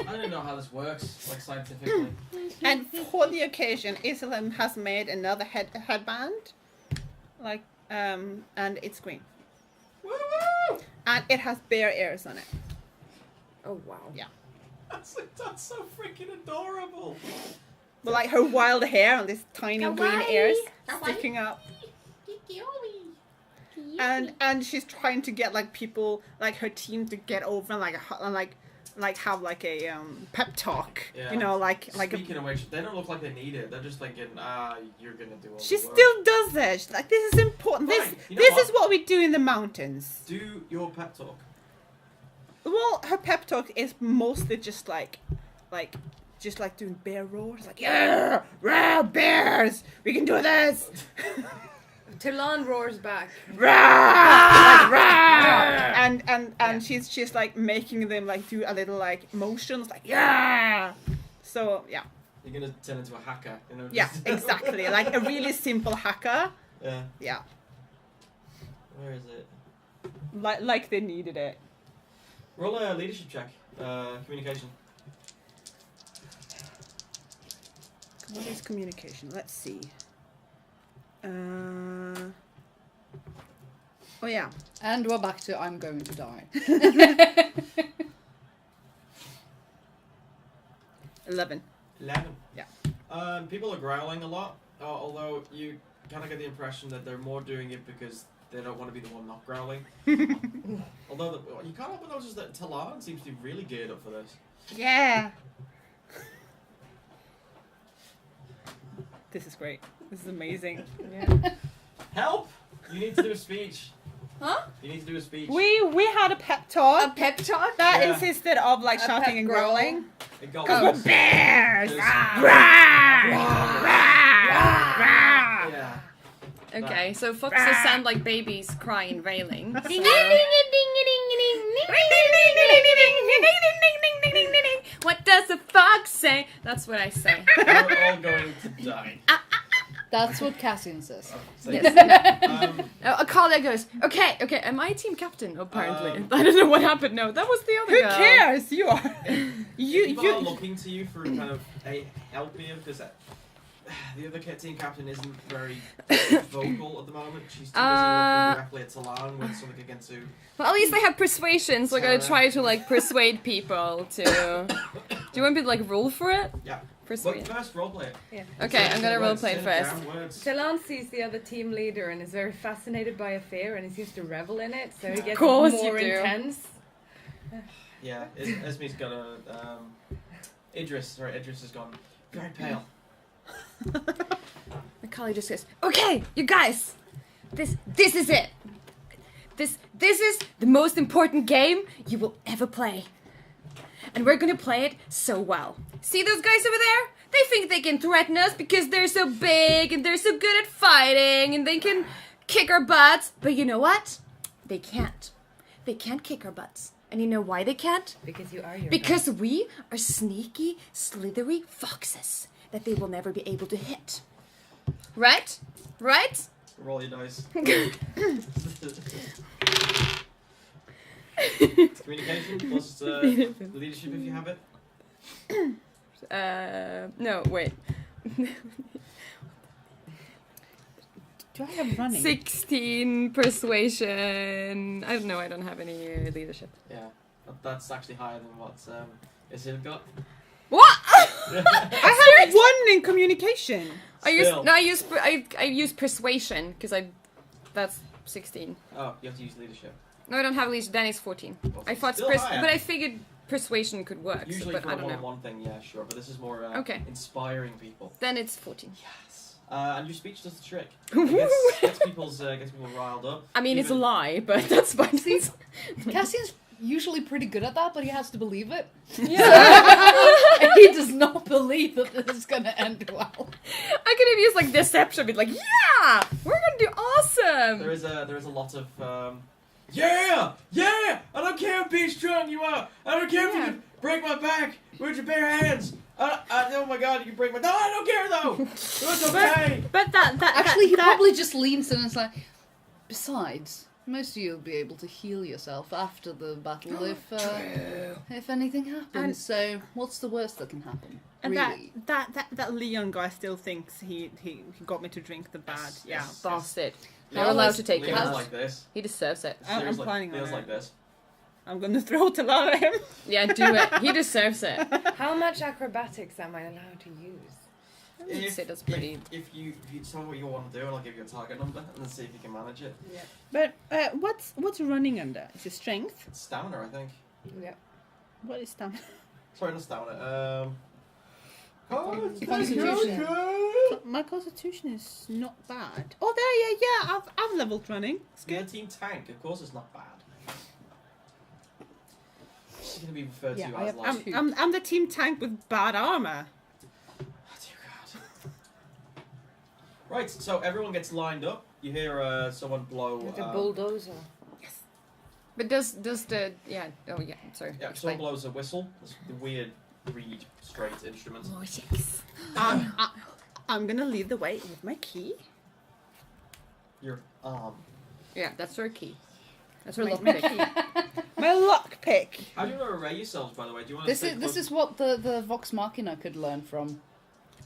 E: I don't know how this works, like scientifically.
D: And for the occasion, Islam has made another headband, like and it's green,
E: Woo!
D: and it has bear ears on it.
A: Oh wow.
D: Yeah.
E: That's so freaking adorable.
D: But like her wild hair and this tiny green ears sticking up. And she's trying to get like people, like her team, to get over and like have like a pep talk.
E: Yeah.
D: You know, like
E: Speaking of which, they don't look like they need it. They're just thinking, you're gonna do all
D: she
E: the work.
D: still does it. She's like, this is important.
E: Right, you know
D: This
E: what?
D: is what we do in the mountains.
E: Do your pep talk.
D: Well, her pep talk is mostly just like doing bear roars, like yeah, rah, bears, we can do this.
A: Talon roars back.
D: Rah, like, rah. And she's like making them like do a little like motions, like yeah. So yeah,
E: You're gonna turn into a hacker, you know?
D: yeah,
E: just-
D: exactly, like a really simple hacker.
E: Yeah.
D: Yeah,
E: Where is it?
D: like they needed it.
E: Roll a leadership check. Communication.
D: What is communication? Let's see. Oh yeah.
C: And we're back to I'm going to die.
D: 11.
E: 11.
D: Yeah.
E: People are growling a lot, although you kind of get the impression that they're more doing it because they don't want to be the one not growling. Although you can't help but notice that Talon seems to be really geared up for this.
D: Yeah. This is great. This is amazing. Yeah.
E: Help! You need to do a speech.
A: Huh?
E: You need to do a speech.
D: We had a pep talk
A: A pep talk?
D: that
E: Yeah.
D: insisted of like
A: A
D: shouting
A: pep
D: and
A: growl.
D: growling.
E: It got
D: Because
E: worse.
D: we're bears.
E: There's- Yeah.
B: Okay, so foxes sound like babies crying, wailing. So- What does a fox say? That's what I say.
E: We're all going to die.
C: That's what Cassian says.
B: Akalia goes, okay, am I team captain? Apparently. I don't know what happened. No, that was the other
D: Who
B: girl.
D: cares? You are.
E: People are
D: You.
E: looking to you for kind of a help here because the other team captain isn't very vocal at the moment. She's too busy looking directly at Talon with something against Sue.
B: Well, at least I have persuasion, so I'm gonna try to like persuade people to. Do you want me to like roll for it?
E: Yeah.
B: Persuade.
E: But first, roleplay it.
A: Yeah.
B: Okay, I'm gonna roleplay first.
A: Talon sees the other team leader and is very fascinated by a fear, and he seems to revel in it, so he gets
B: course you
A: more
B: do.
A: intense.
E: Yeah, Esme's got a. Idris has gone very pale.
B: Akalia just goes, okay, you guys, this is it. This is the most important game you will ever play. And we're gonna play it so well. See those guys over there? They think they can threaten us because they're so big and they're so good at fighting and they can kick our butts. But you know what? They can't. They can't kick our butts. And you know why they can't?
A: Because you are your
B: Because we are sneaky, slithery foxes that they will never be able to hit. Right? Right?
E: Roll your dice. Communication plus leadership if you have it.
B: No, wait.
D: Do I have running?
B: 16 persuasion. I don't know. I don't have any leadership.
E: Yeah, that's actually higher than what Isil got.
B: What?
D: I have 1 in communication.
B: I use
E: Still.
B: no. I use persuasion because that's 16.
E: Oh, you have to use leadership.
B: No, I don't have leadership. Then it's 14.
E: Well,
B: I thought,
E: still higher.
B: but I figured persuasion could work.
E: Usually
B: but
E: for
B: I
E: a
B: don't know.
E: one-on-one thing, yeah, sure. But this is more
B: Okay.
E: inspiring people.
B: Then it's 14.
E: Yes. And your speech does the trick. It gets people riled up.
B: I mean, it's a
E: Even-
B: lie, but that's fine.
C: Cassian's usually pretty good at that, but he has to believe it.
B: Yeah.
C: He does not believe that this is gonna end well.
B: I could have used like deception, be like, yeah, we're gonna do awesome.
E: There is a lot of yeah, I don't care how big strong you are. I don't care if you can break my back with your bare hands. Oh my god, you can break my. No, I don't care though. It's okay.
F: But that
C: Actually, he
F: that,
C: probably just leans in and is like, besides, most of you will be able to heal yourself after the battle if anything happens.
D: And-
C: So, what's the worst that can happen?
D: And
C: Really?
D: that Leon guy still thinks he got me to drink the bad.
E: Yes,
D: Yeah.
E: yes.
B: Bastard.
E: Leon's-
B: You're allowed to take it.
E: Leon's like this.
B: He deserves it.
D: I'm
E: Seriously,
D: planning on
E: Leon's
D: it.
E: like this.
D: I'm gonna throw Talon at him.
B: Yeah, do it. He deserves it.
A: How much acrobatics am I allowed to use?
B: I'd say that's pretty.
E: If you tell me what you want to do, and I'll give you a target number, and then see if you can manage it.
D: But what's running under? Is it strength?
E: It's stamina, I think.
A: Yeah.
D: What is stamina?
E: Sorry, not stamina.
C: Constitution.
D: My constitution is not bad. Oh, there, yeah. I've leveled running. It's
E: You're
D: good.
E: a team tank. Of course, it's not bad. She's gonna be referred
C: Yeah,
E: to
C: I
E: as
C: have
E: like.
C: two.
D: I'm the team tank with bad armor.
E: Oh, dear God. Right, so everyone gets lined up. You hear someone blow.
A: Like a bulldozer.
B: But does the sorry.
E: Yeah, someone
B: Explain.
E: blows a whistle. It's the weird reed straight instrument.
B: Oh yes.
D: I'm gonna lead the way with my key.
E: Your arm.
B: Yeah, that's her key. That's her
D: My
B: lockpick.
D: My lockpick.
E: How do you array yourselves, by the way? Do you want to?
C: This is what the Vox Machina could learn from.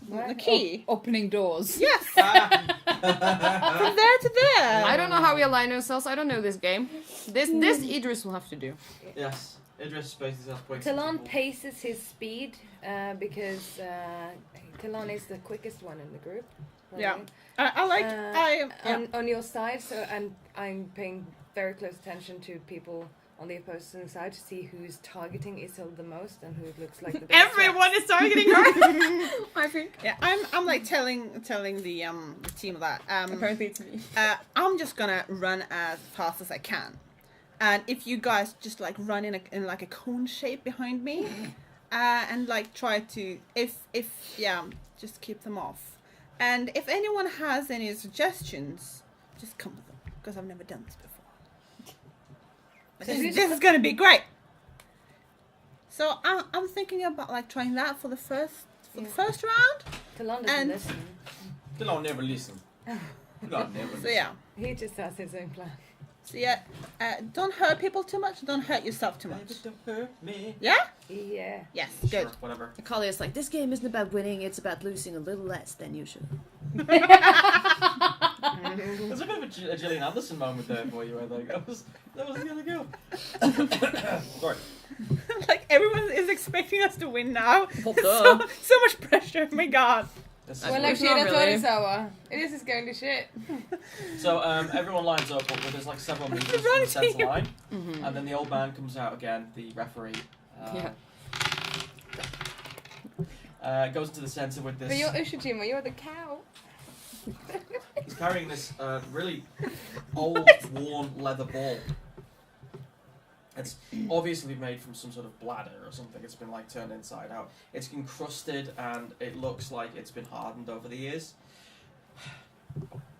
D: The key.
C: Opening doors.
D: Yes.
E: Ah.
D: From there to there.
B: I don't know how we align ourselves. I don't know this game. This Idris will have to do.
E: Yes, Idris basically has points.
A: Talon paces his speed because Talon is the quickest one in the group.
D: Yeah.
A: right?
D: I like.
A: On your side, so I'm paying very close attention to people on the opposing side to see who's targeting Isil the most and who looks like the biggest
B: Everyone is targeting her. I think.
D: Yeah, I'm like telling the team that
B: Apparently it's me.
D: I'm just gonna run as fast as I can, and if you guys just like run in like a cone shape behind me, and like try to just keep them off, and if anyone has any suggestions, just come with them because I've never done this before. This is gonna be great. So I'm thinking about like trying that for the first round.
A: Talon doesn't
D: And-
A: listen.
E: Talon never listen. Talon never listen.
D: So yeah.
A: He just has his own plan.
D: So yeah, don't hurt people too much. Don't hurt yourself too much.
E: Baby, don't hurt me.
D: Yeah.
A: Yeah.
D: Yes.
E: Sure,
D: Good.
E: whatever.
B: Akalia's like, this game isn't about winning, it's about losing a little less than usual.
E: There's a bit of a Gillian Anderson moment there for you, I think. That was really good. Sorry.
D: Like everyone is expecting us to win now.
B: Well,
D: so,
B: duh.
D: so much pressure. Oh my God.
E: This
A: Well,
E: is
A: like
B: It's not really.
A: This is going to shit.
E: So everyone lines up, but there's like several meters from
D: Wrong
E: the centre
D: team.
E: line,
B: Mm-hmm.
E: and then the old man comes out again, the referee.
B: Yeah.
E: Goes into the centre with
A: But
E: this.
A: you're Ushijima, you're the cow.
E: He's carrying this really old, worn leather ball. It's obviously made from some sort of bladder or something. It's been like turned inside out. It's encrusted and it looks like it's been hardened over the years.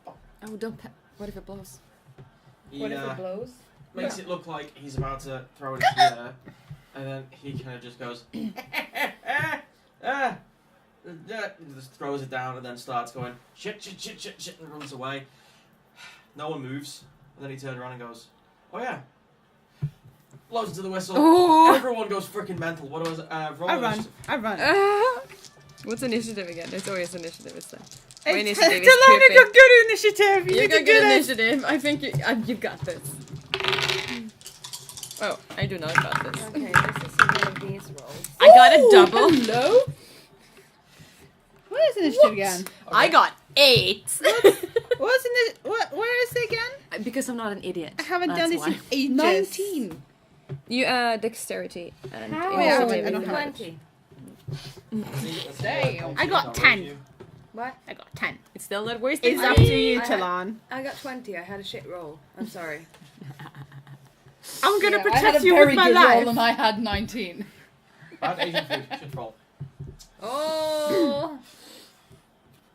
B: Oh, don't what if it blows?
E: He
A: What if it blows?
E: makes it look like he's about to throw it into the air, and then he kind of just goes, just throws it down and then starts going shit, and runs away. No one moves, and then he turns around and goes, oh yeah, blows to the whistle.
B: Oh.
E: Everyone goes freaking mental. What was it? Roll
D: I run.
E: initiative.
D: I run.
B: What's initiative again? There's always initiative, is there? My
D: Hey,
B: initiative is
D: Talana
B: pooping.
D: got good initiative.
B: You
D: need
B: got
D: to do
B: good
D: this.
B: initiative. I think you got this. Oh, I do not got this.
A: Okay, this is one of these rolls.
B: I got a double.
C: Hello?
D: What is initiative again?
B: I got 8.
D: What's in the, where is it again?
B: Because I'm not an idiot.
D: I haven't
B: That's
D: done this
B: why.
D: in ages.
C: 19.
B: You dexterity and
A: How
D: yeah,
A: old
D: I
A: are
D: don't
A: you?
D: have it.
A: 20.
C: Damn.
D: I got 10.
A: What?
D: I got 10.
B: It's still not wasted.
D: It's up to you,
A: I-
D: Talon.
A: I got 20. I had a shit roll. I'm sorry.
D: I'm gonna
C: I had
D: protect
C: a
D: you
C: very
D: with my
C: good
D: life.
C: roll and I had 19.
E: I had Asian food. Should roll.
A: Oh!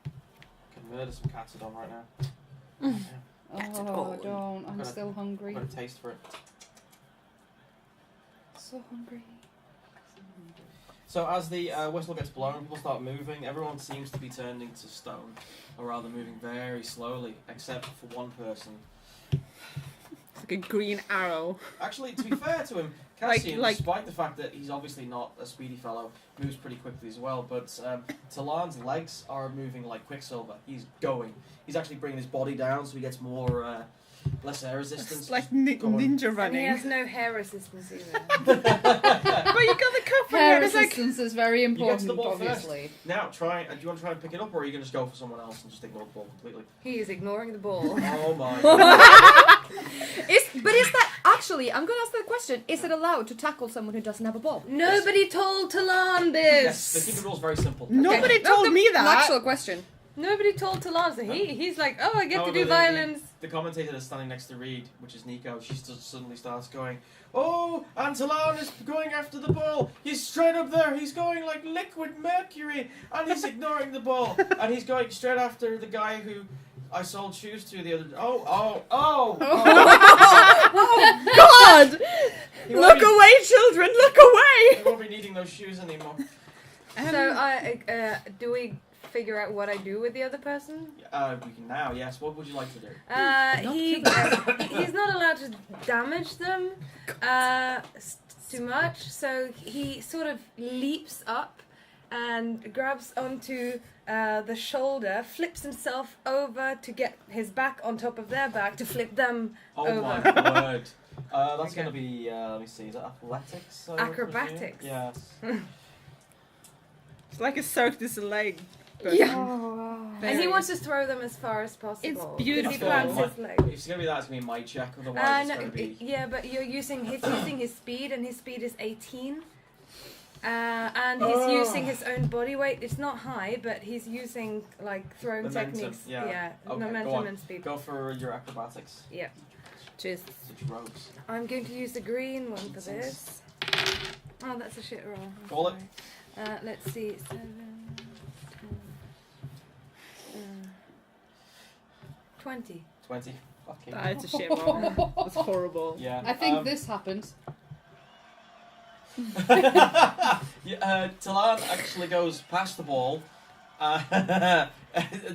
E: Can murder some cats on right now.
C: Oh, don't. I'm
E: Gotta-
C: still hungry.
E: I've got a taste for it.
C: So hungry.
E: So as the whistle gets blown, people start moving. Everyone seems to be turning to stone, or rather moving very slowly, except for one person.
D: Like a green arrow.
E: Actually, to be fair to him, Cassian, despite the fact that he's obviously not a speedy fellow, moves pretty quickly as well. But Talon's legs are moving like Quicksilver. He's going. He's actually bringing his body down, so he gets more less air resistance.
D: It's like
E: Just going.
D: ninja
A: And he
D: running.
A: has no hair resistance either.
D: But you got the cup on
C: Hair
D: it. It's like
C: resistance is very
E: get to the
C: important,
E: ball
C: obviously.
E: Now, do you want to try and pick it up, or are you going to just go for someone else and just ignore the ball completely?
A: He is ignoring the ball.
E: Oh my god.
B: But is that actually? I'm gonna ask that question. Is it allowed to tackle someone who doesn't have a ball?
A: Nobody told Talon
E: Yes,
A: this.
E: the keep the rules very simple.
D: nobody told me
B: An
D: that.
B: actual question.
A: Nobody told Talon. So he's like, oh, I get to
E: However,
A: do violence.
E: The commentator that's standing next to Reed, which is Nico, she suddenly starts going, "Oh, and Talon is going after the ball. He's straight up there. He's going like liquid mercury, and he's ignoring the ball, and he's going straight after the guy who I sold shoes to the other day. Oh!
B: God!
E: He won't be-
B: away, children! Look away!
E: He won't be needing those shoes anymore.
A: So do we figure out what I do with the other person?
E: We can now, yes. What would you like to do?
A: He's not allowed to damage them too much, so he sort of leaps up and grabs onto the shoulder, flips himself over to get his back on top of their back to flip them
E: Oh
A: over.
E: my word. That's
A: Okay.
E: going to be, let me see, is that athletics? I would
A: Acrobatics.
E: presume? Yes.
D: It's like a Cirque du Soleil.
A: And he wants to throw them as far as possible.
D: It's
A: 'cause
D: beautiful.
A: He plants his leg.
E: If it's going to be that, it's going to be my check, otherwise it's going to be...
A: Yeah, but he's using his speed, and his speed is 18. And he's using his own body weight. It's not high, but he's using like throwing
E: Momentum,
A: techniques.
E: yeah. Okay, go
A: momentum
E: on.
A: and speed.
E: Go for your acrobatics.
A: Yeah. Cheers.
E: Such rogues.
A: I'm going to use the green one for this. Oh, that's a shit roll. I'm
E: Call it.
A: sorry. Let's see. 7, 10, 20.
E: 20. Fucking.
D: That's a shit roll. That's horrible.
E: Yeah.
C: I think this happens.
E: Talon actually goes past the ball. And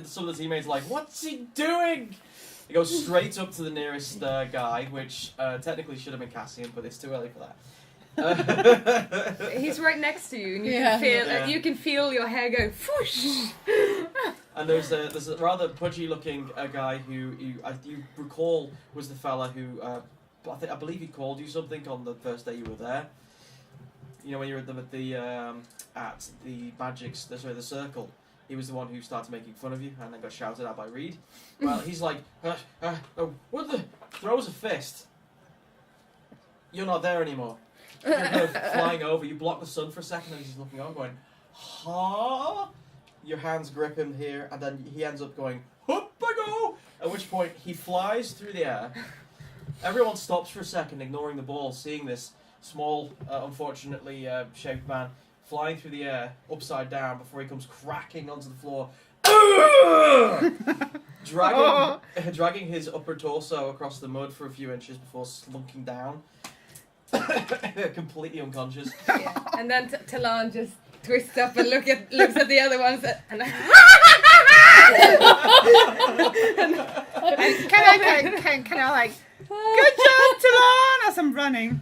E: some of the teammates are like, "What's he doing?" He goes straight up to the nearest guy, which technically should have been Cassian, but it's too early for that.
A: He's right next to you, and you
C: Yeah.
A: can feel
E: Yeah.
A: you can feel your hair go whoosh.
E: And there's a rather pudgy-looking guy who you recall was the fella who I believe he called you something on the first day you were there. You know, when you were at the Magic's, the circle. He was the one who started making fun of you and then got shouted at by Reed. Well, he's like, what the? Throws a fist. You're not there anymore. You're flying over. You block the sun for a second and he's looking on going, huh? Your hands grip him here and then he ends up going, up I go! At which point he flies through the air. Everyone stops for a second, ignoring the ball, seeing this small, unfortunately shaped man flying through the air, upside down, before he comes cracking onto the floor, dragging his upper torso across the mud for a few inches before slunking down, completely unconscious.
A: Yeah. And then Talon just twists up and looks at the other ones and
D: And can I like, good job, Talon, as I'm running.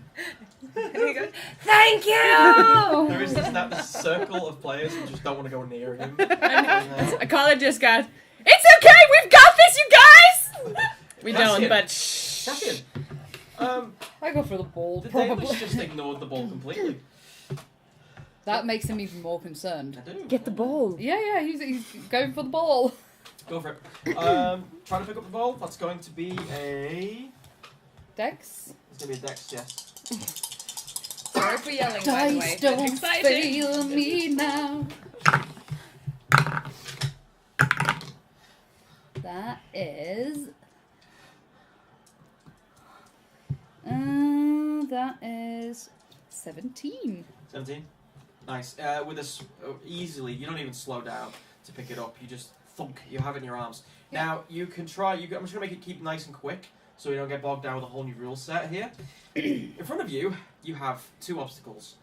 A: And he goes, "Thank you!"
E: There is this circle of players who just don't want to go near him.
B: Akala just got, "It's okay, we've got this, you guys!" We don't,
E: Cassian.
B: but shh.
E: Cassian,
C: I go for the ball,
E: the
C: probably.
E: Danish just ignored the ball completely.
C: That makes him even more concerned.
E: I do.
B: Get the ball.
C: Yeah, he's going for the ball.
E: Go for it. Trying to pick up the ball. That's going to be a.
C: Dex.
E: It's going to be a dex, yes.
B: Sorry for yelling, by the way.
C: Dice
B: but
C: don't
B: excited.
C: fail me now. That is. That is 17.
E: 17. Nice. With us easily, you don't even slow down to pick it up. You just thunk. You have it in your arms.
C: Yeah.
E: Now you can try. I'm just going to make it keep nice and quick, so you don't get bogged down with a whole new rule set here. In front of you, you have 2 obstacles,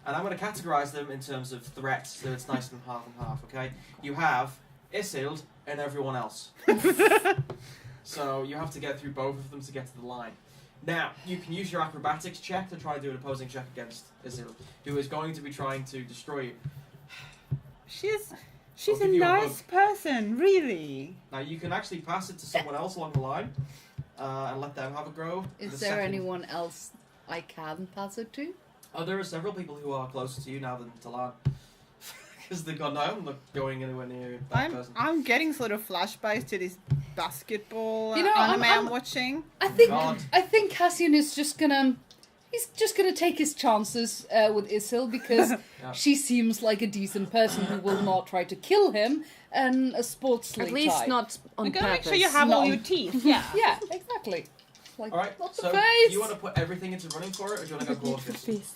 E: and I'm going to categorize them in terms of threats, so it's nice and half. Okay. You have Isilde and everyone else. So you have to get through both of them to get to the line. Now, you can use your acrobatics check to try and do an opposing check against Isilde, who is going to be trying to destroy you.
D: She's
E: I'll
D: a
E: give you a
D: nice person, really.
E: Now, you can actually pass it to someone else along the line and let them have a go.
C: Is
E: The
C: there
E: second-
C: anyone else I can pass it to?
E: Oh, there are several people who are closer to you now than Talan. Because they've gone, no, I'm not going anywhere near that person.
D: I'm getting sort of flashbacks to this basketball
C: You know,
D: anime
C: I'm-
D: I'm watching.
C: I think
E: God.
C: Cassian is just gonna. He's just gonna take his chances with Isil because
E: Yeah.
C: she seems like a decent person who will not try to kill him and a sportsly
B: At least
C: type.
B: not on
D: You gotta make
B: purpose.
D: sure you have all
C: No.
D: your teeth. Yeah.
C: Yeah, exactly. Like,
E: Alright,
C: not the
E: so
C: face.
E: you want to put everything into running for it, or do you want to go cautious?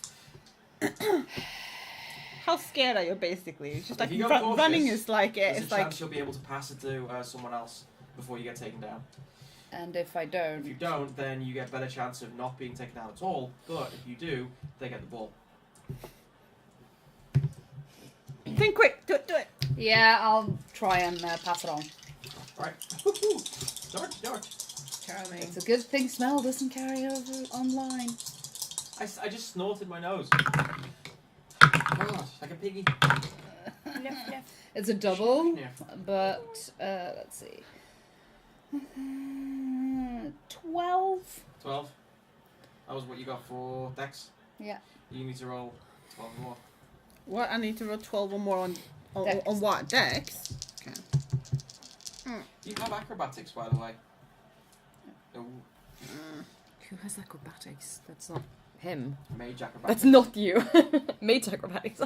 D: How scared are you, basically? It's just like
E: If you go cautious,
D: running is like
E: There's
D: it's
E: a
D: like
E: chance you'll be able to pass it to someone else before you get taken down.
C: And if I
E: If
C: don't,
E: you don't, then you get better chance of not being taken down at all. But if you do, they get the ball.
D: think quick, do it.
C: yeah, I'll try and pass it on.
E: Alright. Woohoo! Start.
A: Charming.
C: It's a good thing smell doesn't carry over online.
E: I just snorted my nose. God, like a piggy.
C: It's a double,
E: Yeah.
C: but let's see. 12.
E: 12. That was what you got for Dex.
C: Yeah.
E: You need to roll 12 more.
D: What? I need to roll 12 or more on
C: Dex.
D: on what? Dex? Okay.
E: You have acrobatics, by the way. Oh,
B: Who has acrobatics? That's not him.
E: mage acrobatics.
B: That's not you. Mage acrobatics.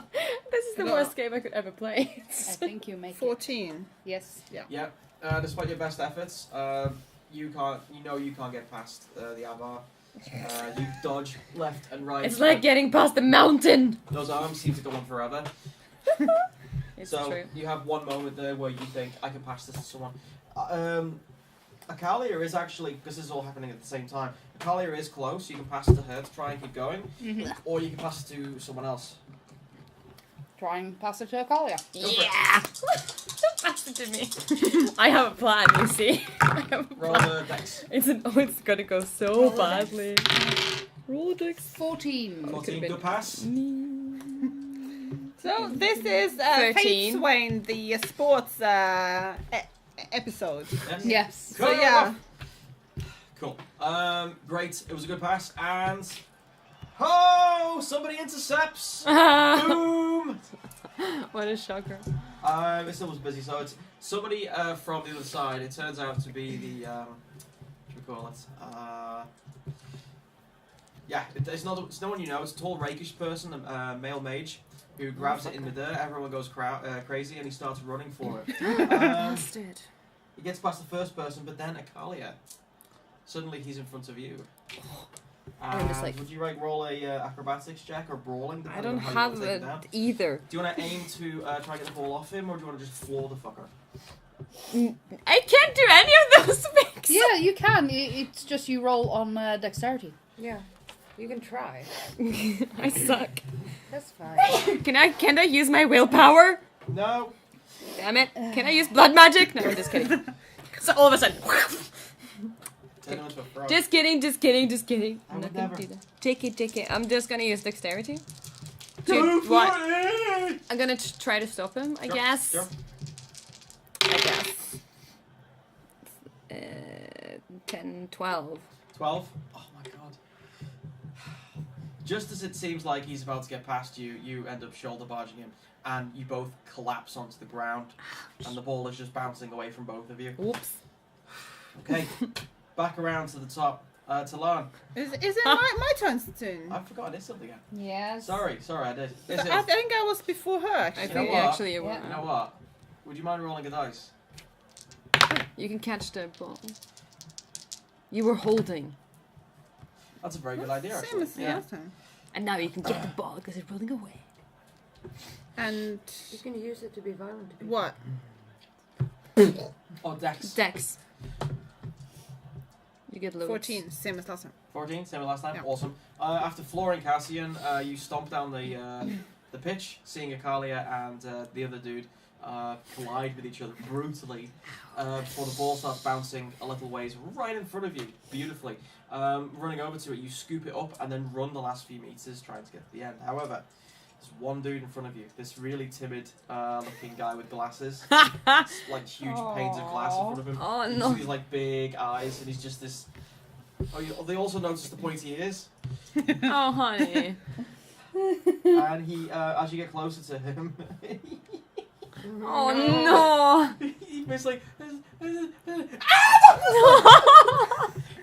B: This is the
D: No.
B: worst game I could ever play.
C: I think you make it.
D: 14.
C: Yes.
E: Yeah. Despite your best efforts, you can't get past the Avar. You dodge left and right.
B: It's like getting past the mountain.
E: Those arms seem to go on forever.
B: It's
E: So
B: true.
E: you have one moment there where you think, I can pass this to someone. Akalia is actually, because this is all happening at the same time, Akalia is close, you can pass it to her to try and keep going, or you can pass it to someone else.
C: Try and pass it to Akalia.
E: Go for it.
B: Yeah! Pass it to me. I have a plan, you see. I have a
E: Roll
B: plan.
E: the dex.
B: It's gonna go so
C: Roll a
B: badly. Roll a dex.
C: 14.
E: 14,
C: Could've
E: good pass.
D: So this is
B: 13.
D: Fateswain, the sports episode.
E: Yes.
C: Yes.
D: So yeah,
E: Cool. Great. It was a good pass, and somebody intercepts. Boom.
B: What a shocker.
E: It still was busy, so it's somebody from the other side. It turns out to be the what do we call it? It's no one you know. It's a tall, rakish person, a male mage, who grabs it in midair. Everyone goes crazy, and he starts running for it.
B: Bastard.
E: He gets past the first person, but then Akalia. Suddenly, he's in front of you.
B: I'm just like-
E: Would you roll a acrobatics check or brawling?
B: I
E: depending
B: don't
E: on how you
B: have
E: want to take
B: it
E: him down?
B: either.
E: Do you want to aim to try and get the ball off him, or do you want to just floor the fucker?
B: I can't do any of those things.
C: Yeah, you can. It's just you roll on dexterity.
A: Yeah, you can try.
B: I suck.
A: That's fine.
B: Can't I use my willpower?
E: No.
B: Damn it. Can I use blood magic? No, I'm just kidding. So all of a sudden.
E: Turn him into a frog.
B: Just kidding.
E: I
B: I'm
E: would
B: not gonna
E: never.
B: do that. JK. I'm just gonna use dexterity.
E: Go for
B: What?
E: it!
B: I'm gonna try to stop him, I
E: Sure,
B: guess.
E: sure.
C: I guess.
B: 10, 12.
E: 12? Oh my god. Just as it seems like he's about to get past you, you end up shoulder barging him, and you both collapse onto the ground, and the ball is just bouncing away from both of you.
B: Oops.
E: Okay, back around to the top. Talon.
D: Is it my turn soon?
E: I forgot I did something again.
C: Yes.
E: Sorry, I did. This
D: I
E: is,
D: think I was before her.
B: I
D: Actually.
B: think
E: what?
B: actually it
C: Yeah.
B: won't.
E: you know what? Would you mind rolling a dice?
B: You can catch the ball. You were holding.
E: That's a very good idea,
D: Same
E: actually.
D: as the
B: Yeah.
D: last time.
B: And now you can get the ball because it's rolling away.
D: And
A: You can use it to be violent. to people.
D: what?
E: Oh, Dex.
B: Dex. You get loads.
D: 14, same as last time.
E: 14, same as last time.
D: Yeah.
E: Awesome. After flooring Cassian, you stomp down the pitch, seeing Akalia and the other dude collide with each other brutally before the ball starts bouncing a little ways right in front of you, beautifully. Running over to it, you scoop it up and then run the last few meters trying to get to the end. However, there's one dude in front of you, this really timid looking guy with glasses. Like huge panes of glass in front of him.
B: Oh,
E: You
B: no.
E: see these like big eyes, and he's just this. Oh, they also notice the pointy ears,
B: Oh, honey.
E: and he, as you get closer to him,
B: Oh,
E: he basically.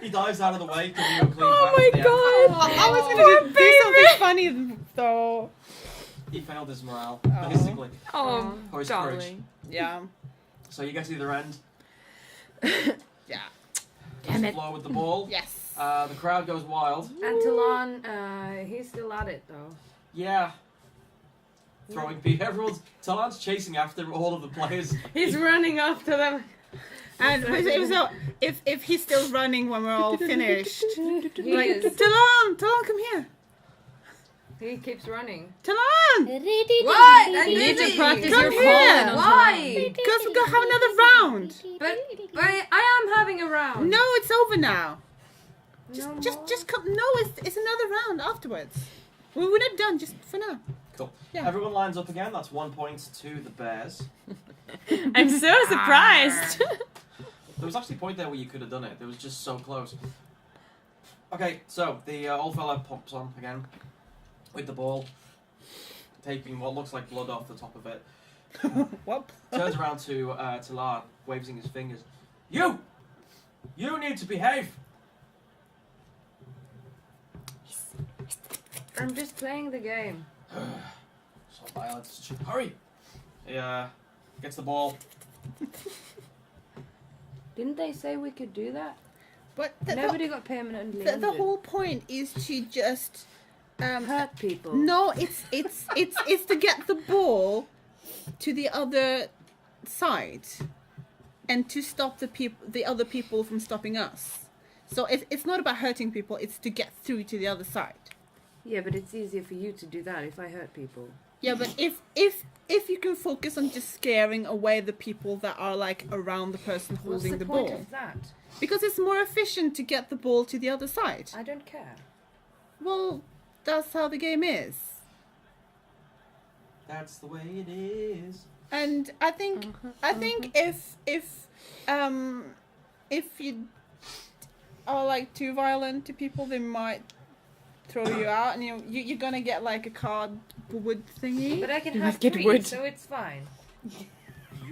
E: He dives out of the way, giving you a clean
B: Oh
E: path
B: my
E: to the end.
B: god.
D: I was
B: Poor
D: gonna do something funny though.
E: He failed his morale,
D: Oh.
E: basically,
B: Oh,
E: or his courage.
B: darling.
D: Yeah.
E: So you get to the other end.
D: Yeah.
B: Damn it.
E: Explore with the ball.
D: Yes.
E: The crowd goes wild.
A: And Talon, he's still at it though.
E: Yeah. Throwing people. Talon's chasing after all of the players.
A: He's running after them.
D: And so if he's still running when we're all finished,
A: He
D: like
A: is.
D: Talon, come here,
A: He keeps running.
D: Talon,
A: What?
B: You need to practice
D: Come
B: your
D: here.
B: calling on
A: Why?
D: because we're gonna have another round.
A: But I am having a round.
D: No, it's over now.
A: No more?
D: Just come. No, it's another round afterwards. We're not done. Just for now.
E: Cool.
D: Yeah.
E: Everyone lines up again. That's 1 point to the Bears.
B: I'm so surprised.
E: There was actually a point there where you could have done it. It was just so close. Okay, so the old fella pops on again with the ball, taking what looks like blood off the top of it.
D: What?
E: Turns around to Talar, waving his fingers. You need to behave.
A: I'm just playing the game.
E: So violence. Hurry. He gets the ball.
A: Didn't they say we could do that?
D: But
A: Nobody got permanently
D: the
A: injured.
D: whole point is to just
A: hurt people.
D: no, it's to get the ball to the other side and to stop the other people from stopping us. So it's not about hurting people, it's to get through to the other side.
A: Yeah, but it's easier for you to do that if I hurt people.
D: Yeah, but if you can focus on just scaring away the people that are like around the person
A: What's
D: holding
A: the
D: the
A: point
D: ball,
A: of that?
D: because it's more efficient to get the ball to the other side.
A: I don't care.
D: Well, that's how the game is.
E: That's the way it is.
D: And I think if you are like too violent to people, they might throw you out, and you're gonna get like a cardboard thingy.
A: But I can
B: You
A: have
B: must get
A: 3,
B: wood.
A: so it's fine.
E: You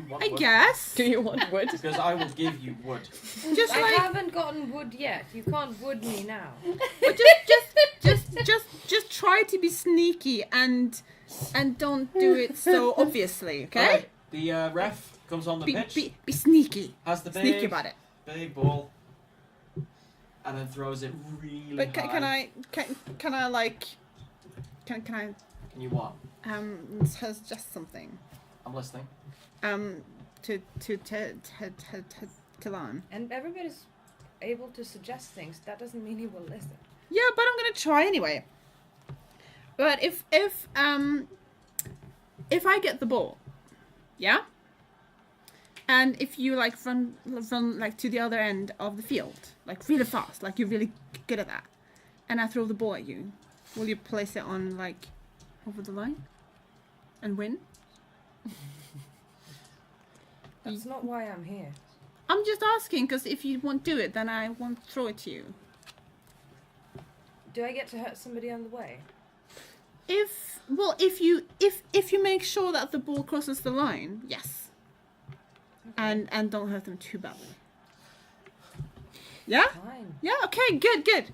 E: want
D: I
E: wood?
D: guess.
B: Do you want wood?
E: Because I will give you wood.
D: Just
A: I
D: like
A: haven't gotten wood yet. You can't wood me now.
D: but just try to be sneaky and don't do it so obviously, okay?
E: Alright, the ref comes on the pitch.
D: Be sneaky.
E: Has the
D: Sneaky
E: big,
D: about it.
E: big ball, and then throws it really
D: But
E: high.
D: can I
E: Can you what?
D: suggest something?
E: I'm listening.
D: To Talon.
A: And everybody's able to suggest things. That doesn't mean he will listen.
D: Yeah, but I'm gonna try anyway. But if I get the ball, yeah, And if you like run like to the other end of the field, like really fast, like you're really good at that, and I throw the ball at you, will you place it on like over the line and win?
A: That's not why I'm here.
D: I'm just asking because if you won't do it, then I won't throw it to you.
A: Do I get to hurt somebody on the way?
D: If you make sure that the ball crosses the line, yes.
A: Okay.
D: And don't hurt them too badly. Yeah?
A: Fine.
D: Yeah, okay, good.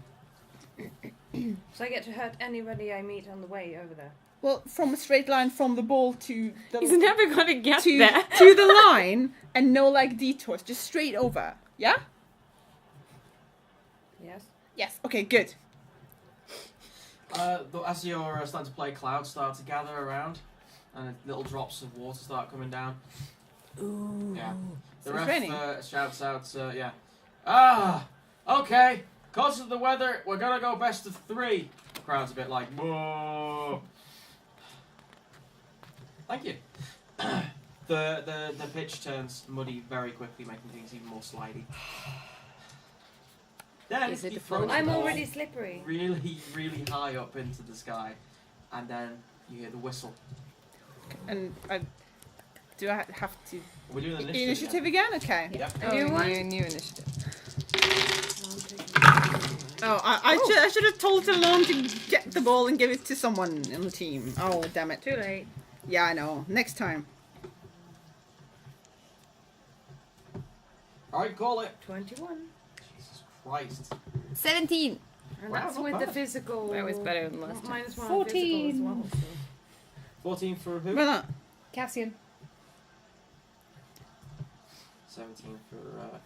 A: So I get to hurt anybody I meet on the way over there.
D: Well, from a straight line from the ball to the
B: He's never gonna get
D: to,
B: there.
D: to the line and no like detours, just straight over. Yeah?
A: Yes.
D: Yes. Okay, good.
E: As you're starting to play, clouds start to gather around, and little drops of water start coming down.
A: Ooh.
E: Yeah. The
D: So it's
E: ref
D: raining.
E: shouts out, yeah. Ah, okay. Because of the weather, we're gonna go best of 3. The crowd's a bit like, whoa. Thank you. The pitch turns muddy very quickly, making things even more slidey. Then
B: Is it
E: you
B: the
E: throw
B: fall?
E: the
A: I'm
E: ball
A: already slippery.
E: really, really high up into the sky, and then you hear the whistle.
D: And do I have to
E: We're doing the
D: initiative again? Okay.
E: Yep.
A: A new one?
B: New initiative.
D: Oh, I should have told Talon to get the ball and give it to someone in the team. Oh, damn it.
A: Too late.
D: Yeah, I know. Next time.
E: Alright, call it.
A: 21.
E: Jesus Christ.
B: 17.
A: And
E: Wow,
A: that's
E: not
A: with
E: bad.
A: the physical.
B: That was better than last time.
A: Minus 1
C: 14.
A: physical as well. So.
E: 14 for who?
D: Well,
C: Cassian.
E: 17 for,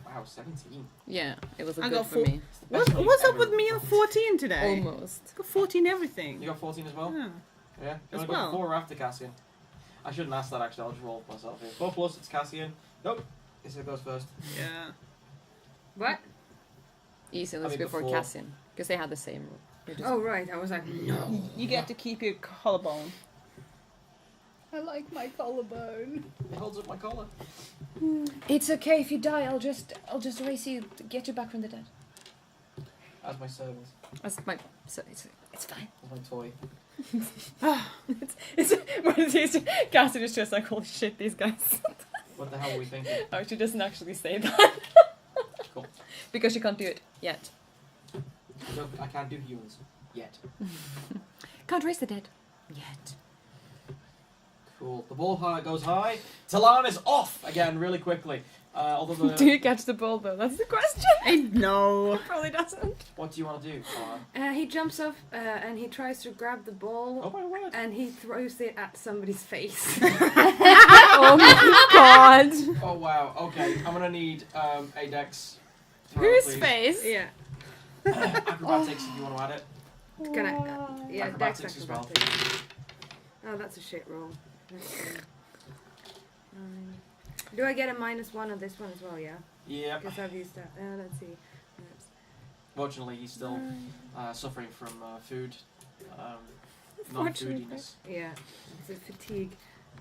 E: wow, 17.
B: Yeah, it was a
D: I
B: good
D: got
B: for
D: four.
B: me.
E: It's the best we've
D: What's up
E: ever
D: with me and
E: done.
D: 14 today?
B: Almost.
D: Got 14 everything.
E: You got 14 as well?
D: Yeah.
E: Yeah. You
D: As
E: only
D: well.
E: got 4 after Cassian. I shouldn't ask that actually, I'll just roll myself here. 4 plus, it's Cassian. Nope. Guess it goes first.
D: Yeah.
A: What?
B: Easily
E: I mean,
B: before
E: before.
B: Cassian. Because they had the same rule. You're just-
A: Oh, right. I was like, no.
D: You get to keep your collarbone.
C: I like my collarbone.
E: It holds up my collar.
B: It's okay if you die. I'll just erase you, get you back from the dead.
E: As my servant.
B: That's my. So it's fine.
E: As my toy.
B: it's Cassian is just like, holy shit, these guys.
E: What the hell are we thinking?
B: Oh, she doesn't actually say that.
E: Cool.
B: Because she can't do it yet.
E: No, I can't do humans. Yet.
B: Can't raise the dead. Yet.
E: Cool. The ball goes high. Talan is off again really quickly. Although
B: Do you catch the ball though? That's the question.
D: No.
B: Probably doesn't.
E: What do you want to do, Talan?
A: He jumps off and he tries to grab the ball.
E: Oh my word.
A: And he throws it at somebody's face.
B: Oh my god.
E: Oh wow. Okay. I'm gonna need a dex. throw,
B: Whose
E: please.
B: face?
A: Yeah.
E: Acrobatics if you want to add it.
A: Can I? Yeah,
E: Acrobatics
A: dex
E: as well.
A: acrobatics. Oh, that's a shit roll. Let's see. Do I get a -1 on this one as well? Yeah.
E: Yeah.
A: Because I've used that. Let's see. That's
E: Fortunately, he's still suffering from food,
B: Fortunately.
E: non-foodiness.
A: yeah. It's a fatigue.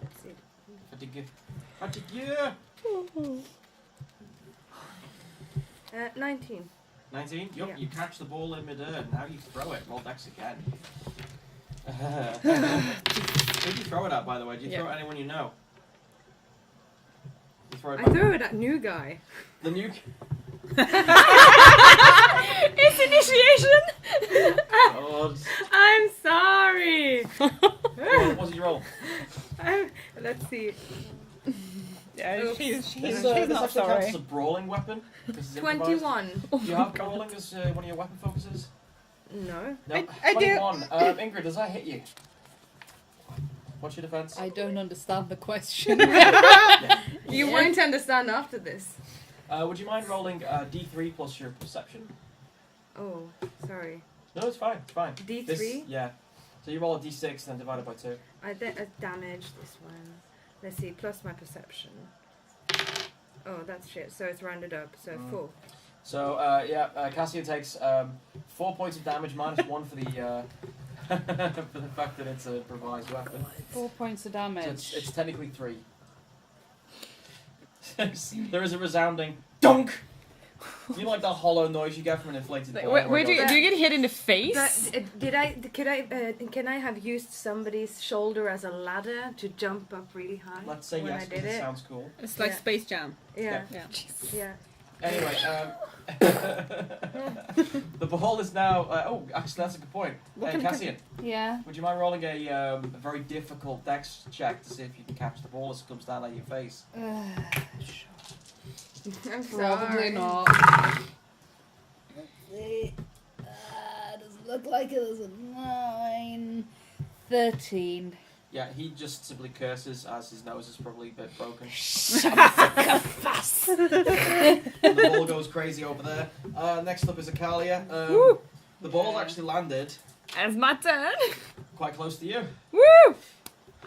A: Let's see.
E: Fatigue. Fatigue.
A: 19.
E: 19. Yup.
A: Yeah.
E: You catch the ball in midair. Now you throw it. Roll dex again. Who do you throw it at, by the way? Do you throw it at anyone you know? You throw it
A: I
E: back-
A: threw it at new guy.
E: The nuke.
B: It's initiation.
E: God.
A: I'm sorry.
E: What did you roll?
A: Let's see.
D: Yeah,
A: Oops.
D: she's
E: This
D: not
E: actually counts
D: sorry.
E: as a brawling weapon. This is improvised.
A: 21.
E: Do you have brawling as one of your weapon focuses?
A: No.
E: No.
D: I do.
E: 21. Ingrid, does that hit you? What's your defense?
C: I don't understand the question.
A: You won't understand after this.
E: Would you mind rolling D3 plus your perception?
A: Oh, sorry.
E: No, it's fine. It's fine.
A: D3?
E: This, yeah. So you roll a D6 then divide it by 2.
A: I damaged this one. Let's see, plus my perception. Oh, that's shit. So it's rounded up. So 4.
E: So Cassian takes 4 points of damage minus 1 for the for the fact that it's an improvised weapon.
C: 4 points of
E: So
C: damage.
E: it's technically 3. there is a resounding dunk. You know, like the hollow noise you get from an inflated ball.
B: Where do
A: go-
B: you get hit in the face?
A: Can I have used somebody's shoulder as a ladder to jump up really high?
E: Let's say
A: when
E: yes,
A: I did
E: because it
A: it?
E: sounds cool.
D: It's like
A: Yeah.
D: Space Jam.
A: Yeah,
D: Yeah.
A: yeah.
E: Anyway, the ball is now. Oh, actually, that's a good point. Cassian,
C: Yeah.
E: would you mind rolling a very difficult dex check to see if you can catch the ball as it comes down at your face?
A: I'm
C: Probably
A: sorry.
C: not. Let's see. Doesn't look like it is a 9. 13.
E: Yeah, he just simply curses as his nose is probably a bit broken. And the ball goes crazy over there. Next up is Akalia. The ball's actually landed
B: It's my turn.
E: quite close to you.
B: Woo!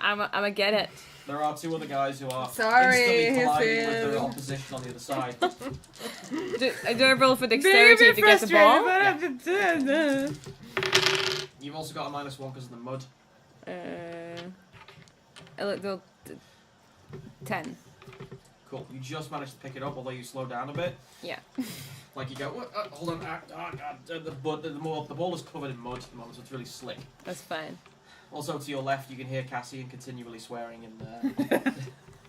B: I'ma get it.
E: There are two other guys who are
A: Sorry,
E: instantly colliding with
A: Phil.
E: their opposition on the other side.
B: Do I roll for dexterity to get the ball?
E: You've also got a -1 because of the mud.
B: A little 10.
E: Cool. You just managed to pick it up, although you slow down a bit.
B: Yeah.
E: Like you go, hold on, the ball is covered in mud at the moment, so it's really slick.
B: That's fine.
E: Also, to your left, you can hear Cassian continually swearing in there.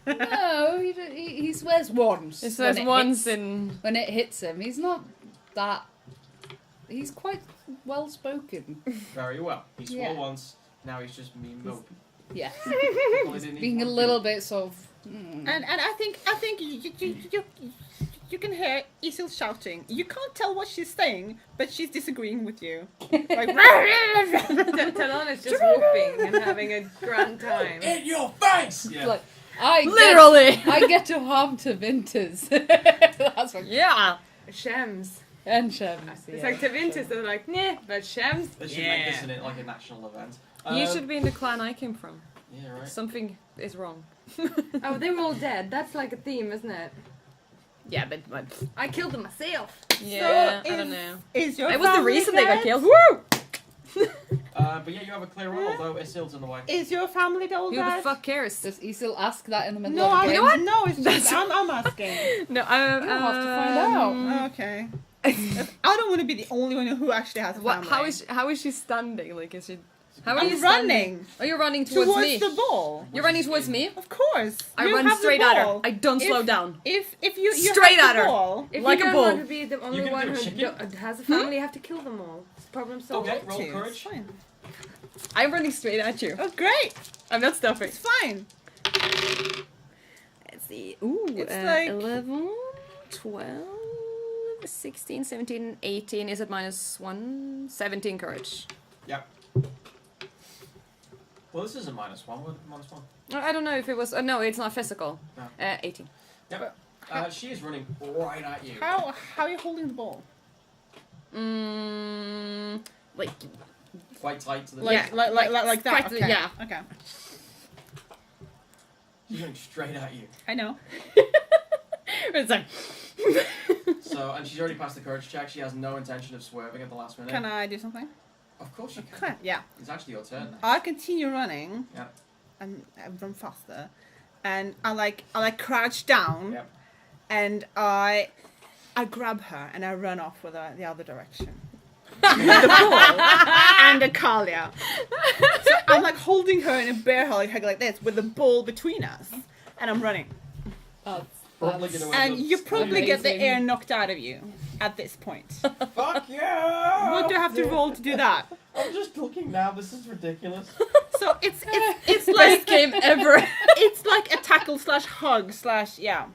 C: No, he swears once.
B: It says
C: when
B: once
C: hits-
B: in.
C: when it hits him. He's not that. He's quite well spoken.
E: Very well. He swore
C: Yeah.
E: once, now he's just me mopey.
C: Yeah,
E: Well, he didn't
C: being a
E: even
C: little
E: want to.
C: bit sort of.
D: And I think you can hear Isil shouting. You can't tell what she's saying, but she's disagreeing with you. Like,
A: Talon is just whooping and having a grand time.
E: In your face! Yeah.
C: Like
B: Literally!
C: I get to harm to Vinters. That's what.
B: Yeah!
A: Shems.
C: And Shems.
A: It's
C: Yeah.
A: like Tavintis, they're like, nah, but Shems.
E: They should make this in it like a national event.
B: You should be in the clan I came from.
E: Yeah, right.
B: Something is wrong.
A: Oh, they were all dead. That's like a theme, isn't it?
B: Yeah, but
A: I killed them myself.
B: yeah,
D: So
B: I don't know.
D: Is your
B: It was the
D: family
B: reason they got
D: dead?
B: killed. Woo!
E: But yeah, you have a clear roll, although Isild's in the way.
D: Is your family all
B: Who
D: dead?
B: the fuck cares?
C: Does Isil ask that in the middle
D: No,
C: of the game?
D: no, it's just I'm asking.
B: No,
C: You'll have to find out.
D: Okay. I don't want to be the only one who actually has a family.
B: How is she standing? Like, is she? How are
D: I'm
B: you standing?
D: running
B: Oh, you're running towards me.
D: the ball.
B: You're running towards me.
D: Of course.
B: I
D: You
B: run
D: have the
B: straight at her.
D: ball.
B: I don't
D: If-
B: slow down.
D: If you
B: Straight
D: have
B: at
D: the
B: her.
D: ball,
A: If
B: Like a
A: you don't
B: bull.
A: want to be the only
E: You can
A: one
E: do a
A: who
E: chicken.
A: has a family, you have to kill them all. Problem solved.
E: Okay, roll
D: it's
E: courage.
D: fine.
B: I'm running straight at you.
D: Oh, great.
B: I'm not stopping.
D: It's fine.
B: Let's see. Ooh,
D: It's like-
B: 11, 12, 16, 17, 18. Is it -1? 17 courage.
E: Well, this is a -1. What -1?
B: I don't know if it was. No, it's not physical.
E: No.
B: 18.
E: Yep. She is running right at you.
D: How are you holding the ball?
B: Like,
E: Quite tight to the
B: Yeah.
D: Like that.
B: Quite the-
D: Okay.
B: yeah.
D: Okay.
E: She's running straight at you.
D: I know.
B: it's like.
E: So, and she's already passed the courage check. She has no intention of swerving at the last minute.
D: Can I do something?
E: Of course you can.
D: Okay. Yeah.
E: It's actually your turn now.
D: I continue running.
E: Yeah.
D: And I run faster, and I crouch down,
E: Yep.
D: and I grab her and I run off with her the other direction. With the ball and Akalia. So I'm like holding her in a bear hug like this with the ball between us, and I'm running.
E: Probably gonna end
D: And
E: up
D: you probably get the
C: amazing.
D: air knocked out of you at this point.
E: Fuck yeah!
D: What do I have to roll to do that?
E: I'm just looking now. This is ridiculous.
D: So it's
B: Best
D: like
B: game ever.
D: it's like a tackle / hug / yeah.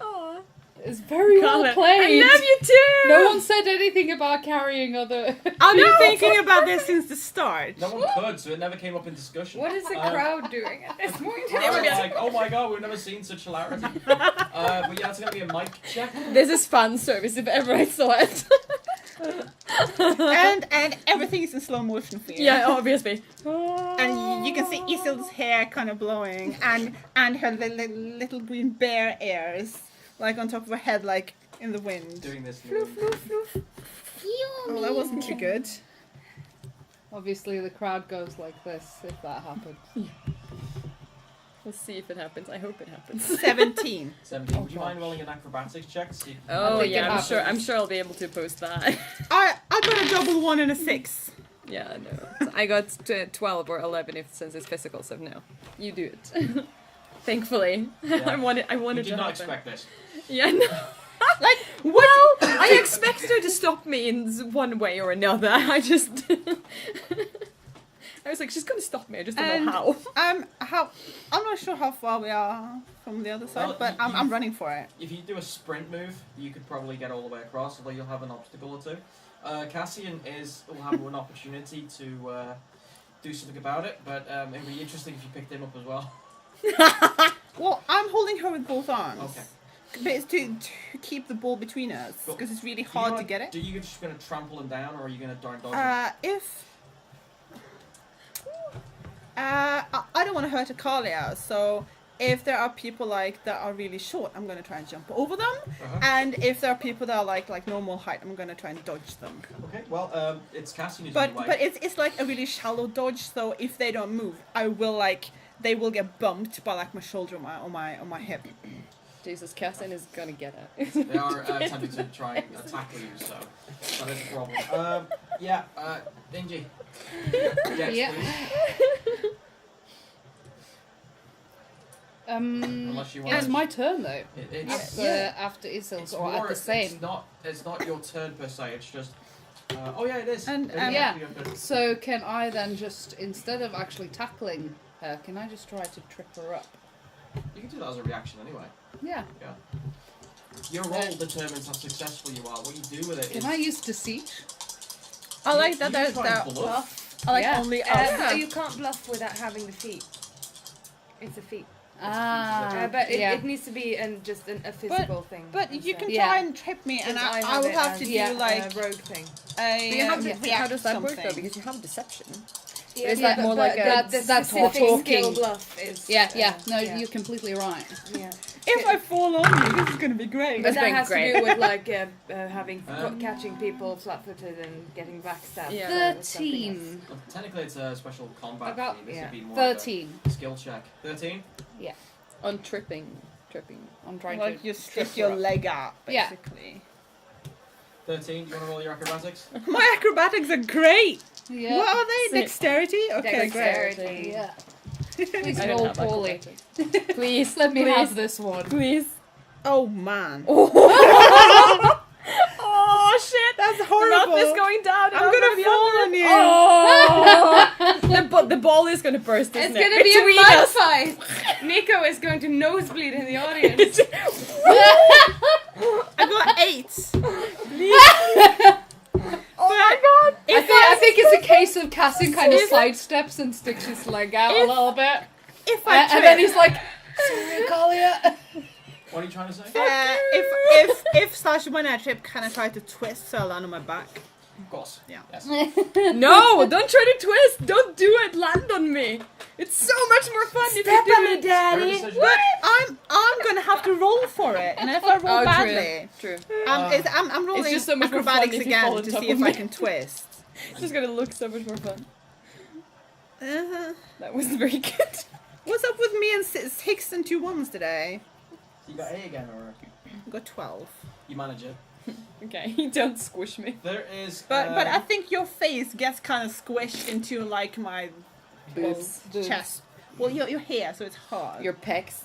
B: Aw.
C: It's very well
B: Colin,
C: played.
B: I love you too.
C: No one said anything about carrying other.
D: I've been thinking about this since the start.
E: No one could, so it never came up in discussion.
A: What is the crowd doing at this point?
E: They were like, oh my god, we've never seen such hilarity. But yeah, that's gonna be a mic check.
B: This is fan service if ever I saw it.
D: and everything is in slow motion for you.
B: Yeah, obviously.
D: And you can see Isild's hair kind of blowing, and her little green bear ears, like on top of her head, like in the wind.
E: Doing this.
D: Oh, that wasn't too good.
C: Obviously, the crowd goes like this if that happens.
B: Let's see if it happens. I hope it happens.
D: 17.
E: 17. Would you mind rolling an acrobatics check? See
B: Oh
C: think it
B: yeah,
C: happens.
B: I'm sure I'll be able to post that.
D: I got a double 1 and a 6.
B: Yeah, no. So I got 12 or 11 since it's physical, so no. You do it. Thankfully.
E: Yeah.
B: I wanted
E: You
B: to
E: did not
B: happen.
E: expect this.
B: Yeah, no.
D: Like,
B: Well, I expected her to stop me in one way or another. I just... I was like, she's gonna stop me, I just don't
D: And-
B: know how.
D: I'm not sure how far we are from the other side,
E: Well,
D: but I'm running for it.
E: If you do a sprint move, you could probably get all the way across, although you'll have an obstacle or two. Cassian will have an opportunity to do something about it, but it would be interesting if you picked him up as well.
D: Well, I'm holding her with both arms.
E: Okay.
D: But it's to keep the ball between us,
E: Cool.
D: because it's really
E: Do you
D: hard to
E: want-
D: get it.
E: Do you just going to trample him down, or are you going to dodge him?
D: I don't want to hurt Akalia, so if there are people like that are really short, I'm gonna try and jump over them.
E: Uh-huh.
D: And if there are people that are like normal height, I'm gonna try and dodge them.
E: Okay, well, it's Cassian who's
D: But
E: in the way.
D: but it's like a really shallow dodge, so if they don't move, they will get bumped by like my shoulder or my hip.
B: Jesus, Cassian is gonna get it.
E: They are attempting to try and attack you, so that is a problem. Dingy. Dex,
C: Yeah.
E: please. Unless you want
C: It's my turn though.
E: It's
C: After Isil's or at the same.
E: It's not your turn per se. It's just. Oh yeah, it is.
D: And,
E: It is
C: yeah.
E: actually your turn.
C: So can I then just, instead of actually tackling her, can I just try to trip her up?
E: You can do that as a reaction anyway.
C: Yeah.
E: Your roll determines how successful you are. What you do with it is.
C: Can I use deceit?
B: I like that
E: you
B: there's
E: try and
B: that.
E: bluff.
B: I like
C: Yeah.
B: only
A: But you can't bluff without having the feat. It's a feat. But it needs to be just a physical thing.
D: But you can
C: Yeah.
D: try and trip me, and
A: Because
D: I will
A: it
D: have
A: as
D: to do
C: yeah,
D: like
A: a rogue thing.
D: a.
B: But you have to,
D: react
B: how does that
D: something.
B: work though? Because you have deception.
A: Yeah,
B: Is that more like a-
A: the
C: that's
A: specific
C: talking.
A: skill bluff is.
C: Yeah. No,
A: yeah.
C: you're completely right.
A: Yeah.
D: If I fall on you, this is gonna be great.
A: But
B: That's
A: that
B: been
A: has
B: great.
A: to do with like catching people flat-footed and getting backstabbed.
B: Yeah.
A: or something else.
C: 13.
E: Well, technically, it's a special combat.
C: About-
E: thing. This
A: yeah.
E: would be more
C: 13.
E: of a skill check. 13.
B: On tripping.
C: I'm trying
D: Like
C: to
D: you
C: trip
D: stick your
C: her up.
D: leg out,
C: Yeah.
D: basically.
E: 13. Do you want to roll your acrobatics?
D: My acrobatics are great.
C: Yeah.
D: What are they?
B: Sick.
D: Dexterity? Okay,
A: Dexterity.
C: Yeah. Please
B: I don't
C: roll
B: have
C: poorly.
B: acrobatics. Please,
C: Let me
B: please,
C: have this one.
B: Please.
D: great. Oh man.
B: Oh shit!
D: That's
B: The
D: horrible.
B: mouth is going down.
D: I'm gonna fall on you.
B: Oh! the ball is gonna burst.
A: It's
B: Isn't it?
A: gonna be a
B: Between
A: mud
B: us.
A: fight. Nico is going to nosebleed in the audience.
D: I got 8.
B: Oh my god!
C: I think it's a case of Cassian kind of sidesteps and sticks his leg out a little bit.
D: If I trip,
C: And then he's like, sorry, Akalia.
E: What are you trying to say?
D: if when I trip, can I try to twist so I land on my back?
E: Of course.
D: Yeah.
E: Yes.
B: No! Don't try to twist! Don't do it! Land on me! It's so much more fun if you do it!
E: Your decision.
D: But I'm gonna have to roll for it, and if I roll badly,
B: True.
D: I'm rolling
B: It's just so much more fun
D: acrobatics
B: if you fall
D: again
B: on
D: to
B: top
D: see
B: of
D: if I
B: me.
D: can twist.
B: It's just gonna look so much more fun.
D: Uh-huh.
B: That was very good.
D: What's up with me and 6 and 2 1s today?
E: You got A again, or
D: I got 12.
E: you manage it.
B: Okay, don't squish me.
E: There is.
D: But I think your face gets kind of squished into like my
B: Boobs.
D: chest. Well, your hair, so it's hard.
B: Your pecs.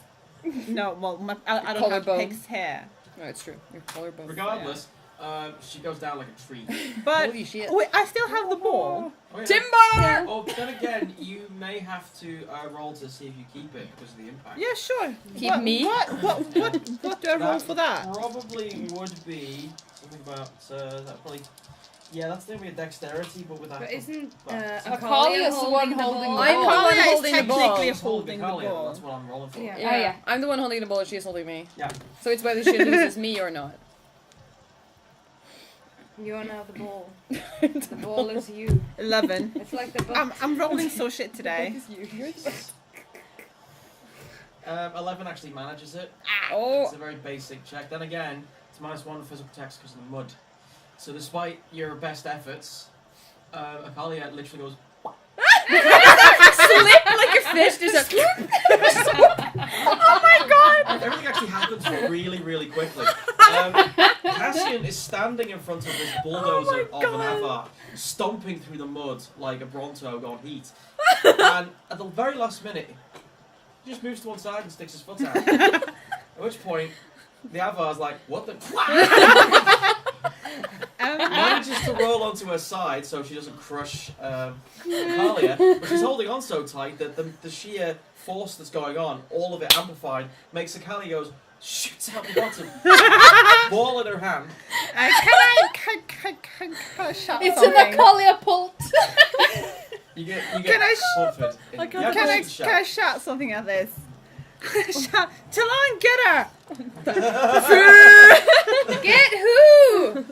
D: No, well, I don't have
B: collarbone.
D: pig's hair.
B: No, it's true. Your collarbone.
E: regardless, she goes down like a tree.
D: But
B: Holy shit.
D: wait, I still have the ball.
E: Oh, yeah.
B: Timber!
E: Oh, then again, you may have to roll to see if you keep it because of the impact.
D: Yeah, sure.
B: Keep me?
D: What do I roll for that?
E: Probably would be something about that probably. Yeah, that's gonna be a dexterity, but with that.
A: But isn't
C: Akalia's the one holding the
B: I'm
C: ball.
B: the one
D: Akalia is
B: holding the ball.
D: technically
E: He's
D: holding the
E: Kalia,
D: ball.
E: That's what I'm rolling for.
A: Yeah.
B: Yeah.
C: Oh, yeah.
B: I'm the one holding the ball and she's holding me.
E: Yeah.
B: So it's whether she loses me or not.
A: You're now the ball. The ball is you.
D: 11.
A: It's like the butt.
D: I'm rolling so shit today.
E: 11 actually manages it.
B: Oh.
E: It's a very basic check. Then again, it's -1 physical checks because of the mud. So despite your best efforts, Akalia literally goes.
B: slip like a fish. There's a. Oh my god!
E: Everything actually happens really, really quickly. Cassian is standing in front of this bulldozer of an Avar, stomping through the mud like a Bronto on heat. And at the very last minute, he just moves to one side and sticks his foot out. At which point, the Avar's like, what the... Manages to roll onto her side so she doesn't crush Kalia, but she's holding on so tight that the sheer force that's going on, all of it amplified, makes Kalia goes, shoots out the bottom, ball in her hand.
D: Can I shout
C: It's
D: something?
C: an Acalia pult.
E: You get
D: Can I
E: comfort.
D: Can I shout something at this? Shout, Talon, get her!
A: Get who?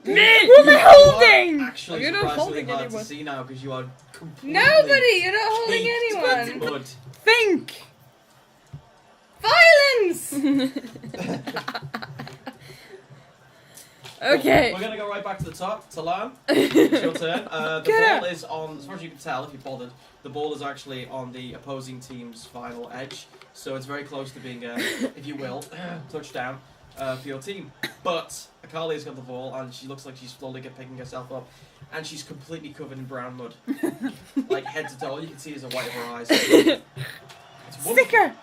D: Me! Who am I holding?
E: Actually,
A: You're not
E: surprisingly
A: holding
E: hard
A: anyone.
E: to see now because you are completely
A: Nobody. You're not holding
E: caked
A: anyone.
E: in mud.
D: Think!
A: Violence.
B: Okay.
E: We're gonna go right back to the top. Talon, it's your turn. The
D: Get
E: ball is on, as far as you can tell, if you're bothered, the ball is actually on the opposing team's final edge. So it's very close to being, if you will, touchdown for your team. But Akalia's got the ball and she looks like she's slowly picking herself up. And she's completely covered in brown mud. Like head to toe. All you can see is the white of her eyes. It's wonderful.
D: Stick her!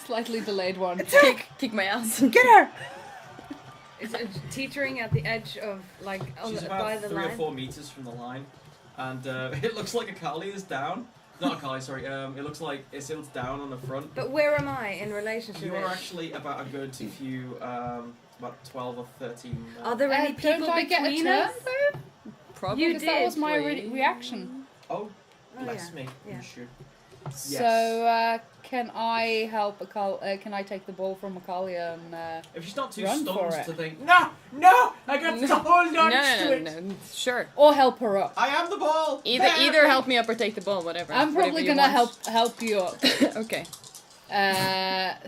C: Slightly delayed one.
B: Kick my ass.
D: Get her!
A: It's teetering at the edge of like
E: She's
A: by
E: about
A: the
E: 3 or
A: line.
E: 4 meters from the line. And it looks like Akalia is down. Not Akali, sorry. It looks like Isild's down on the front.
A: But where am I in relation to
E: You
A: it?
E: are actually about a good few, about 12 or 13.
A: Are there any
C: Don't
A: people
C: I get a
A: between
C: turn
A: us?
C: though?
B: Probably.
A: You
C: Because that was my
B: did.
C: reaction.
E: Oh,
A: Oh,
E: bless
A: yeah.
E: me.
A: Yeah.
E: You should.
C: So can I help? Can I take the ball from Acalia and?
E: If she's not too
C: Run
E: stunned
C: for it.
E: to think, no, I got to hold on to it.
B: No. Sure.
C: Or help her up.
E: I have the ball.
B: Either help me up or take the ball, whatever.
C: I'm probably gonna help you up.
B: Okay.
C: Yeah.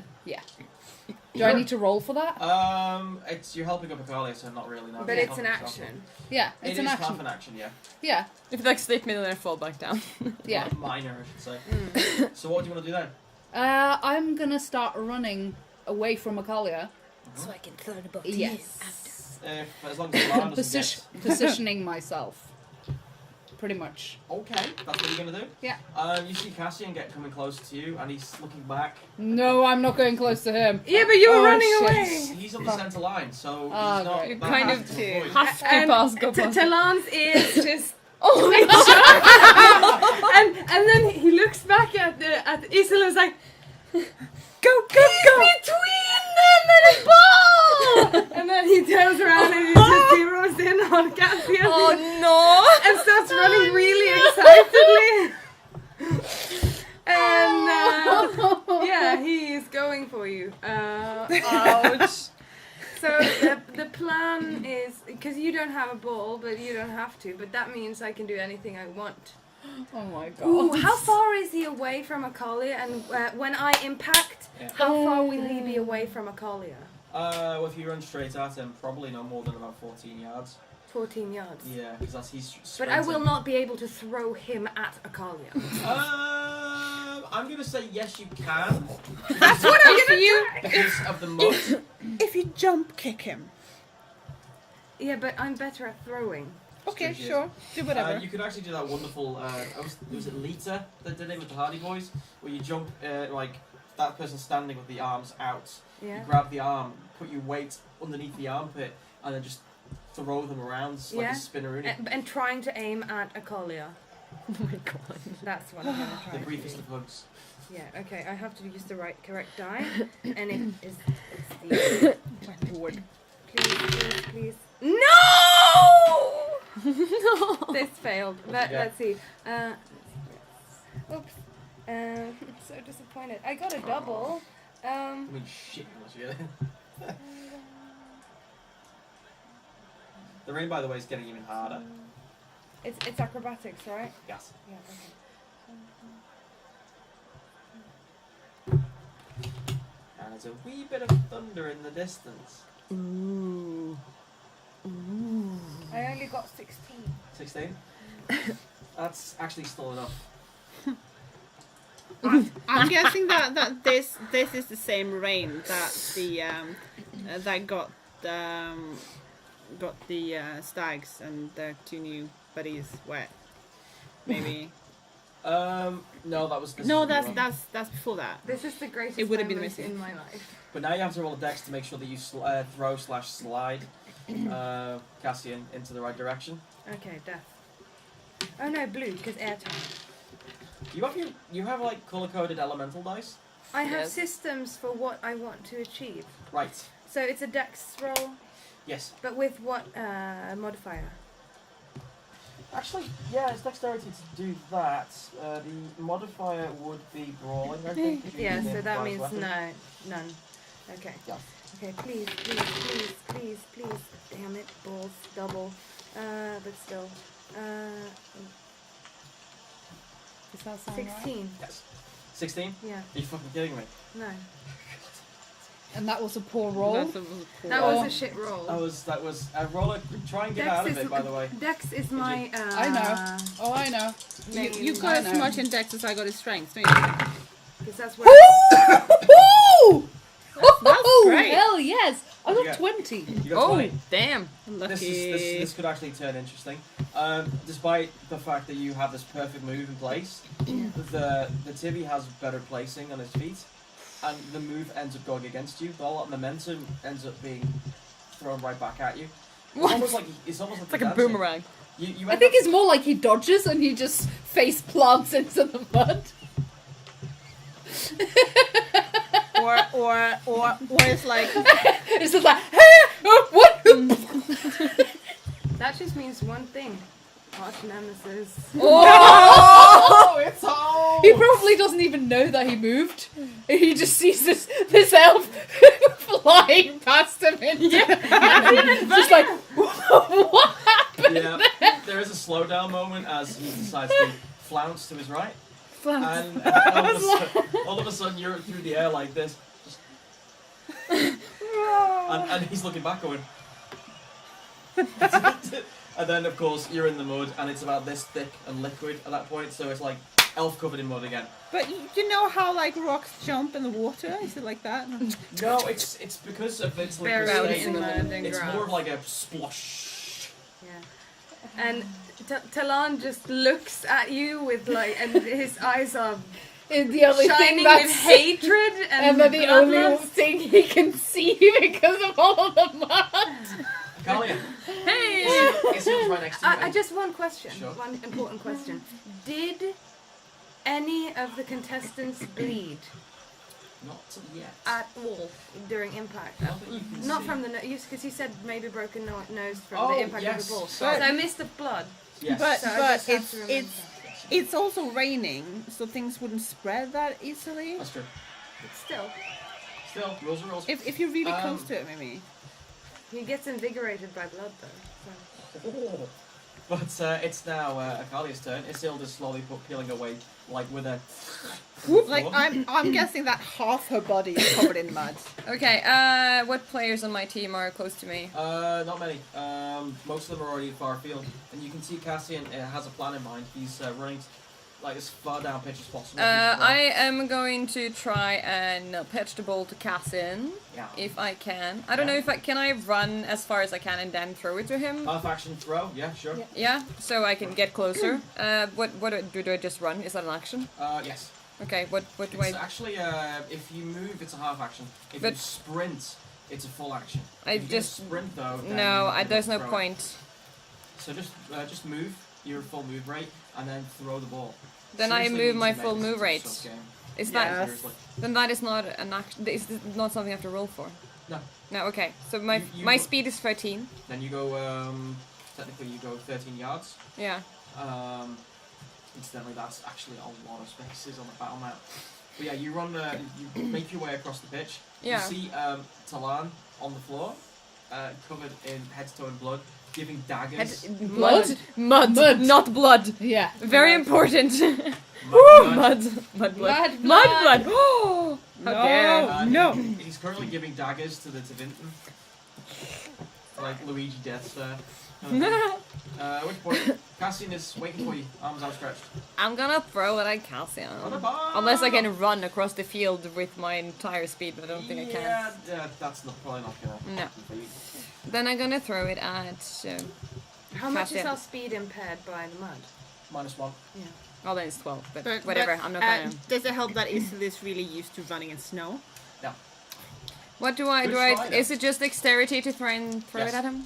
C: Do I need to roll for that?
E: You're helping up Akalia, so not really. No,
A: But
E: you're
A: it's an
E: helping yourself.
A: action.
C: Yeah,
E: It
C: it's
E: is
C: an
E: half
C: action.
E: an action, yeah.
C: Yeah,
B: If like slip me, then I fall back down.
C: yeah.
E: Well, minor, I should say. So what do you want to do then?
C: I'm gonna start running away from Acalia.
A: So I can throw the ball
C: Yes.
E: As long as Milan doesn't get...
C: Positioning myself. Pretty much.
E: Okay, that's what you're going to do?
C: Yeah.
E: You see Cassian coming close to you, and he's looking back.
C: No, I'm not going close to him.
A: Yeah, but you were
C: Oh,
A: running
C: shit.
A: away.
E: He's on the centre line, so he's
C: Oh,
E: not...
C: great.
E: that
B: Kind
E: has
B: of
E: to avoid.
B: Have to
A: And
B: pass, go past.
A: Talon's ears just.
B: Oh my god!
A: and then he looks back at Isla and is like,
D: Go!
A: between them and a ball! And then he turns around and he just zeroes in on Cassian
B: Oh no!
A: and starts running really excitedly. And yeah, he is going for you.
B: Ouch.
A: So the plan is, because you don't have a ball, but you don't have to, but that means I can do anything I want.
C: Oh my god.
A: Ooh, how far is he away from Akalia? And when I impact,
E: Yeah.
A: how far will he be away from Akalia?
E: Well, if you run straight at him, probably no more than about 14 yards.
A: 14 yards.
E: Yeah, because he's
A: But
E: sprinting.
A: I will not be able to throw him at Akalia.
E: I'm going to say yes, you can.
A: That's what I'm gonna do!
E: Because of the mud.
D: If you jump kick him.
A: Yeah, but I'm better at throwing.
D: Okay,
E: Yes.
D: sure. Do whatever.
E: You could actually do that wonderful. Was it Lita that did it with the Hardy Boys, where you jump like that person standing with the arms out.
A: Yeah.
E: You grab the arm, put your weight underneath the armpit, and then just throw them around like
A: Yeah.
E: a spinneroonie.
A: And trying to aim at Akalia.
B: Oh my god.
A: That's what I'm gonna try
E: The
A: to
E: briefest
A: do.
E: of hugs.
A: Yeah, okay, I have to use the correct die. And it's the...
D: My lord.
A: Please. No!
B: No!
A: This failed. But
E: Yeah.
A: let's see. Oops. So disappointed. I got a double.
E: I mean, shit, was really. The rain, by the way, is getting even harder.
A: It's acrobatics, right?
E: Yes.
A: Yeah. Okay.
E: And there's a wee bit of thunder in the distance.
B: Ooh.
A: I only got 16.
E: 16. That's actually still enough.
D: I'm guessing that this is the same rain that the that got the stags and the 2 new buddies wet. Maybe.
E: No, that was.
D: No, that's before that.
A: This is the greatest
D: It would have been
A: moment
D: missing.
A: in my life.
E: But now you have to roll a dex to make sure that you throw/slide Cassian into the right direction.
A: Okay, death. Oh no, blue, because airtime.
E: You have like color-coded elemental dice.
A: I have
B: Yes.
A: systems for what I want to achieve.
E: Right.
A: So it's a dex roll,
E: Yes.
A: but with what modifier?
E: Actually, yeah, it's dexterity to do that. The modifier would be brawling, I think. if you
A: Yeah,
E: use an
A: so that
E: improvised
A: means
E: weapon.
A: none. Okay.
E: Yeah.
A: Okay, please. Damn it, balls, double. But still.
C: Does that sound right?
A: 16.
E: Yes. 16?
A: Yeah,
E: Are you fucking kidding me?
A: no.
C: And that was a poor roll.
A: That was a shit roll.
E: That was a roller. Try and get out of it, by the way.
A: Dex is my.
C: I know. Oh, I know.
D: You
A: main-
D: got
C: I
D: as
C: know.
D: much in dex as I got in strength, don't you?
A: Because that's where.
C: Woo!
D: That's great.
C: Hell yes! I
E: You
C: got
E: got-
C: 20.
E: You got
B: Oh,
E: 20.
B: damn.
D: Lucky.
E: This could actually turn interesting. Despite the fact that you have this perfect move in place, the Tibby has better placing on his feet, and the move ends up going against you. All that momentum ends up being thrown right back at you.
B: What?
E: It's almost
B: It's like
E: you're
B: a
E: dancing.
B: boomerang.
E: You
C: I
E: end
C: think
E: up-
C: it's more like he dodges and he just face plants into the mud.
D: or it's like
C: It's just like, hey, what?
A: That just means one thing. Arch nemesis.
C: Oh!
E: it's home!
C: He probably doesn't even know that he moved. He just sees this elf flying past him into just like, what happened?
E: Yeah, there is a slowdown moment as he decides to flounce to his right, and all of a sudden you're through the air like this, just and he's looking back going, and then of course you're in the mud and it's about this thick and liquid at that point, so it's like elf covered in mud again.
D: But you know how like rocks jump in the water? Is it like that?
E: No, it's because of its liquid
A: Buried
E: state.
A: in mud and
E: It's
A: grass.
E: more of like a splosh.
A: Yeah. And Talon just looks at you with like, and his eyes are
C: The only thing
A: shining
C: that's
A: with hatred
C: and then the only
A: bloodlust.
C: thing he can see because of all of the mud.
E: Kalia,
B: Hey!
E: it's right next to you.
A: I just one question,
E: Sure.
A: one important question. Did any of the contestants bleed
E: Not yet.
A: at all during impact?
E: Not that you can
A: Not
E: see.
A: from the nose, because you said maybe broken nose from
E: Oh,
A: the impact
E: yes,
A: of the ball.
E: sorry.
A: So I missed the blood.
E: Yes.
D: But
A: So I
D: but
A: just have to remember.
D: it's also raining, so things wouldn't spread that easily.
E: That's true.
A: Still,
E: Still, rules are rules.
D: If you're really close
E: Um,
D: to it, maybe.
A: he gets invigorated by blood though. So.
E: But it's now Akalia's turn. Isild's slowly peeling away, like with a.
D: Like I'm guessing that half her body is covered in mud.
B: Okay, what players on my team are close to me?
E: Not many. Most of them are already far afield, and you can see Cassian has a plan in mind. He's running like as far down pitch as possible.
B: I am going to try and pitch the ball to Cassian,
E: Yeah.
B: if I can. I don't know if can I run as far as I can and then throw it to him?
E: Half action throw. Yeah, sure.
B: Yeah, so I can get closer. What do I just run? Is that an action?
E: Yes.
B: Okay, what do
E: It's
B: I...
E: actually if you move, it's a half action. If
B: But-
E: you sprint, it's a full action.
B: I
E: If you
B: just...
E: sprint though. then
B: No,
E: you
B: there's no
E: throw it.
B: point.
E: So just move your full move rate and then throw the ball.
B: Then I
E: Seriously
B: move
E: need
B: my
E: to make
B: full
E: this
B: move
E: into a
B: rate.
E: sub-game.
B: Is
D: Yeah.
B: that...
E: Seriously.
B: Then that is not an action... Is this not something I have to roll for?
E: No.
B: No, okay. So my
E: You
B: my
E: go-
B: speed is 13.
E: Then you go technically you go 13 yards.
B: Yeah.
E: Incidentally, that's actually a lot of spaces on the battle map. But yeah, you run you make your way across the pitch.
B: Yeah.
E: You see Talan on the floor, covered in head to toe in blood, giving daggers.
B: Blood? Mud. Not blood.
C: Yeah.
B: Very important.
E: Mud.
B: Mud blood.
C: Blood,
B: Mud blood. Oh! How
D: No.
B: dare.
D: No.
E: He's currently giving daggers to the Tevinton. Like Luigi Death Star. Which point? Cassian is waiting for you, arms outstretched.
B: I'm gonna throw it at Cassian.
E: Bye-bye.
B: Unless I can run across the field with my entire speed, but I don't think I can.
E: Yeah, that's probably not gonna.
B: No. Then I'm gonna throw it at.
A: How much is
B: Cassian.
A: our speed impaired by the mud?
E: -1.
B: Oh, then it's 12, but whatever. I'm not gonna.
D: Does it help that Isil is really used to running in snow?
E: No.
B: What do I
E: Good
B: do?
E: try,
B: Is it just dexterity to throw
E: Yes.
B: it at him?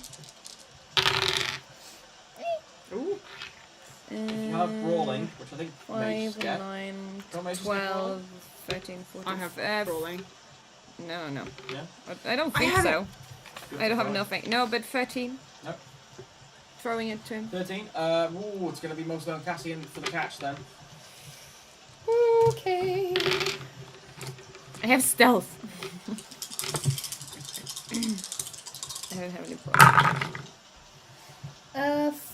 D: Ooh.
E: You have brawling, which I think makes
B: 5,
E: get.
B: 9,
E: Don't make
B: 12, 13, 14.
D: I have brawling.
B: No.
E: Yeah.
B: I don't
D: I
B: think
D: have
B: so.
E: Good
B: I don't have
E: try.
B: nothing. No, but 13.
E: Nope.
B: Throwing it to him.
E: 13. It's going to be mostly on Cassian for the catch then.
B: Okay. I have stealth. I don't have any problem.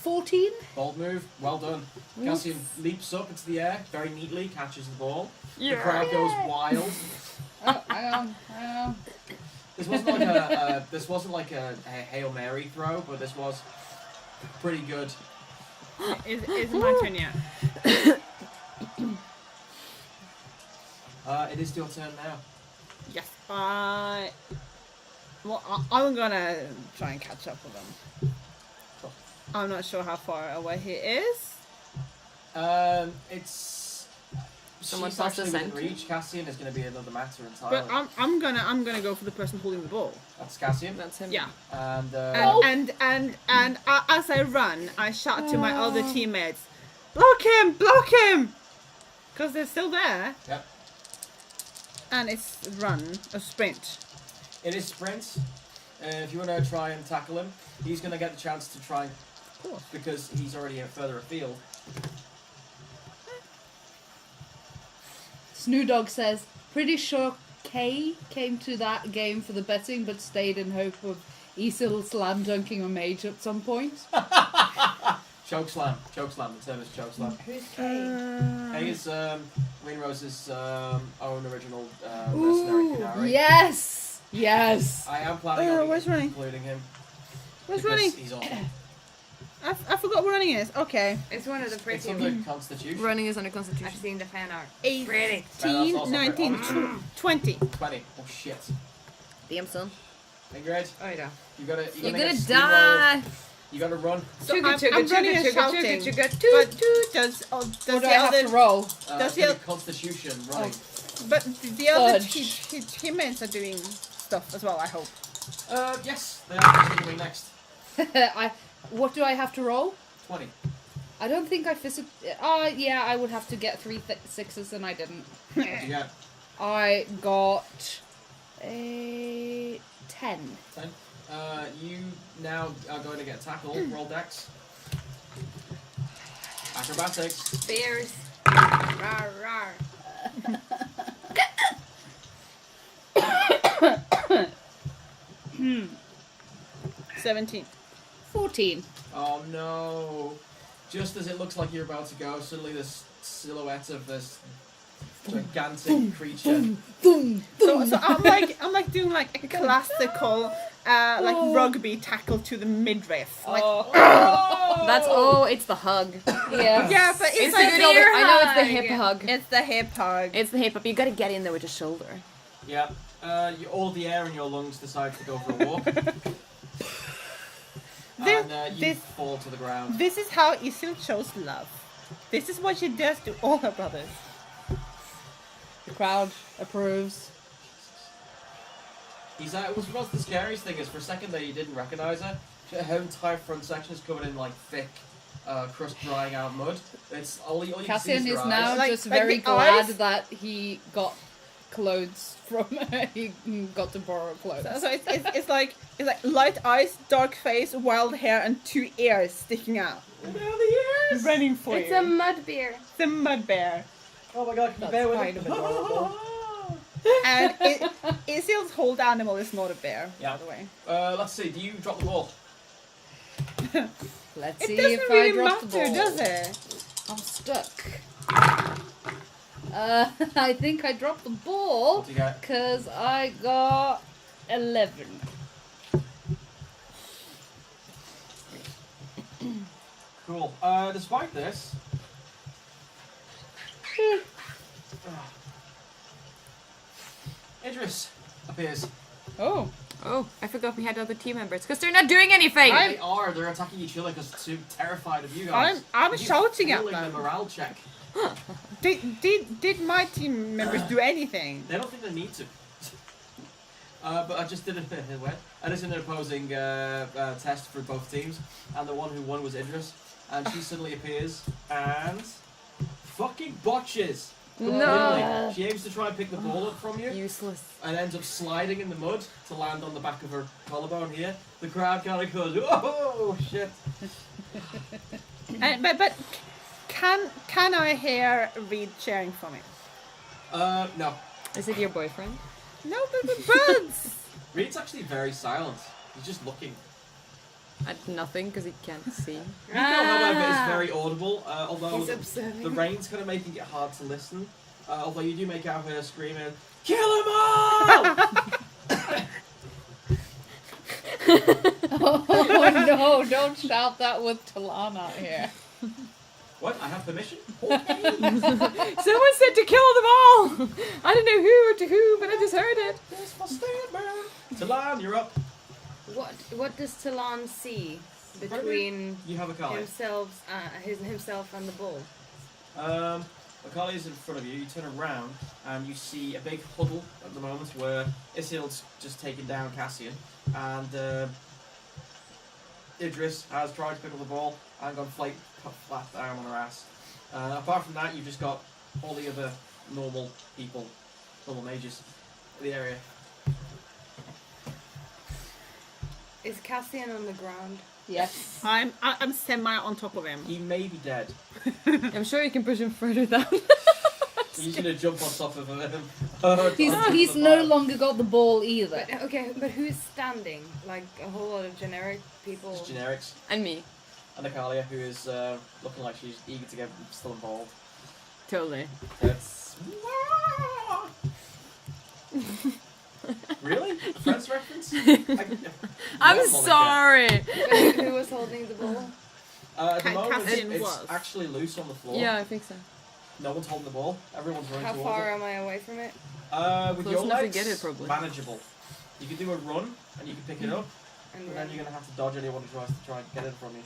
C: 14.
E: Bold move, well done. Cassian leaps up into the air very neatly, catches the ball. The crowd goes wild.
C: Oh, hang on.
E: This wasn't like a Hail Mary throw, but this was pretty good.
D: Is my turn yet?
E: It is your turn now.
D: Yes. Well, I'm gonna try and catch up with him.
E: Cool.
D: I'm not sure how far away he is.
E: It's
B: Someone
E: she's
B: plus
E: actually within
B: descent.
E: reach. Cassian is going to be another matter entirely.
D: But I'm gonna go for the person holding the ball.
E: That's Cassian.
B: That's him.
D: Yeah.
E: And
D: And as I run, I shout to my other teammates, block him! Because they're still there.
E: Yep.
D: And it's a sprint.
E: It is sprint. If you want to try and tackle him, he's going to get the chance to try
D: Of course.
E: because he's already further afield.
C: Snoodog says, pretty sure Kay came to that game for the betting but stayed in hope of Isil slam dunking a mage at some point.
E: Chokeslam. The term is chokeslam.
A: Who's Kay?
E: Kay is Winrose's own original mercenary canary.
C: Yes! Yes!
E: I am planning on
D: where's running?
E: including him.
D: Where's
E: because
D: running?
E: He's awesome.
D: I forgot what running is. Okay.
A: It's one of the
E: It's
A: pretty
E: under Constitution.
B: Running is under
A: I've
B: Constitution.
A: seen the fan art.
D: 18,
A: Pretty.
E: Right, that's also
D: 19,
E: pretty-
D: 20.
E: 20. Oh shit.
B: Damn son.
E: Hey, Greg.
A: Oh yeah.
B: You're
E: You're
B: gonna
E: get
B: die!
E: You gotta run.
D: So
A: Chugga, chugga,
D: I'm running
A: chugga,
D: and
A: chugga,
D: shouting.
A: chugga, chugga,
D: But
A: toot,
D: does
C: Or
D: the
C: do I have
D: other
C: to roll?
D: Does
E: It's
D: he-
E: Constitution running.
D: but the other
C: Fudge.
D: teammates are doing stuff as well, I hope.
E: Yes, they are continuing next.
C: What do I have to roll?
E: 20.
C: I don't think I physically... yeah, I would have to get 3 sixes and I didn't.
E: What do you get?
C: I got a 10.
E: 10. You now are going to get tackle. Roll dex. Acrobatics.
A: Bears. Rar, rar.
D: 17.
C: 14.
E: Oh no. Just as it looks like you're about to go, suddenly this silhouette of this gigantic creature.
C: Boom!
D: So I'm like doing like a classical rugby tackle to the midriff. Like
B: It's the hug.
C: Yeah.
D: yeah, but
B: It's
D: it's
B: the
D: like
B: good old, I know it's the
A: hug.
B: hip hug.
D: it's the hip hug.
B: It's the hip hug. You gotta get in there with your shoulder.
E: Yeah. All the air in your lungs decide to go for a walk. And you
D: this-
E: fall to the ground.
D: This is how Isil shows love. This is what she does to all her brothers.
C: The crowd approves.
E: What's the scariest thing is for a second there you didn't recognise her. Her entire front section is covered in like thick crust drying out mud. It's all you can see
C: Cassian
E: is
C: is
E: her
C: now
E: eyes.
D: Like-
C: just
D: like
C: very
D: the
C: glad
D: eyes?
C: that he got clothes from he got to borrow clothes.
D: So it's like light eyes, dark face, wild hair, and 2 ears sticking out.
E: Down the ears.
D: Running for
A: It's
D: you.
A: a mud beer.
D: The mud bear.
E: Oh my god, can you
C: That's
E: bear with
C: kind
E: it?
C: of adorable.
D: And Isil's hold animal is not a bear,
E: Yeah.
D: by the way.
E: Let's see, do you drop the ball?
C: Let's
D: It
C: see
D: doesn't
C: if
D: really
C: I drop the
D: matter,
C: ball.
D: does it?
C: I'm stuck. I think I dropped the ball
E: What do you get?
C: because I got 11.
E: Cool. Despite this, Idris appears.
C: Oh.
B: Oh, I forgot we had other team members because they're not doing anything.
E: They are. They're attacking each other because they're too terrified of you guys.
D: I'm
E: You're
D: shouting at
E: failing
D: them.
E: the morale check.
D: Did my team members do anything?
E: They don't think they need to. But I just did an opposing test for both teams, and the one who won was Idris, and she suddenly appears and fucking botches.
B: No.
E: She aims to try and pick the ball up from you,
B: Useless.
E: and ends up sliding in the mud to land on the back of her collarbone here. The crowd kind of goes, "Oh shit!"
D: But can I hear Reed cheering for me?
E: No.
B: Is it your boyfriend?
D: No, but the birds.
E: Reed's actually very silent. He's just looking.
B: At nothing because he can't see.
E: Nico, however, is very audible, although
A: He's observing.
E: the rain's kind of making it hard to listen. Although you do make out her screaming, "Kill them all!"
C: Oh no, don't shout that with Talan out here.
E: What? I have permission?
B: Someone said to kill them all. I don't know who or to who, but I just heard it.
E: Yes, for Stanman. Talan, you're up.
A: What does Talon see between
E: You have a collie.
A: himself and the bull?
E: A collie is in front of you. You turn around and you see a big huddle at the moment where Isild's just taken down Cassian, and Idris has tried to pick up the ball and gone flat down on her ass. Apart from that, you've just got all the other normal people, normal mages in the area.
A: Is Cassian on the ground?
C: Yes.
D: I'm semi on top of him.
E: He may be dead.
B: I'm sure you can push him further down.
E: He's gonna jump on top of him.
C: He's no longer got the ball either.
A: But, okay, but who's standing? Like a whole lot of generic people.
E: Just generics.
B: And me.
E: And Natalia, who is looking like she's eager to get still involved.
B: Totally.
E: It's... Really? Friends reference?
B: I'm sorry.
A: But who was holding the ball?
E: At the moment,
D: Cassian
E: it's
D: was.
E: actually loose on the floor.
B: Yeah, I think so.
E: No one's holding the ball. Everyone's running
A: How
E: towards
A: far
E: it.
A: am I away from it?
E: With
B: Close
E: your
B: enough to
E: legs,
B: get it, probably.
E: manageable. You can do a run, and you can pick it up,
A: And
E: but then
A: run?
E: you're going to have to dodge anyone who tries to try and get it from you.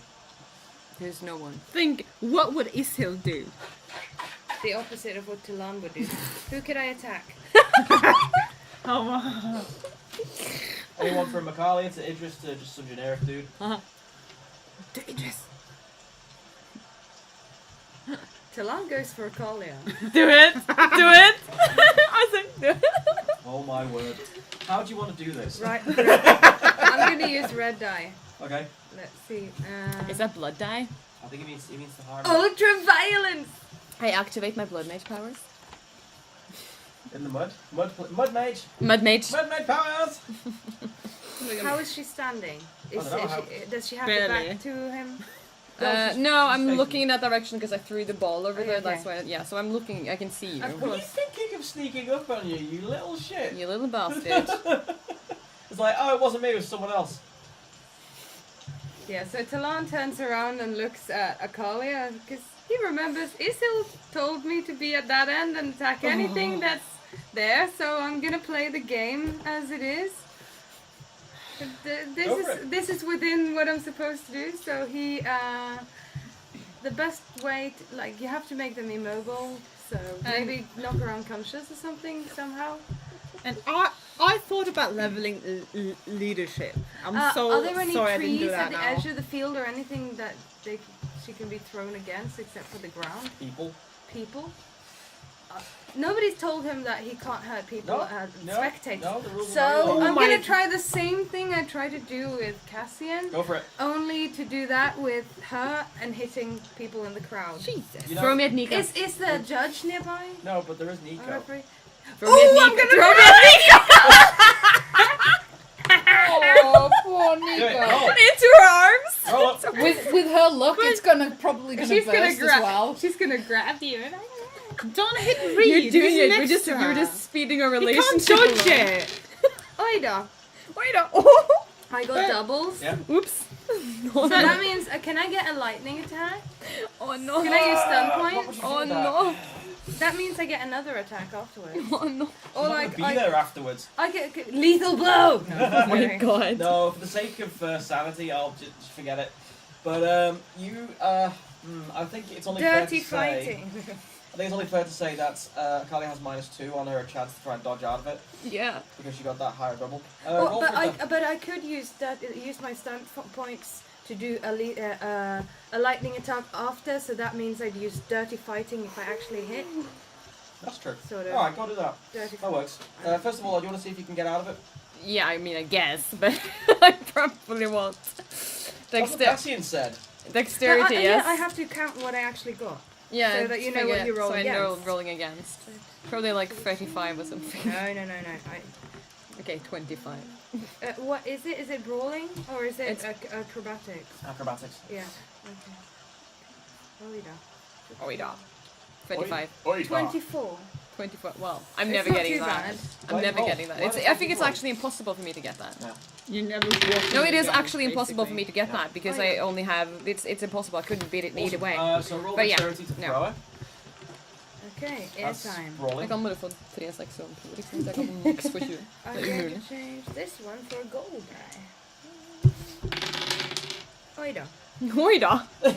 B: There's no one.
D: Think, what would Isil do?
A: The opposite of what Talon would do. Who could I attack?
D: Oh,
E: Anyone from Macaulay to Idris to just some generic dude.
D: dangerous.
A: Talon goes for a Kalia.
B: Do it! Do it! I think do it.
E: Oh my word. How do you want to do this?
A: Right. I'm gonna use red dye.
E: Okay.
A: Let's see.
B: Is that blood dye?
E: I think it means the hard
A: Ultra violence!
B: I activate my blood mage powers.
E: in the mud. Mud mage.
B: Mud mage.
E: Mud mage powers.
A: How is she standing? Is
E: don't know how-
A: does she have
D: Barely.
A: the back to him?
B: No, I'm
E: facing
B: looking in that direction because I threw the ball over there.
A: Okay.
B: That's why. Yeah, so I'm looking. I can see you.
A: Of
E: What are you
A: course.
E: thinking of sneaking up on you, you little shit?
B: You little bastard.
E: It's like, oh, it wasn't me, it was someone else.
A: Yeah, so Talon turns around and looks at Akalia because he remembers Isil told me to be at that end and attack anything that's there, so I'm gonna play the game as it is.
E: Go for it.
A: This is within what I'm supposed to do, so he the best way to, like, you have to make them immobile, so maybe knock her unconscious or something somehow.
D: And I thought about leveling leadership. I'm so
A: are there any
D: sorry I didn't do
A: trees
D: that
A: at the
D: now.
A: edge of the field or anything that she can be thrown against except for the ground? People? Nobody's told him that he can't hurt people as spectators.
E: No, the rules are
A: So
E: not
A: I'm
D: my-
A: gonna try the same thing I tried to do with Cassian,
E: Go for it.
A: only to do that with her and hitting people in the crowd.
D: Jesus.
E: You know,
B: Throw me at Nika.
A: Is the judge nearby?
E: no, but there is
A: Or
E: Nico.
A: referee?
B: Throw me at Nika. Throw me at Nika.
C: Oh, poor
E: Do it.
C: Nico.
E: Roll.
B: Into her arms.
E: Roll up.
C: With her luck, it's probably gonna
A: She's
C: burst
A: gonna
C: as
A: grab.
C: well.
A: She's gonna grab you. And
D: Don't hit Reed.
B: You're doing
D: He's
B: it.
D: next
B: We're just
D: to
B: you're
D: her.
B: just speeding our
D: He
B: relationship.
D: can't dodge
B: along.
D: it.
A: Oida,
B: Wait a. Oh.
A: I got doubles.
E: Yeah.
B: Oops.
A: So that means, can I get a lightning attack?
B: Oh no.
A: Can I use stun
E: What
A: point?
E: would you
B: Oh
E: do that?
B: no.
A: That means I get another attack afterwards.
B: Oh no.
A: Or
E: I'm not
A: like,
E: gonna be there afterwards.
A: I get lethal blow! No,
B: Oh my god.
E: No, for the sake of sanity, I'll just forget it. But I think it's only
A: Dirty
E: fair to say.
A: fighting.
E: I think it's only fair to say that Kali has -2 on her chance to try and dodge out of it
B: Yeah.
E: because she got that higher double.
A: Oh,
E: roll
A: but
E: for the-
A: but I could use that. Use my stunt points to do a lightning attack after. So that means I'd use dirty fighting if I actually hit.
E: That's true.
A: Sort of.
E: All right, go do that.
A: Dirty.
E: That works. First of all, do you want to see if you can get out of it?
B: Yeah, I mean, I guess, but I probably won't.
E: That's what Cassian said.
B: Dexterity, yes.
A: Yeah, I have to count what I actually got.
B: Yeah,
A: so that you know what you're rolling
B: so I know
A: against.
B: rolling against. Probably like 35 or something.
A: No.
B: Okay, 25.
A: What is it? Is it brawling or is it
B: It's-
A: acrobatics?
E: Acrobatics.
A: Yeah. Okay. Oida.
B: Oh, wait, 25.
A: 24.
B: 24. Well, I'm
A: It's
B: never
A: not
B: getting
A: too
B: that.
A: bad.
B: I'm
E: Why
B: never
E: roll?
B: getting that.
E: Why
B: It's,
E: the
B: I think it's
E: roll?
B: actually impossible for me to get that.
D: You never walk
B: No,
D: in
B: it
D: the
B: is
D: game,
B: actually impossible for me to get
E: Yeah.
B: that because
A: Oh,
B: I
A: yeah.
B: only have. It's impossible. I couldn't beat it either way.
E: So roll
B: But yeah,
E: dexterity to
B: no.
E: throw it.
A: Okay,
E: That's
A: airtime.
B: Jag
E: rolling.
B: kan bara få 3 6 om på liksom. Jag kommer max på 20.
A: I'm
B: Vad är
A: going
B: mulen?
A: to change this one for a gold die. Oida.
B: Oj då!
E: So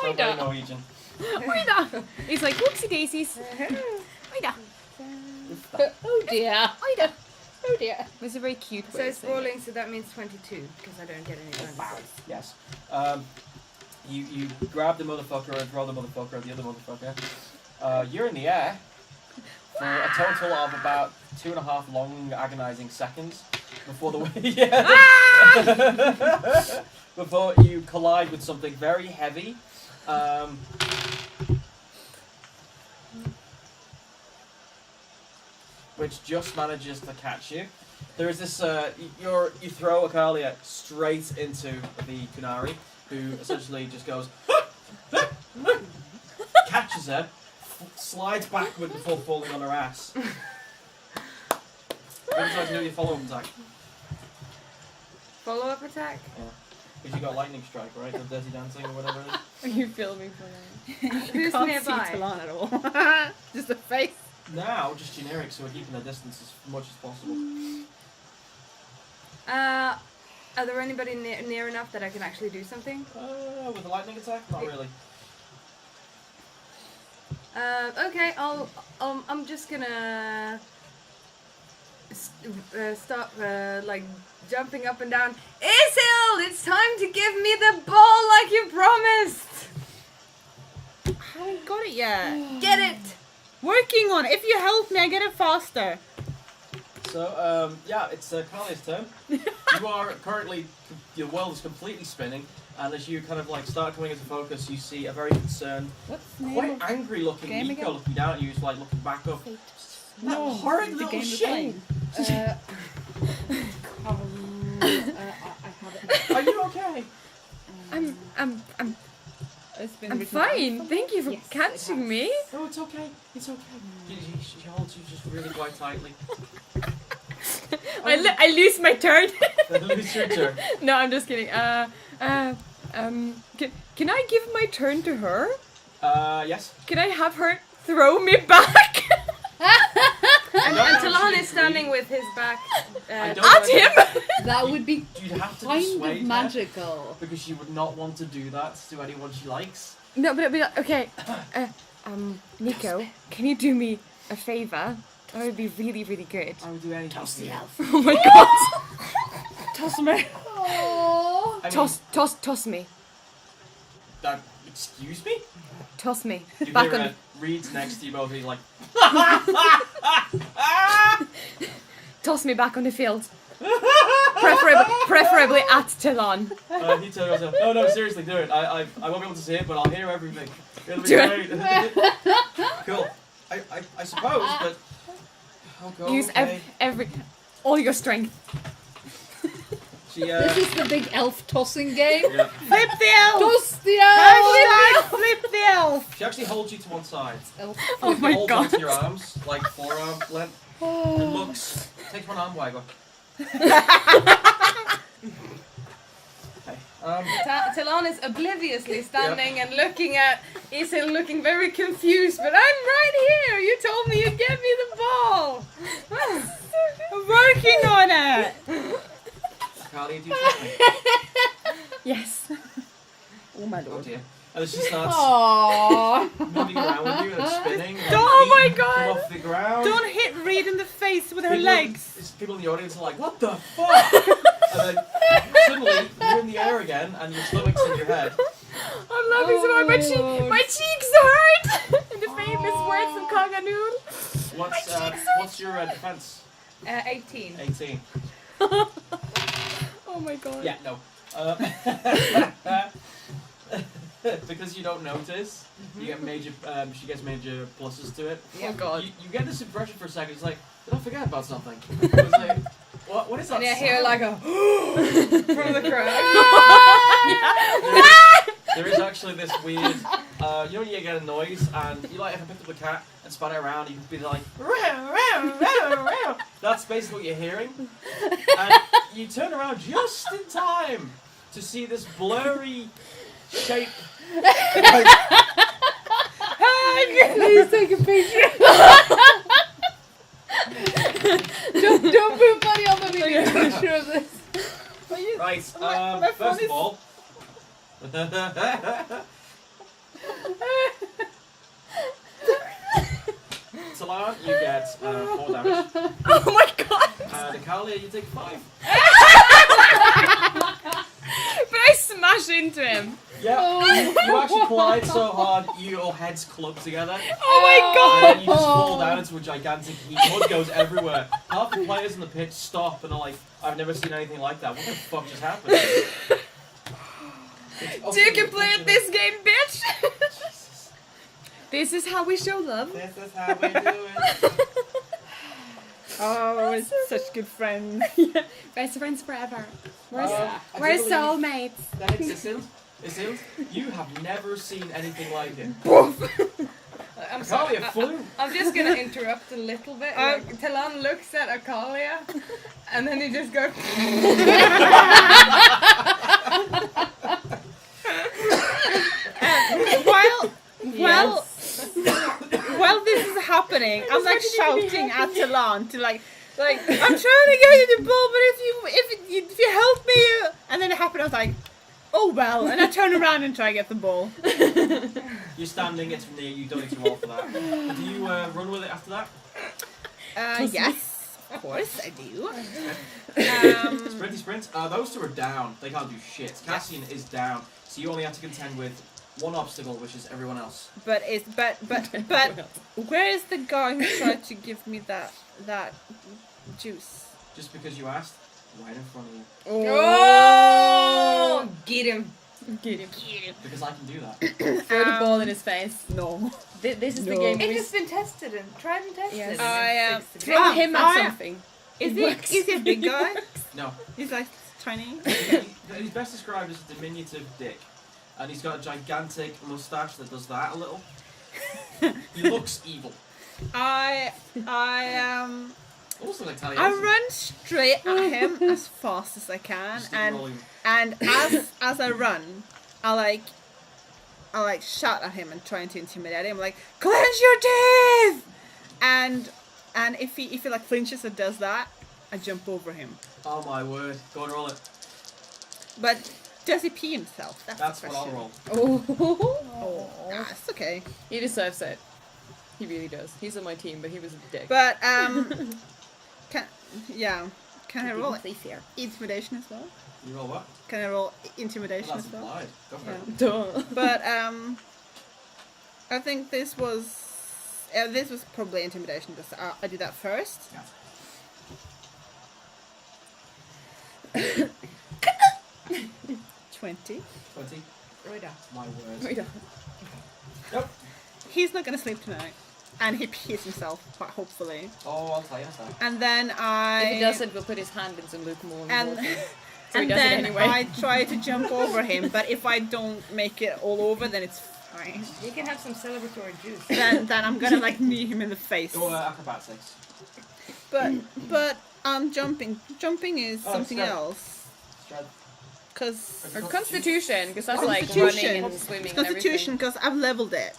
B: Oj
E: very
B: då!
E: Norwegian.
B: Oj då! It's like whoopsie daisies. Oj då!
C: Oh dear.
B: Oj då!
C: Oh dear.
B: It's a very cute
A: So
B: way
A: it's
B: of saying it.
A: brawling, so that means 22 because I don't get any bonuses.
E: Yes. You grab the motherfucker and throw the motherfucker at the other motherfucker. You're in the air for a total of about 2.5 long, agonizing seconds before the yeah. Before you collide with something very heavy. Which just manages to catch you. There is this. You throw Akalia straight into the Kunari, who essentially just goes, catches her, slides backward before falling on her ass. Would you like to do your follow-up attack?
A: Follow-up attack?
E: Because you got lightning strike, right? The dirty dancing or whatever it is.
B: Are you filming for that?
A: Who's
D: Can't
A: nearby?
D: see Talon at all. Just a face.
E: Now, just generic, so we're keeping the distance as much as possible.
A: Are there anybody near enough that I can actually do something?
E: With a lightning attack? Not really.
A: Okay, I'm just gonna start like jumping up and down. Isil, it's time to give me the ball like you promised.
D: I haven't got it yet.
A: Get it.
D: Working on it. If you help me, I get it faster.
E: So, yeah, it's Kalia's turn. You are currently, your world is completely spinning, and as you kind of like start coming into focus, you see a very concerned,
C: What's the name
E: quite
C: of
E: angry looking
C: game
E: Nico
C: again?
E: looking down at you, who's like looking back up.
C: No,
E: horrid
C: the
E: little
C: game we're
E: shit.
C: playing. I have it.
E: Are you okay?
C: It's been
B: I'm
C: written
B: fine.
C: down.
B: Thank you for
C: Yes, it
B: catching
C: has.
B: me.
E: No, it's okay. It's okay. She holds you just really quite tightly.
B: I lose my turn.
E: Lose your turn.
B: No, I'm just kidding. Can I give my turn to her?
E: Yes.
B: Can I have her throw me back
A: And
E: don't
A: Talon
E: actually
A: is standing
E: agree.
A: with his back
E: I don't
B: at him?
C: That would be
E: You'd have to
C: kind
E: dissuade
C: of
E: her,
C: magical.
E: because she would not want to do that to anyone she likes.
B: No, but okay. Nico, can you do me a favor? That would be really, really good.
E: I would do anything. Toss the elf.
B: Oh my god!
D: Toss me.
C: Oh.
E: I mean,
B: Toss me.
E: Excuse me?
B: Toss me.
E: You
B: Back
E: hear
B: on.
E: Reed's next to you both, he's like,
B: Toss me back on the field. Preferably at Talon.
E: he tells herself, no, seriously, do it. I won't be able to see it, but I'll hear everything. It'll be
B: Do
E: great. Cool. I suppose, but I'll go.
B: Use
E: okay.
B: every all your strength.
E: She,
C: This is the big elf tossing game.
E: yeah.
D: Flip the elf.
C: Toss the elf!
D: Hashtag flip the elf.
E: She actually holds you to one side.
C: Elf.
B: Oh
E: She
B: my
E: holds
B: god.
E: onto your arms, like forearm length, and looks, takes one arm waggle.
A: Talon is obliviously standing and looking at Isil, looking very confused. But I'm right here. You told me you'd get me the ball.
D: I'm working on it.
E: Carly, do you trust me?
B: Yes.
D: Oh my
E: Oh
D: lord.
E: dear. And she starts
C: Aww.
E: moving around with you and spinning. And
D: Oh my
E: feet come
D: God.
E: off the ground.
D: Don't hit Reed in the face with her
E: People-
D: legs.
E: People in the audience are like, what the fuck? And then suddenly you're in the air again and your stomach's in your head.
B: I'm laughing so hard. My cheeks hurt. In the famous words of Kaganoon.
E: What's your defense?
A: 18.
E: 18.
B: Oh my god.
E: Yeah, no. Because you don't notice, you get major. She gets major pluses to it.
B: Oh god.
E: You get this impression for a second. It's like, did I forget about something? It's like, what is that?
A: And you hear
E: sound?
A: like a from the crowd.
E: There is actually this weird. You know when you get a noise and you like if I picked up the cat and spun it around, you'd be like, "Row, row, row, row." That's basically what you're hearing. And you turn around just in time to see this blurry shape.
C: Please take a picture. don't put money on the video. Picture of this.
E: Right.
D: my phone
E: First
D: is-
E: of all. Talon, you get 4 damage.
B: Oh my god.
E: Natalia, you take 5.
B: But I smash into him.
E: Yeah. You actually collide so hard, your heads club together.
B: Oh my god.
E: And then you just fall down into a gigantic heap. Mud goes everywhere. Half the players in the pitch stop and are like, I've never seen anything like that. What the fuck just happened?
B: You can play at this game, bitch. This is how we show love.
E: This is how we do it.
D: Oh, we're such good friends.
B: Best friends forever.
E: I
B: We're
E: do believe
B: soulmates.
E: that it's Isil, you have never seen anything like it.
A: I'm
E: Akalia
A: sorry.
E: flew.
A: I'm just gonna interrupt a little bit. Like, Talon looks at Akalia, and then he just goes.
D: While this is happening, I'm like shouting at Talon to like I'm trying to get you the ball, but if you help me, and then it happened, I was like, oh well, and I turn around and try to get the ball.
E: You're standing, it's near you, don't need to roll for that. Do you run with it after that?
D: Yes, of course I do.
E: Sprinty sprint. Those two are down. They can't do shit. Cassian is down, so you only have to contend with one obstacle, which is everyone else.
D: But where is the guy who tried to give me that juice?
E: Just because you asked, right in front of you.
A: Oh! Get him.
B: Get him.
E: Because I can do that.
B: Throw the ball in his face.
D: No.
B: This is the
D: No.
B: game
A: It
B: we
A: has been tested and tried and tested.
B: Yes.
A: and it's
B: throw him at something.
D: Is he a big guy?
E: No.
D: He's like tiny.
E: He's best described as a diminutive dick. And he's got a gigantic moustache that does that a little. He looks evil.
D: I
E: Also like Italian.
D: I run straight at him as fast as I can,
E: Just keep
D: and
E: rolling.
D: as I run, I like shout at him and trying to intimidate him, like clench your teeth, and if he like flinches or does that, I jump over him.
E: Oh my word. Go and roll it.
D: But does he pee himself?
E: That's
D: the
E: what I'll
D: question.
E: roll.
D: Oh, that's okay.
B: He deserves it. He really does. He's on my team, but he was a dick.
D: But can I roll intimidation as well?
E: You roll what?
D: Can I roll
E: Well,
D: intimidation
E: that's
D: as well?
E: implied. Go for it.
B: Duh.
D: But I think this was probably intimidation. Because I did that first.
E: Yeah.
D: 20.
E: 20.
A: Right up.
E: My word.
B: We don't.
E: Nope.
D: He's not gonna sleep tonight, and he pees himself, hopefully.
E: Oh, I'll tell you that.
D: And then
B: If he doesn't, we'll put his hand in some lukewarm
D: and
B: water. So he
D: and
B: does
D: then
B: it anyway.
D: I try to jump over him, but if I don't make it all over, then it's fine.
A: You can have some celebratory juice.
D: Then I'm gonna like knee him in the face.
E: Go acrobatics.
D: But jumping is
E: Oh,
D: something
E: strength.
D: else.
E: Strength.
D: Because
B: Or Constitution, because that's like
D: Constitution.
B: running and swimming and
D: Constitution,
B: everything.
D: because I've leveled it.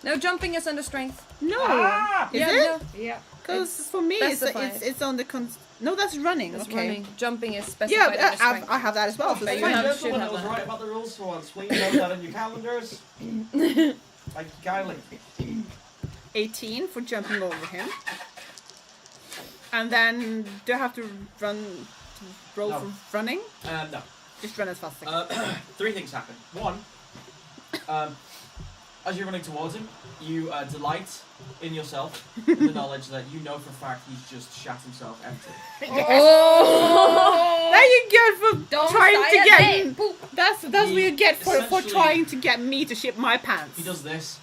B: No, jumping is under strength.
D: No,
E: Ah!
D: is
B: yeah,
D: it?
B: no,
A: Yeah.
D: Because for me,
B: specified.
D: it's on the no, that's running.
B: it's
D: okay.
B: running. Jumping is
D: Yeah,
B: specified under strength.
D: I have that as well. So
B: but
D: that's
B: you
D: fine.
B: have-
E: Gentlemen,
B: should
E: I
B: have
E: was
B: that.
E: right about the rules for once. Please note that in your calendars. Thank you kindly.
D: 18 for jumping over him. And then do I have to roll
E: No.
D: for running?
E: No.
D: Just run as fast as I can.
E: 3 things happen. One, as you're running towards him, you delight in yourself with the knowledge that you know for a fact he's just shat himself empty.
B: Oh!
D: There you go for
A: Don't
D: trying
A: say
D: to
A: a
D: get.
A: name.
D: That's what you get for
E: Essentially-
D: trying to get me to shit my pants.
E: He does this,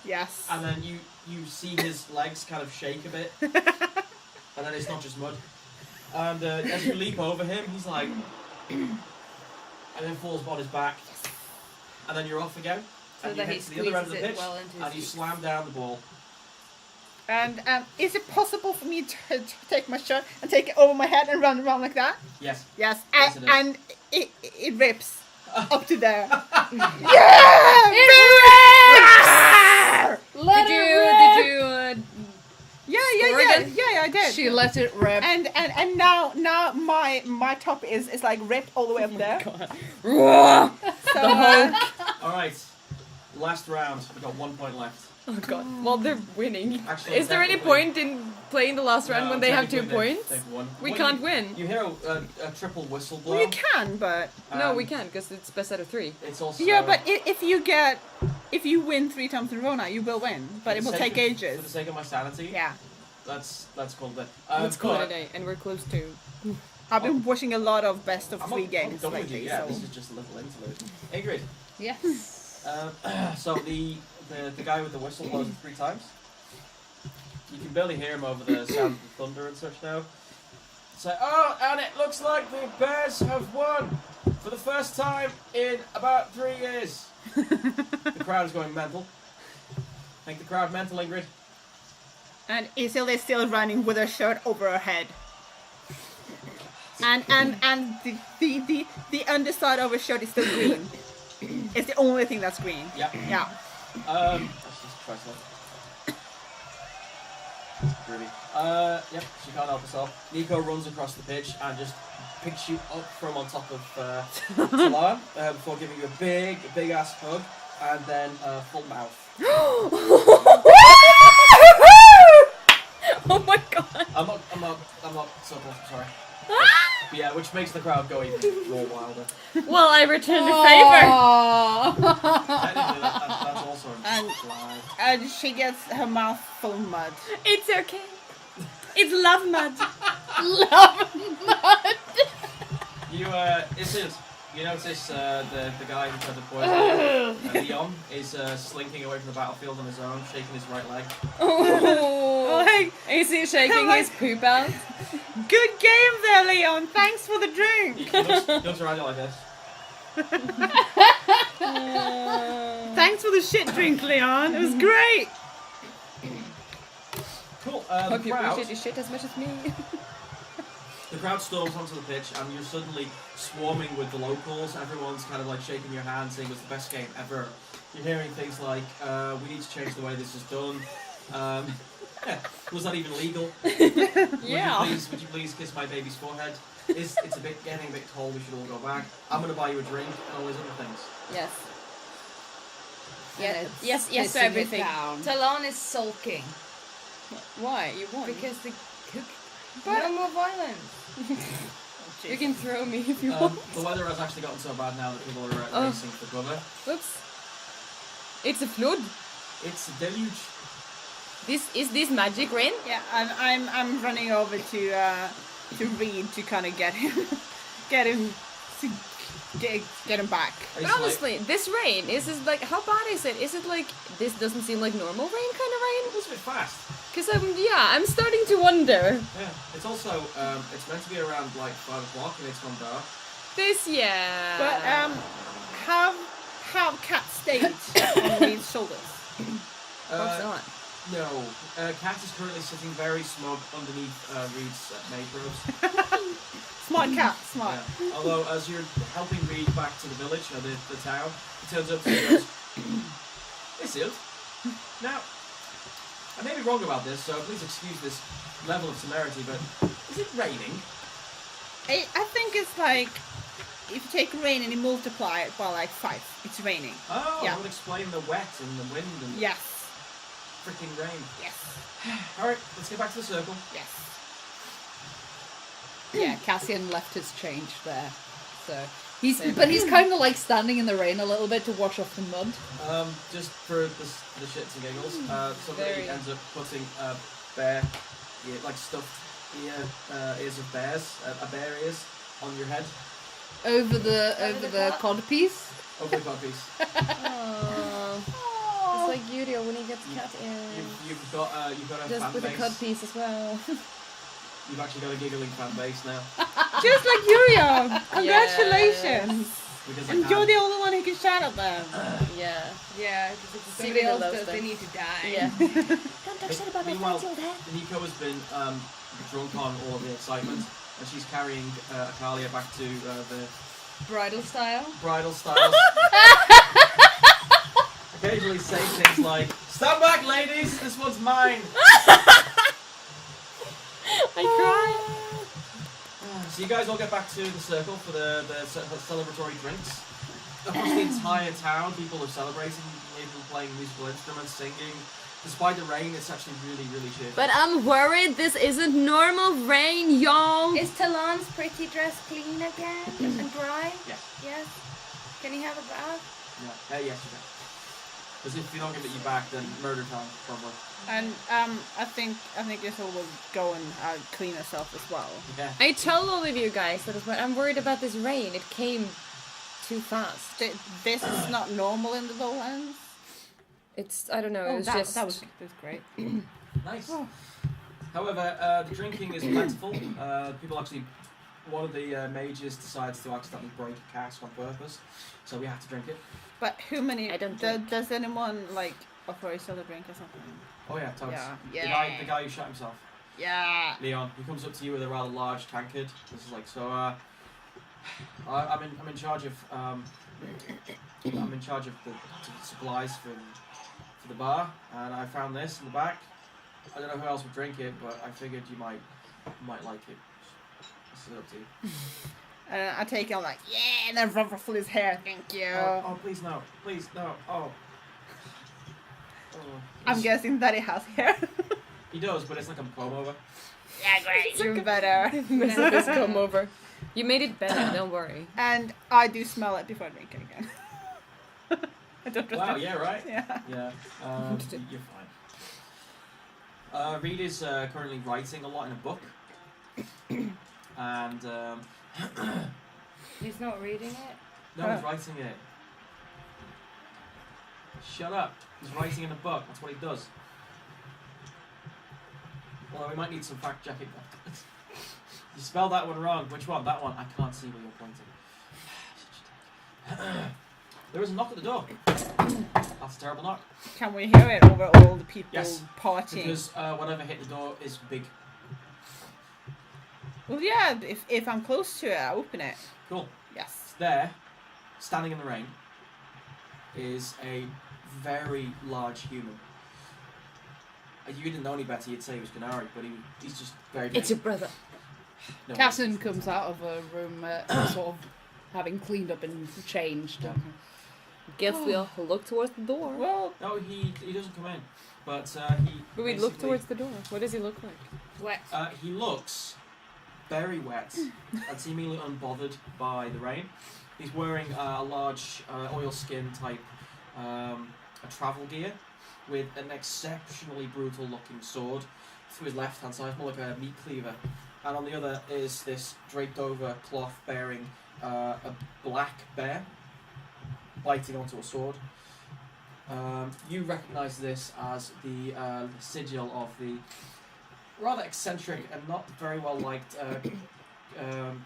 D: Yes.
E: and then you see his legs kind of shake a bit, and then it's not just mud. And as you leap over him, he's like, and then falls on his back, and then you're off again,
A: So
E: and you
A: that he
E: head to the other end of the
A: squeezes it
E: pitch,
A: well into his
E: and you
A: feet.
E: slam down the ball.
D: And is it possible for me to take my shirt and take it over my head and run around like that?
E: Yes.
D: Yes.
E: Yes, it is.
D: And it rips up to there.
A: Let
B: Did
A: it
B: you?
A: rip.
B: Did you? Score again?
D: Yeah, I did.
A: She let it rip.
D: And now my top is like ripped all the way up there.
B: Oh
D: So
E: All right. Last round. We've got 1 point left.
B: god. Well, they're winning.
E: Actually,
B: Is there any
E: technically-
B: point in playing the last round
E: No,
B: when they have 2
E: technically
B: points?
E: they've won.
B: We
E: When
B: can't win.
E: You hear a triple whistle blow.
D: well, you can, but
B: No,
E: Um,
B: we can't because it's best out of 3.
E: It's also
D: yeah, but if you win 3 times in a row now, you will win. But it will take
E: For the
D: ages.
E: sake of my sanity,
D: Yeah.
E: let's call it.
B: Let's call it a
E: but
B: day, and we're close to.
D: I've been watching a lot of best of
E: I'm
D: 3
E: not
D: games
E: done with you
D: lately.
E: yet.
D: So.
E: This is just a little interlude. Ingrid.
A: Yes.
E: So the guy with the whistle blows it 3 times. You can barely hear him over the sound of the thunder and such now. Say, oh, and it looks like the Bears have won for the first time in about 3 years. The crowd is going mental. Make the crowd mental, Ingrid.
D: And Isilda is still running with her shirt over her head. And the underside of her shirt is still green. It's the only thing that's green.
E: Yeah.
D: Yeah.
E: Let's just try something. Really. Yep, she can't help herself. Nico runs across the pitch and just picks you up from on top of Talar before giving you a big ass hug and then full mouth.
B: Oh my god!
E: I'm not subtle, sorry. But yeah, which makes the crowd go even more wilder.
B: Well, I returned the favor.
E: Technically, that's also
D: And-
E: implied.
D: And she gets her mouth full of mud.
B: It's okay. It's love mud.
E: You notice the guy who tried to poison you, Leon, is slinking away from the battlefield on his own, shaking his right leg.
B: Oh,
D: Like,
B: is he shaking his poop out?
D: good game there, Leon. Thanks for the drink.
E: He looks around you like this.
D: Thanks for the shit drink, Leon. It was great.
E: Cool.
B: Hope
E: The
B: you
E: crowd,
B: appreciate your shit as much as me.
E: the crowd storms onto the pitch, and you're suddenly swarming with the locals. Everyone's kind of like shaking your hand, saying it's the best game ever. You're hearing things like, "We need to change the way this is done." Was that even legal?
B: Yeah.
E: Would you please kiss my baby's forehead? It's getting a bit cold. We should all go back. I'm gonna buy you a drink and all these other things.
B: Yes.
C: Yeah,
B: Yes, yes to
C: pissing it
B: everything.
C: down.
A: Talon is sulking
B: Why? You won.
A: because the no more violence.
B: You can throw me if you want.
E: The weather has actually gotten so bad now that people are
B: Oh.
E: racing for cover.
B: Oops. It's a flood.
E: It's a deluge.
B: Is this magic rain?
D: Yeah, I'm running over to Reed to kind of get him back.
E: It's
B: But honestly, this rain, is this like, how bad is it? Is it like, this doesn't seem like normal rain kind of rain?
E: it's a bit fast.
B: Because I'm starting to wonder.
E: Yeah. It's also it's meant to be around like 5 o'clock and it's gone dark.
B: This, yeah.
D: But have Cat stayed on Reed's shoulders?
B: Perhaps not.
E: No. Cat is currently sitting very smug underneath Reed's maid robes.
D: Smart cat, smart.
E: Yeah. Although, as you're helping Reed back to the village, or the town, he turns up to you and goes, "Hey, Silt. Now, I may be wrong about this, so please excuse this level of severity, but is it raining?"
D: I think it's like if you take rain and you multiply it by like 5, it's raining.
E: Oh,
D: Yeah.
E: that would explain the wet and the wind and the
D: Yes.
E: freaking rain.
D: Yes.
E: Alright, let's get back to the circle.
D: Yes.
C: Yeah, Cassian left his change there. So he's kind of like standing in the rain a little bit to wash off the mud.
E: Just for the shits and giggles, somebody
B: Very-
E: ends up putting a bear, like stuffed ears of bears, bear ears on your head
C: Over the codpiece.
E: over the codpiece.
B: Aww. It's like Yurio when he gets cat ears.
E: You've got a
B: Just
E: fan
B: with a
E: base.
B: cod piece as well.
E: You've actually got a giggling fan base now.
D: Just like Yurio. Congratulations.
E: Because
D: And you're the only one who can shout at them.
B: Yeah.
A: Yeah, because if
B: Secret
A: somebody else
B: loves
A: does,
B: them.
A: they need to die.
B: Yeah.
F: Don't touch that about my
E: Meanwhile,
F: friends, old head.
E: Nico has been drunk on all of the excitement, and she's carrying Akalia back to the
A: Bridal style.
E: bridal styles. Occasionally say things like, "Stand back, ladies! This one's mine!"
B: I cry.
E: So you guys all get back to the circle for the celebratory drinks. Across the entire town, people are celebrating, people playing musical instruments, singing. Despite the rain, it's actually really, really cheerful.
B: But I'm worried this isn't normal rain, y'all.
A: Is Talon's pretty dress clean again and dry?
E: Yes.
A: Yes. Can he have a bath?
E: Yeah. Yes, you can. Because if you don't give it you back, then murder time, probably.
D: And I think Ethel will go and clean herself as well.
E: Yeah.
B: I told all of you guys that I'm worried about this rain. It came too fast.
D: This is not normal in the lowlands.
B: It's, I don't know,
D: Oh,
B: it's
D: that
B: just...
D: was great.
E: Nice.
D: Oh.
E: However, the drinking is plentiful. People actually, one of the mages decides to accidentally break a cask on purpose, so we have to drink it.
D: But who many?
B: I don't drink.
D: Does anyone like offer each other a drink or something?
E: Oh yeah, totes.
D: Yeah.
E: The guy who shot himself,
D: Yeah.
E: Leon. He comes up to you with a rather large tankard. This is like, so. I'm in charge of I'm in charge of the supplies for the bar, and I found this in the back. I don't know who else would drink it, but I figured you might like it. It's up to you.
D: I take it, I'm like, yeah, and then ruffle his hair, thank you.
E: Oh, please no. Please no. Oh.
D: I'm guessing that he has hair.
E: He does, but it's like a comb over.
D: Yeah, great. You're better.
B: This come over. You made it better, don't worry.
D: And I do smell it before I drink it again. I don't trust
E: Wow,
D: it.
E: yeah, right?
D: Yeah.
E: Yeah, you're fine. Reed is currently writing a lot in a book. And,
A: He's not reading it.
E: no, he's writing it. Shut up. He's writing in a book. That's what he does. Although we might need some fact checking. You spelled that one wrong. Which one? That one. I can't see where you're pointing. There is a knock at the door. That's a terrible knock.
D: Can we hear it over all the people
E: Yes,
D: partying?
E: Because whatever hit the door is big.
D: Well, yeah, if I'm close to it, I open it.
E: Cool.
D: Yes.
E: There, standing in the rain, is a very large human. You didn't know any better, you'd say he was Canary, but he's just very big.
B: It's your brother.
E: No,
C: Cassian comes out of a room sort of having cleaned up and changed.
E: Yeah.
B: Guess we'll look towards the door.
D: Well,
E: No, he doesn't come in. But he.
B: But we look
E: basically-
B: towards the door. What does he look like?
A: Wet.
E: He looks very wet and seemingly unbothered by the rain. He's wearing a large oilskin type a travel gear with an exceptionally brutal looking sword through his left hand side, more like a meat cleaver. And on the other is this draped over cloth bearing a black bear biting onto a sword. You recognise this as the sigil of the rather eccentric and not very well liked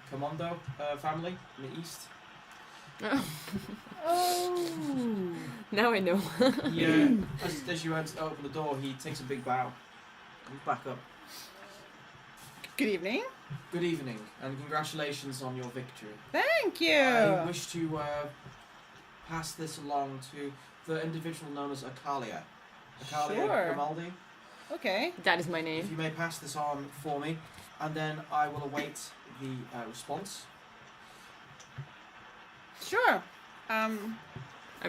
E: Commando family in the east.
D: oh.
B: Now I know.
E: Yeah, as you open the door, he takes a big bow. He's back up.
D: Good evening.
E: Good evening, and congratulations on your victory.
D: Thank you.
E: I wish to pass this along to the individual known as Akalia. Akalia
D: Sure.
E: Grimaldi.
D: Okay.
B: That is my
E: If
B: name.
E: you may pass this on for me, and then I will await the response.
D: Sure.
B: I'm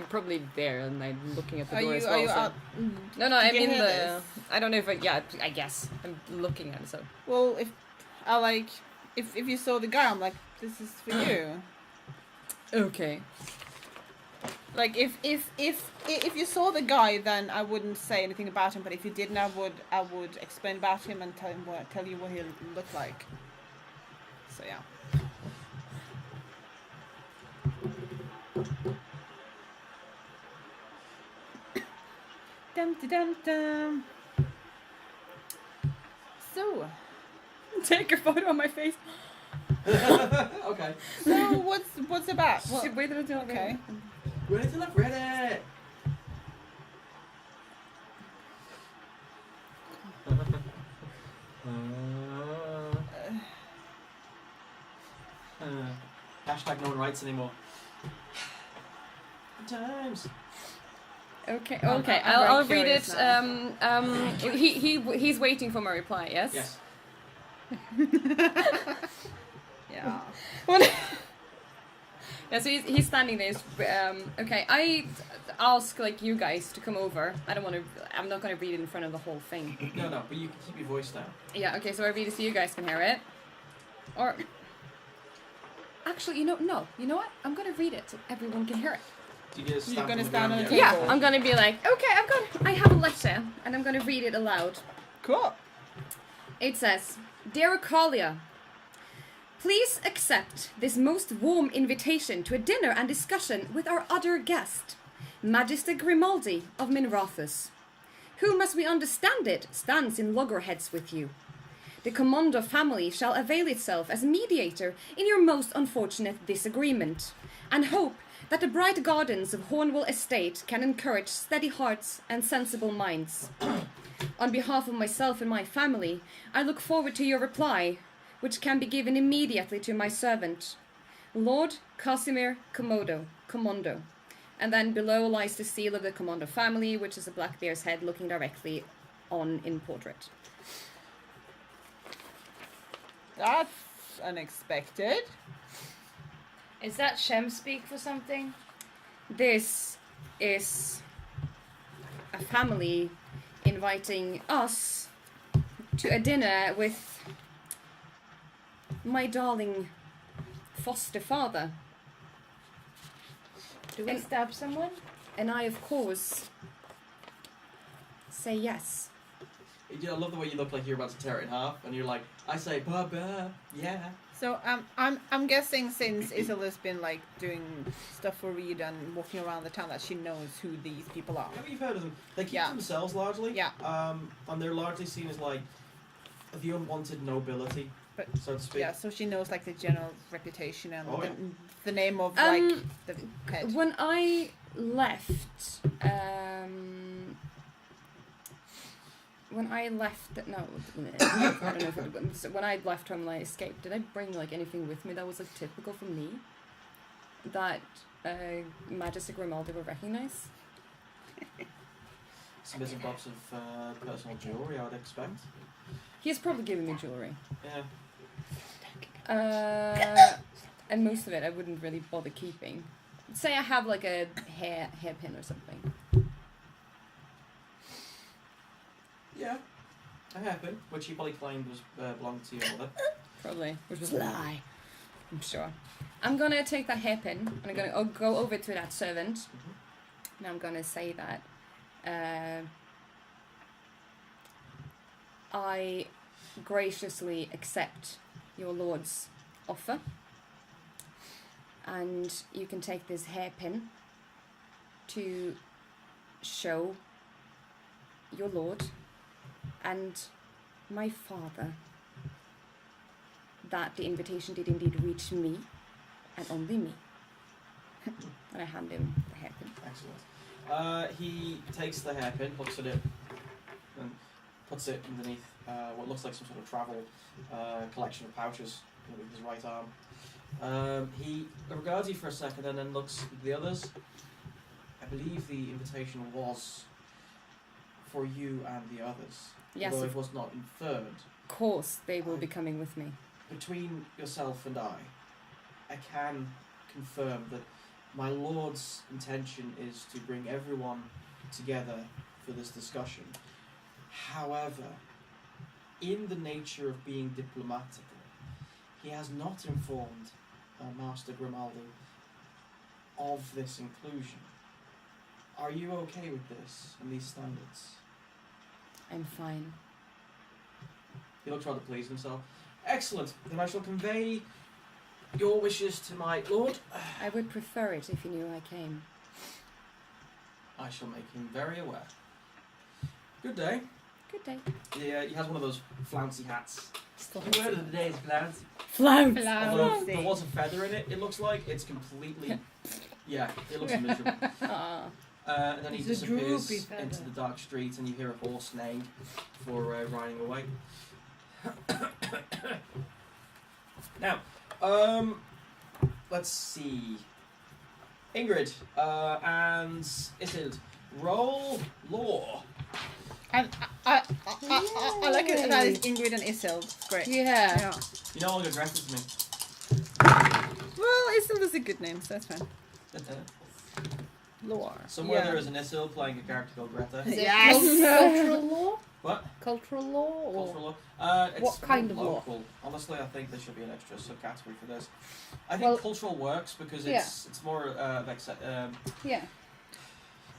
B: probably there, and I'm looking at the
D: Are
B: door
D: you
B: as well.
D: are you
B: so-
D: out?
B: No, I'm
D: Do you
B: in
D: hear
B: the.
D: this?
B: I don't know if I guess I'm looking at it. So
D: Well, if you saw the guy, I'm like, this is for you.
B: okay.
D: Like if you saw the guy, then I wouldn't say anything about him. But if you didn't, I would explain about him and tell you what he looked like. So yeah. Dum dum dum. So
B: Take a photo of my face.
E: Okay.
D: so what's about? What?
B: Shit, wait until I'm
D: Okay.
E: Ready till I'm ready. Hashtag no one writes anymore. Good times.
B: Okay.
D: I'm
B: Okay.
D: very
B: I'll read
D: curious
B: it.
D: now.
B: He's waiting for my reply. Yes.
E: Yes.
D: Yeah.
B: Yeah, so he's standing there. Okay, I ask like you guys to come over. I'm not gonna read it in front of the whole thing.
E: No, but you can keep your voice down.
B: Yeah. Okay, so I read it so you guys can hear it. Or actually, you know what? I'm gonna read it so everyone can hear it.
E: Do you just
D: You're
E: stamp
D: gonna
E: on the
D: stand
E: ground,
D: on a
E: yeah.
D: table.
B: Yeah, I'm gonna be like, okay, I have a letter, and I'm gonna read it aloud.
D: Cool.
B: It says, Dear Akalia, please accept this most warm invitation to a dinner and discussion with our other guest, Magister Grimaldi of Minrathus, whom, as we understand it, stands in loggerheads with you. The Commando family shall avail itself as mediator in your most unfortunate disagreement, and hope that the bright gardens of Hornwell Estate can encourage steady hearts and sensible minds. On behalf of myself and my family, I look forward to your reply, which can be given immediately to my servant, Lord Casimir Commando. And then below lies the seal of the Commando family, which is a black bear's head looking directly on in portrait.
D: That's unexpected.
A: Is that Shem speak for something?
B: This is a family inviting us to a dinner with my darling foster father.
A: Do we
B: And-
A: stab someone?
B: And I, of course, say yes.
E: I love the way you look like you're about to tear it in half, and you're like, I say, Baba, yeah.
D: So I'm guessing since Isola's been like doing stuff for Reed and walking around the town that she knows who these people are.
E: Have you heard of them? They keep
D: Yeah.
E: to themselves largely.
D: Yeah.
E: And they're largely seen as like the unwanted nobility,
D: But
E: so to speak.
D: yeah, so she knows like the general reputation and
E: Oh, yeah.
D: the name of like
B: Um,
D: the head.
B: When I left, no, I don't know if it, so when I left home and I escaped, did I bring like anything with me that was like typical for me? That Magister Grimaldi would recognize?
E: Some bits and bobs of personal jewellery, I would expect.
B: He has probably given me jewelry.
E: Yeah.
B: And most of it I wouldn't really bother keeping. Say I have like a hairpin or something.
E: Yeah. A hairpin, which he probably claimed was belonged to your mother.
B: Probably. Which was a lie. I'm sure. I'm gonna take that hairpin and I'm gonna go over to that servant. And I'm gonna say that I graciously accept your lord's offer. And you can take this hairpin to show your lord and my father that the invitation did indeed reach me and only me. And I hand him the hairpin.
E: Excellent. He takes the hairpin, looks at it, and puts it underneath what looks like some sort of travel collection of pouches with his right arm. He regards you for a second and then looks at the others. I believe the invitation was for you and the others.
B: Yes,
E: Although it
B: of
E: was not inferred.
B: course they will be coming with me.
E: Between yourself and I can confirm that my lord's intention is to bring everyone together for this discussion. However, in the nature of being diplomatical, he has not informed Master Grimaldi of this inclusion. Are you okay with this and these standards?
B: I'm fine.
E: He looks rather pleased himself. Excellent. Then I shall convey your wishes to my lord.
B: I would prefer it if he knew I came.
E: I shall make him very aware. Good day.
B: Good day.
E: Yeah, he has one of those flouncy hats. The word of the day is flouncy.
B: Flounce.
E: Although there was a feather in it, it looks like it's completely. Yeah, it looks miserable.
B: Ah.
E: And then he
A: It's a
E: disappears
A: droopy feather.
E: into the dark street, and you hear a horse neighing for riding away. Now, let's see. Ingrid and Isilde, roll law.
D: And I like it that it's Ingrid and Isilde. It's great.
C: Yeah.
D: Yeah.
E: You no longer dress as me.
D: Well, Isilde is a good name, so that's fine. Lore.
E: Somewhere there is an Isilde playing a character called Greta.
C: Is it
D: Yes.
C: cultural law?
E: What?
C: Cultural law? Or?
E: Cultural law? It's
C: What kind of law?
E: local. Honestly, I think there should be an extra subcategory for this. I think
C: Well,
E: cultural works because
C: yeah.
E: it's more
C: Yeah.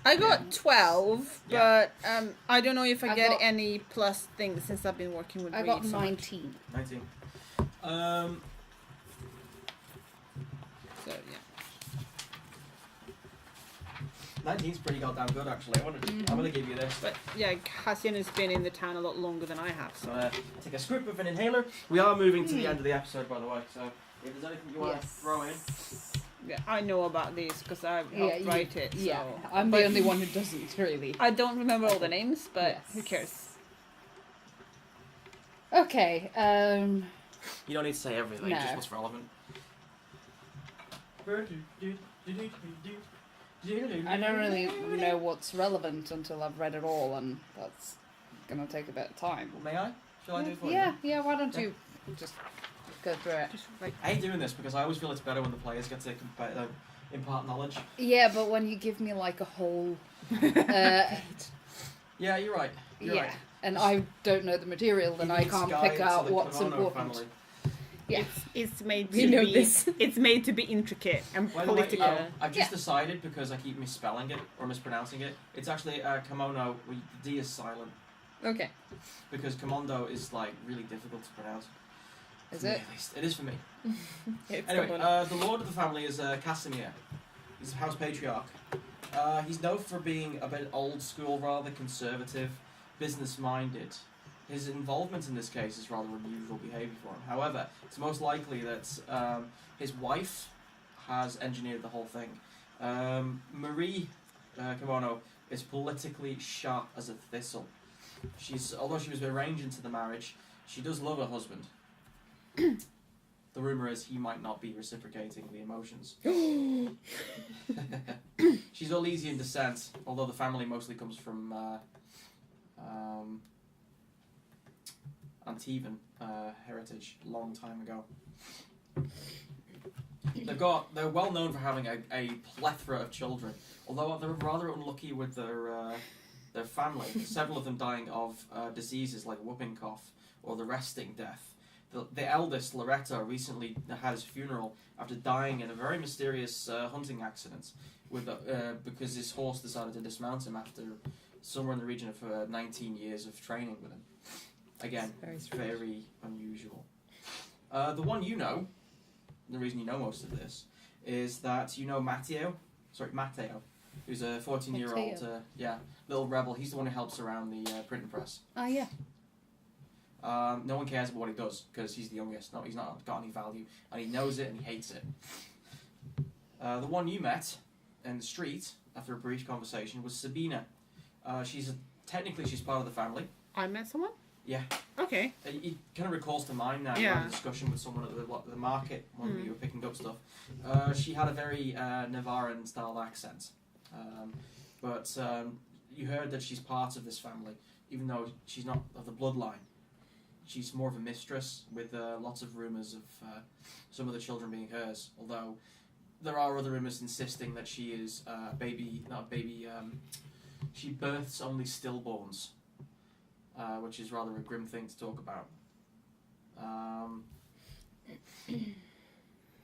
D: I got 12,
E: Yeah.
D: but I don't know if I
C: I
D: get
C: got-
D: any plus things since I've been working with
C: I
D: Reed
C: got
D: so much.
C: 19.
E: 19.
D: So yeah.
E: 19's pretty goddamn good actually. I'm gonna give you this.
D: But yeah, Cassian has been in the town a lot longer than I have, so.
E: So take a scoop of an inhaler. We are moving to the end of the episode, by the way. So if there's anything you want to throw in,
D: Yeah, I know about these because I helped
C: Yeah,
D: write it.
C: Yeah.
D: So.
C: I'm
D: But
C: the only one who doesn't, really.
D: I don't remember all the names, but
C: Yes.
D: who cares?
C: Okay.
E: you don't need to say everything.
C: No.
E: Just what's relevant.
C: I don't really know what's relevant until I've read it all, and that's gonna take a bit of time.
E: May I? Shall I do it for you?
C: Yeah, why don't you just go through it?
D: Just like
E: I hate doing this because I always feel it's better when the players get to impart knowledge.
C: Yeah, but when you give me like a whole.
E: Yeah, you're right. You're
C: yeah,
E: right.
C: and I don't know the material, then
E: He
C: I
E: needs
C: can't
E: guides
C: pick
E: to
C: out
E: the
C: what's
E: Konono
C: important.
E: family.
C: Yeah.
D: it's made
B: You
D: to
B: know
D: be.
B: this.
D: It's made to be intricate and
E: By the way,
D: political.
E: I've just decided because I keep misspelling it or mispronouncing it. It's actually kimono. The D is silent
B: Okay.
E: because kimondo is like really difficult to pronounce.
C: Is
E: For me,
C: it?
E: at least. It is for me.
B: It's
E: Anyway,
B: common.
E: the lord of the family is Casimir. He's a house patriarch. He's known for being a bit old school, rather conservative, business-minded. His involvement in this case is rather unusual behaviour for him. However, it's most likely that his wife has engineered the whole thing. Marie Kimono is politically sharp as a thistle. Although she was arranged into the marriage, she does love her husband. The rumour is he might not be reciprocating the emotions. She's Orlesian descent, although the family mostly comes from Antivan heritage, long time ago. They're well known for having a plethora of children, although they're rather unlucky with their family. Several of them dying of diseases like whooping cough or the resting death. The eldest, Loretta, recently had his funeral after dying in a very mysterious hunting accident because his horse decided to dismount him after somewhere in the region of 19 years of training with him. Again,
B: That's
E: it's
B: very strange.
E: very unusual. The one you know, the reason you know most of this, is that you know Matteo, who's a 14-year-old little rebel. He's the one who helps around the printing press.
C: Ah, yeah.
E: No one cares about what he does because he's the youngest. No, he's not got any value, and he knows it and he hates it. The one you met in the street after a brief conversation was Sabina. Technically she's part of the family.
D: I met someone?
E: Yeah.
D: Okay.
E: It kind of recalls to mind now.
D: Yeah.
E: I had a discussion with someone at the market when we were picking up stuff. She had a very Navaran style accent, but you heard that she's part of this family, even though she's not of the bloodline. She's more of a mistress, with lots of rumours of some of the children being hers. Although there are other rumours insisting that she is a baby, not a baby. She births only stillborns. Which is rather a grim thing to talk about.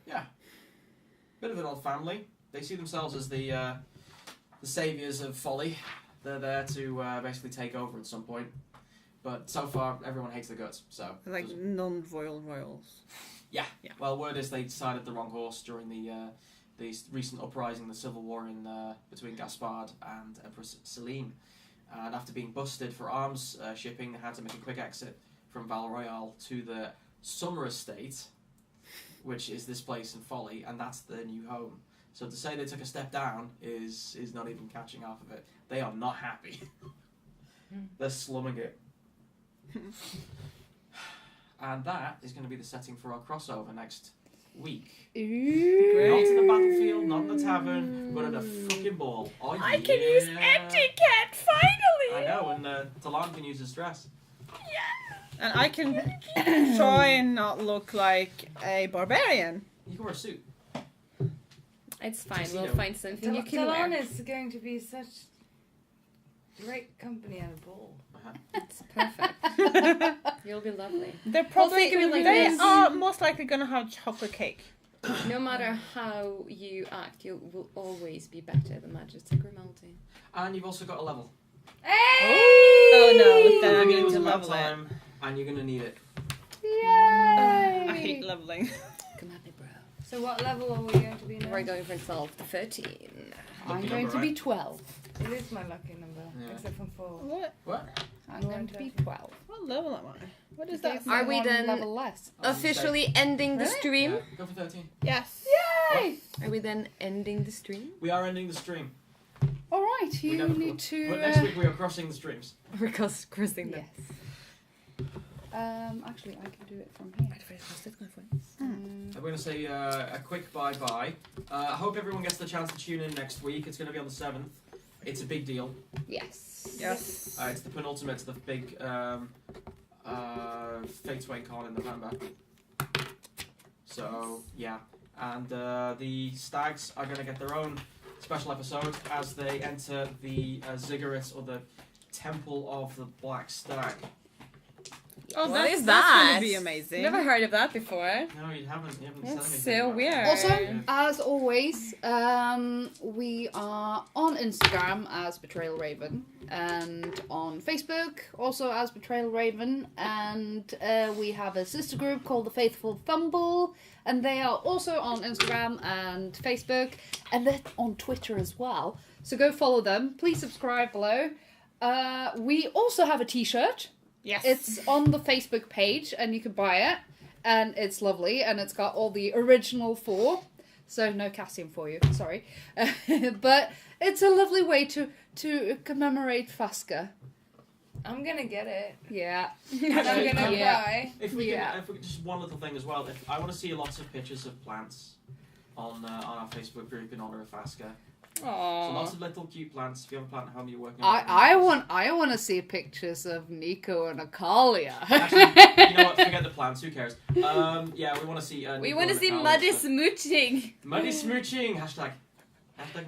E: Yeah, bit of an old family. They see themselves as the saviors of folly. They're there to basically take over at some point. But so far, everyone hates the guts. So
D: Like non-royal royals.
E: yeah.
D: Yeah.
E: Well, word is they decided the wrong horse during the recent uprising, the civil war in between Gaspard and Empress Celine. And after being busted for arms shipping, they had to make a quick exit from Val Royale to the Summer Estate, which is this place in Folly, and that's their new home. So to say they took a step down is not even catching half of it. They are not happy. They're slumming it. And that is going to be the setting for our crossover next week.
C: Ooh.
E: Not in the battlefield, not in the tavern, but at a fucking ball. Oh,
B: I can use etiquette, finally!
E: I know, and Talon can use his dress.
D: And I can try and not look like a barbarian.
E: You can wear a suit.
B: It's fine,
E: Tuxedo.
B: we'll find something you can
A: Talon
B: wear.
A: is going to be such great company at a ball.
B: It's perfect. You'll be lovely.
D: They're
B: We'll
D: probably
B: think of it like
D: they
B: this.
D: are most likely gonna have chocolate cake.
B: No matter how you act, you will always be better than Majesty Grimaldi.
E: And you've also got a level.
D: Oh no, then
E: You're
D: I'm
E: getting
D: going
E: to
D: to
E: that
D: level it.
E: time, and you're gonna need it.
D: I hate leveling.
B: Come at me, bro.
A: So what level are we going to be now?
B: We're going for 12 to 13.
C: I'm
E: Lucky
C: going
E: number,
C: to be
E: right?
C: 12.
A: It is my lucky number,
E: Yeah.
A: except for 4.
E: What?
C: I'm going to be 12.
D: What level am I? What is
C: Gave
D: that?
C: me
B: Are we
C: one
B: then
C: level less?
B: Officially ending the
C: Really?
B: stream?
E: Yeah, go for 13.
D: Yes.
C: Yay!
B: Are we then ending the stream?
E: We are ending the stream.
C: All right,
E: We
C: you
E: never
C: need
E: but
C: to.
E: next week we are crossing the streams.
B: We're crossing
C: Yes. Actually, I can do it from here.
E: I'm going to say a quick bye-bye. I hope everyone gets the chance to tune in next week. It's going to be on the 7th. It's a big deal.
C: Yes.
D: Yes.
E: It's the penultimate to the big Fateswain con in November. So, yeah. And the stags are going to get their own special episode as they enter the Ziggurat, or the Temple of the Black Stag.
D: Oh,
B: What
D: that's,
B: is
D: that's
B: that?
D: gonna be amazing.
B: Never heard of that before.
E: No, you haven't said
B: That's
E: anything
B: so
E: about it.
B: weird.
C: Also,
E: Yeah.
C: as always, we are on Instagram as Betrayal Raven, and on Facebook also as Betrayal Raven, and we have a sister group called the Faithful Fumble, and they are also on Instagram and Facebook, and they're on Twitter as well. So go follow them. Please subscribe below. We also have a T-shirt.
D: Yes.
C: It's on the Facebook page, and you can buy it, and it's lovely, and it's got all the original 4, so no Cassian for you, sorry. But it's a lovely way to commemorate Fasca.
A: I'm gonna get it.
C: Yeah.
A: And I'm gonna
C: Yeah.
A: cry.
E: If we
C: Yeah.
E: can, if we could, just one little thing as well. If I want to see lots of pictures of plants on our Facebook group in honor of Fasca. So lots
B: Aww.
E: of little cute plants. If you have a plant at home you're working
C: I
E: on.
C: want to see pictures of Nico and Akalia.
E: Actually, you know what? Forget the plants. Who cares? Yeah, we want to see.
B: We
E: Nico
B: want to
E: and
B: see
E: Natalia
B: muddy
E: stuff.
B: smooching.
E: Muddy smooching. Hashtag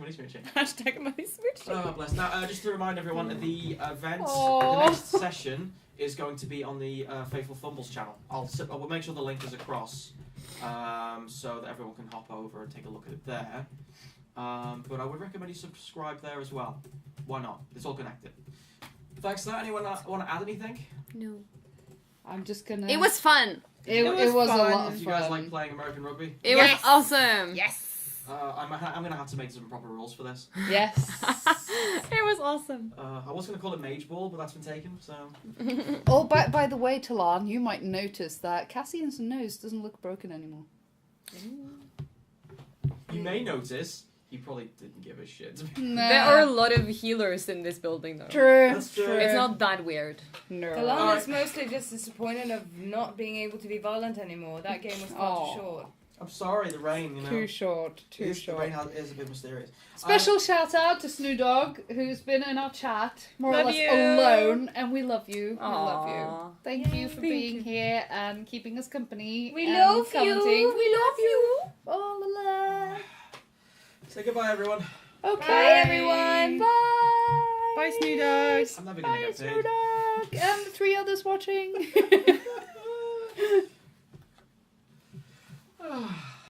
E: muddy smooching.
B: Hashtag muddy smooching.
E: Oh, bless. Now, just to remind everyone, the event,
C: Aw.
E: the next session is going to be on the Faithful Fumbles channel. We'll make sure the link is across, so that everyone can hop over and take a look at it there. But I would recommend you subscribe there as well. Why not? It's all connected. Thanks for that. Anyone want to add anything?
B: No.
C: I'm just gonna.
B: It was fun.
C: It
D: was
C: was a
D: fun.
C: lot
E: Do
C: of
E: you guys
C: fun.
E: like playing American rugby?
B: It
D: Yes.
B: was awesome.
D: Yes.
E: I'm going to have to make some proper rules for this.
C: Yes.
B: It was awesome.
E: I was going to call it Mage Ball, but that's been taken, so...
C: Oh, by the way, Talan, you might notice that Cassian's nose doesn't look broken anymore.
E: You may notice he probably didn't give a shit.
C: Nah.
B: There are a lot of healers in this building, though.
C: True.
E: That's true.
B: It's not that weird.
C: No.
A: Kalan is mostly just disappointed of not being able to be violent anymore. That game was far too short.
E: I'm sorry, the rain, you know.
C: Too short. Too
E: The
C: short.
E: rain is a bit mysterious.
C: Special shout out to Snoo Dog, who's been in our chat more
B: Love
C: or less
B: you.
C: alone, and we love you. We
B: Aw.
C: love you. Thank you for being here and keeping us company.
A: We
C: and
A: love you.
C: commenting.
A: We love you.
C: Oh la la.
E: Say goodbye, everyone.
C: Okay.
A: Bye, everyone.
C: Bye.
D: Bye, Snoo Dogs.
E: I'm never gonna
C: Bye,
E: get paid.
C: Snoo Dog, and the 3 others watching.